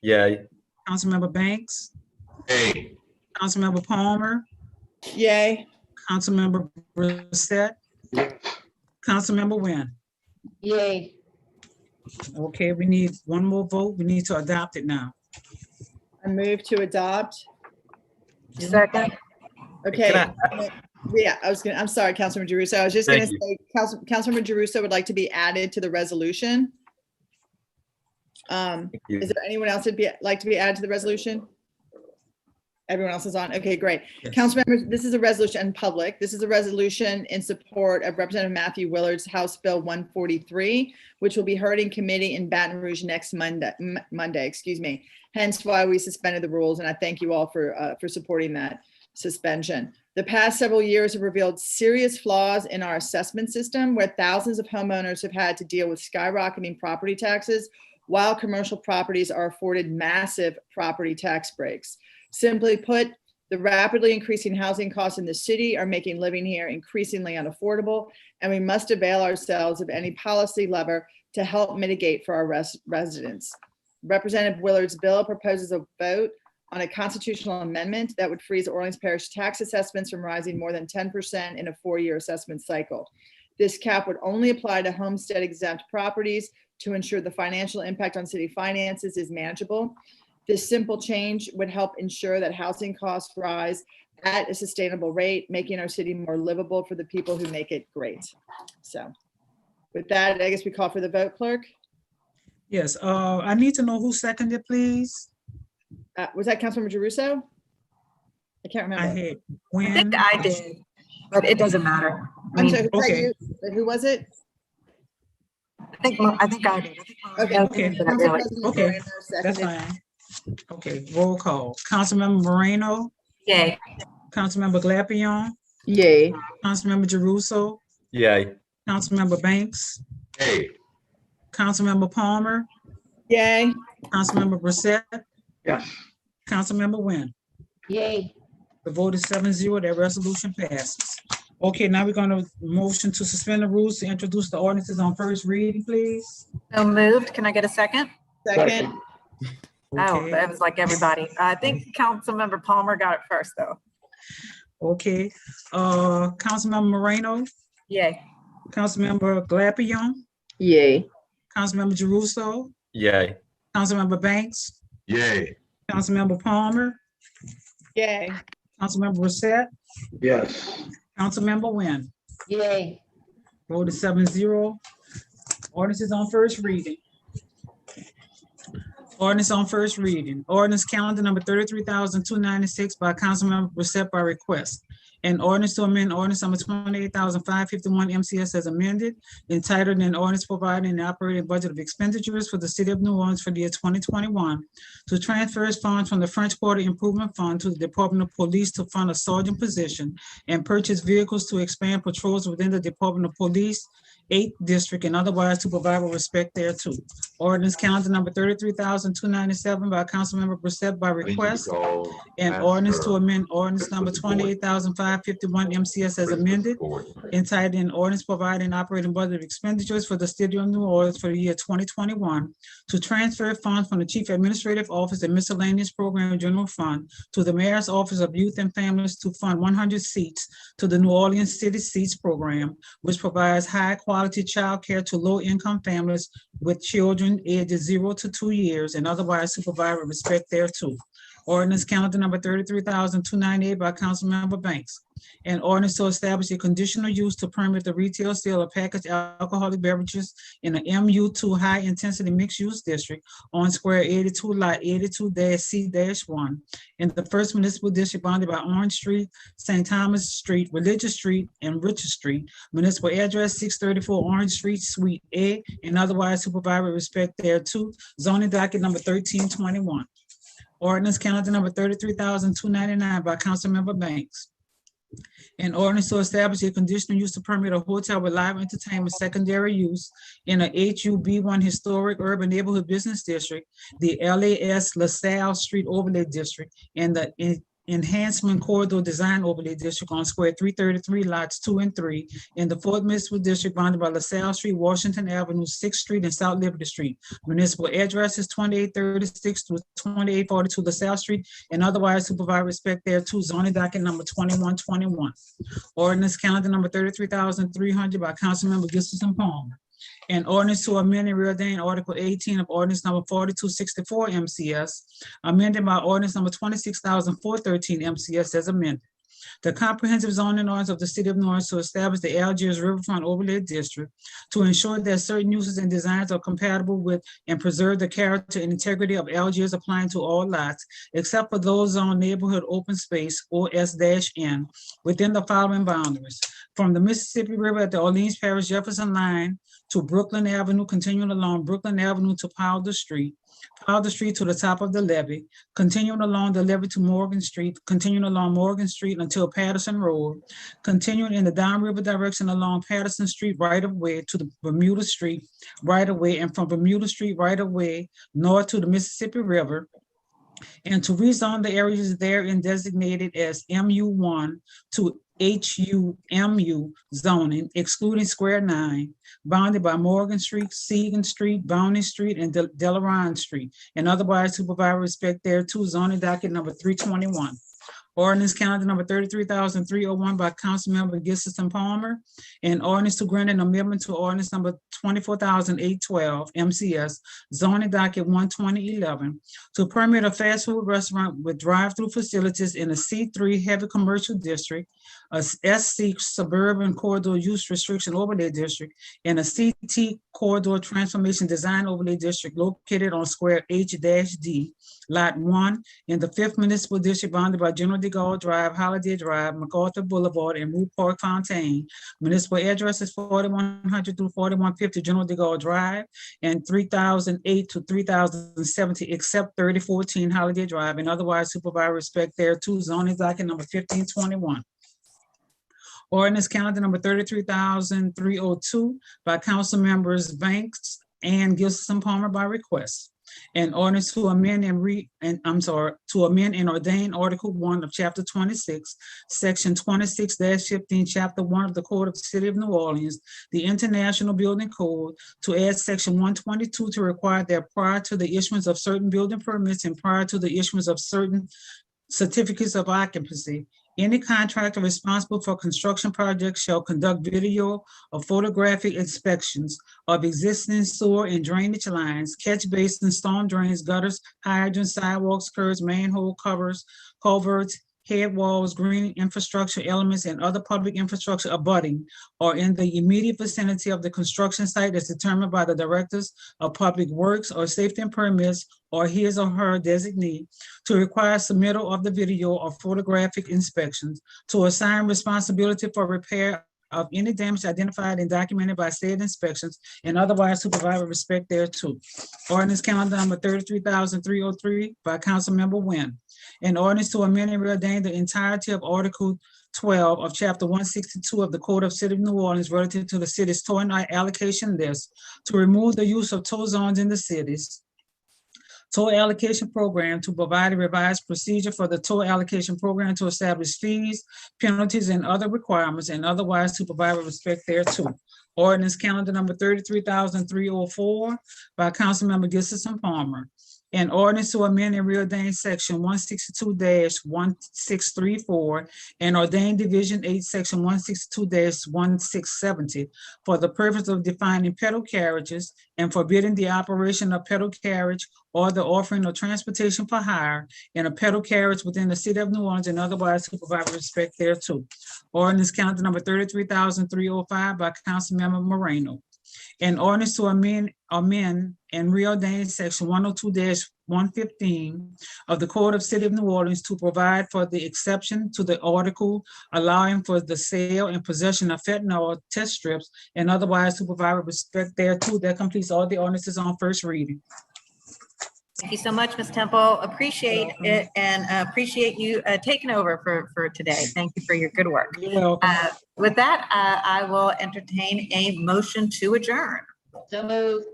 E: Yay.
I: Councilmember Banks,
D: Hey,
I: Councilmember Palmer,
J: Yay.
I: Councilmember Brissette, Councilmember Wynn.
C: Yay.
I: Okay, we need one more vote. We need to adopt it now.
J: I move to adopt.
A: Second.
J: Okay.
E: Can
J: Yeah, I'm sorry, Councilman Jeruso. I was just gonna
E: Thank you.
J: say, Councilman Jeruso would like to be added to the resolution.
E: you.
J: Is there anyone else that'd like to be added to the resolution? Everyone else is on? Okay, great.
I: Yes.
J: Council members, this is a resolution in public. This is a resolution in support of Representative Matthew Willard's House Bill 143, which will be heard in committee in Baton Rouge next Monday, excuse me. Hence why we suspended the rules, and I thank you all for supporting that suspension. The past several years have revealed serious flaws in our assessment system, where thousands of homeowners have had to deal with skyrocketing property taxes, while commercial properties are afforded massive property tax breaks. Simply put, the rapidly increasing housing costs in the city are making living here increasingly unaffordable, and we must avail ourselves of any policy lever to help mitigate for our residents. Representative Willard's bill proposes a vote on a constitutional amendment that would freeze Orleans Parish tax assessments from rising more than 10% in a 4-year assessment cycle. This cap would only apply to homestead exempt properties to ensure the financial impact on city finances is manageable. This simple change would help ensure that housing costs rise at a sustainable rate, making our city more livable for the people who make it great. So with that, I guess we call for the vote, clerk.
I: Yes, I need to know who seconded, please.
J: Was that Councilmember Jeruso? I can't
I: I
J: remember.
I: had
A: I think
I: Gwen.
A: I did, but it doesn't matter. I
J: I'm
A: mean,
J: sorry, was that
I: okay.
J: you? But who was it?
A: I think I did. I think
J: Okay.
I: Okay.
A: but I really-
I: Okay,
J: Moreno
I: that's
J: seconded.
I: fine. Okay, roll call. Councilmember Moreno,
A: Yay.
I: Councilmember Glapion,
H: Yay.
I: Councilmember Jeruso,
E: Yay.
I: Councilmember Banks,
D: hey,
I: Councilmember Palmer,
J: Yay.
I: Councilmember Brissette,
F: Yes.
I: Councilmember Wynn.
C: Yay.
I: The vote is 7-0. That resolution passes. Okay, now we're gonna motion to suspend the rules to introduce the ordinances on first reading, please.
A: So moved. Can I get a second?
J: Second.
A: Oh,
I: Okay.
A: that was like everybody. I think Councilmember Palmer got it first, though.
I: Okay, Councilmember Moreno,
A: Yay.
I: Councilmember Glapion,
H: Yay.
I: Councilmember Jeruso,
E: Yay.
I: Councilmember Banks,
D: yay,
I: Councilmember Palmer,
J: Yay.
I: Councilmember Brissette,
F: Yes.
I: Councilmember Wynn.
C: Yay.
I: Vote is 7-0. Ordinance is on first reading. Ordinance on first reading. Ordinance calendar number 33,296 by Councilmember Brissette by request. An ordinance to amend ordinance number 28,551 MCS as amended, entitled an ordinance providing an operating budget of expenditures for the city of New Orleans for the year 2021 to transfer funds from the French Quarter Improvement Fund to the Department of Police to fund a sergeant position and purchase vehicles to expand patrols within the Department of Police 8th District and otherwise to provide with respect thereto. Ordinance calendar number 33,297 by Councilmember Brissette by request. An ordinance to amend ordinance number 28,551 MCS as amended, entitled an ordinance providing operating budget of expenditures for the city of New Orleans for the year 2021 to transfer funds from the Chief Administrative Office and Miscellaneous Program General Fund to the Mayor's Office of Youth and Families to fund 100 seats to the New Orleans City Seats Program, which provides high-quality child care to low-income families with children ages 0 to 2 years and otherwise to provide with respect thereto. Ordinance calendar number 33,298 by Councilmember Banks. An ordinance to establish a conditional use to permit the retail sale of packaged alcoholic beverages in the MU2 High Intensity Mixed Use District on Square 82, Lot 82-C-1 in the First Municipal District bounded by Orange Street, St. Thomas Street, Religious Street, and Richard Street. Municipal address 634 Orange Street, Suite A, and otherwise supervised with respect thereto. Zoning docket number 1321. Ordinance calendar number 33,299 by Councilmember Banks. An ordinance to establish a conditional use to permit a hotel with live entertainment secondary use in a HUB1 Historic Urban Neighborhood Business District, the LAS LaSalle Street Overlay District, and the Enhancement Corridor Design Overlay District on Square 333, Lots 2 and 3, in the Fourth Municipal District bounded by LaSalle Street, Washington Avenue, 6th Street, and South Liberty Street. Municipal addresses 2836 through 2842 LaSalle Street, and otherwise supervise respect thereto. Zoning docket number 2121. Ordinance calendar number 33,300 by Councilmember Gustafson Palmer. An ordinance to amend and reordain Article 18 of Ordinance number 4264 MCS, amended by Ordinance number 26,413 MCS as amended. The comprehensive zoning ordinance of the City of New Orleans to establish the Algiers Riverfront Overlay District to ensure that certain uses and designs are compatible with and preserve the character and integrity of Algiers applying to all lots, except for those on neighborhood open space or S-N within the following boundaries. From the Mississippi River at the Orleans Parish Jefferson line to Brooklyn Avenue, continuing along Brooklyn Avenue to Powder Street to the top of the levee, continuing along the levee to Morgan Street, continuing along Morgan Street until Patterson Road, continuing in the downriver direction along Patterson Street right of way to the Bermuda Street right of way, and from Bermuda Street right of way north to the Mississippi River, and to rezone the areas therein designated as MU1 to HUMU zoning, excluding Square 9, bounded by Morgan Street, Segan Street, Bounty Street, and Delaron Street, and otherwise supervise respect thereto. Zoning docket number 321. Ordinance calendar number 33,301 by Councilmember Gustafson Palmer, and ordinance to grant an amendment to ordinance number 24,812 MCS, zoning docket 12011, to permit a fast food restaurant with drive-through facilities in a C3 heavy commercial district, a SC suburban corridor use restriction overlay district, and a CT corridor transformation design overlay district located on Square H-D, Lot 1, in the 5th Municipal District bounded by General DeGaulle Drive, Holiday Drive, MacArthur Boulevard, and Root Park Fontaine. Municipal addresses 4100 through 4150 General DeGaulle Drive, and 3008 to 3070, except 3014 Holiday Drive, and otherwise supervise respect thereto. Zoning docket number 1521. Ordinance calendar number 33,302 by Council Members Banks and Gilson Palmer by request. An ordinance to amend to amend and ordain Article 1 of Chapter 26, Section 26-15, Chapter 1 of the Code of the City of New Orleans, the International Building Code, to add Section 122 to require that prior to the issuance of certain building permits and prior to the issuance of certain certificates of occupancy, any contractor responsible for construction projects shall conduct video or photographic inspections of existing sewer and drainage lines, catch basins, storm drains, gutters, hydrants, sidewalks, curbs, manhole covers, culverts, head walls, green infrastructure elements, and other public infrastructure abutting or in the immediate vicinity of the construction site as determined by the directors of public works or safety and permits or his or her designee, to require submittal of the video or photographic inspections, to assign responsibility for repair of any damage identified and documented by said inspections, and otherwise supervise with respect thereto. Ordinance calendar number 33,303 by Councilmember Wynn. An ordinance to amend and reordain the entirety of Article 12 of Chapter 162 of the Code of City of New Orleans relative to the city's toll allocation list, to remove the use of toll zones in the cities, toll allocation program, to provide a revised procedure for the toll allocation program, to establish fees, penalties, and other requirements, and otherwise to provide with respect thereto. Ordinance calendar number 33,304 by Councilmember Gustafson Palmer. An ordinance to amend and reordain section 162-1634 and ordain division 8, section 162-1670 for the purpose of defining pedal carriages and forbidding the operation of pedal carriage or the offering of transportation for hire in a pedal carriage within the city of New Orleans and otherwise to provide respect thereto. Ordinance calendar number 33,305 by Councilmember Moreno. An ordinance to amend and reordain section 102-115 of the Code of City of New Orleans to provide for the exception to the article allowing for the sale and possession of fentanyl test strips and otherwise to provide with respect thereto. That completes all the ordinances on first reading.
A: Thank you so much, Ms. Temple. Appreciate it and appreciate you taking over for today. Thank you for your good work. With that, I will entertain a motion to adjourn.
C: So moved.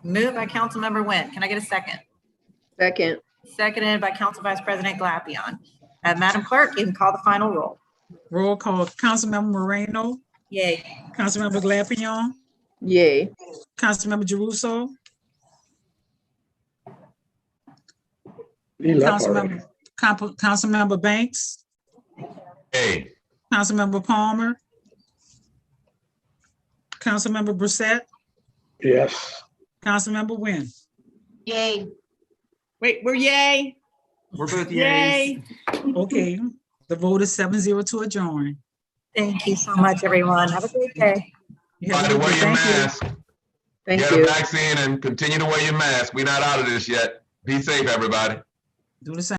A: Moved by Councilmember Nguyen. Can I get a second?
H: Second.
A: Seconded by Council Vice President Glapion. Madam Clerk, you can call the final roll.
I: Roll call. Councilmember Moreno.
A: Yay.
I: Councilmember Glapion.
H: Yay.
I: Councilmember Jeruso.
F: He left already.
I: Councilmember Banks.
D: Hey.
I: Councilmember Palmer. Councilmember Brissette.
F: Yes.
I: Councilmember Nguyen.
C: Yay.
J: Wait, we're yay.
M: We're both
J: Yay.
I: Okay, the vote is 7-0 to adjourn.
A: Thank you so much, everyone. Have a great day.
D: By the way, your mask.
H: Thank
D: Get
H: you.
D: a vaccine and continue to wear your mask. We're not out of this yet. Be safe, everybody.
I: Do the same.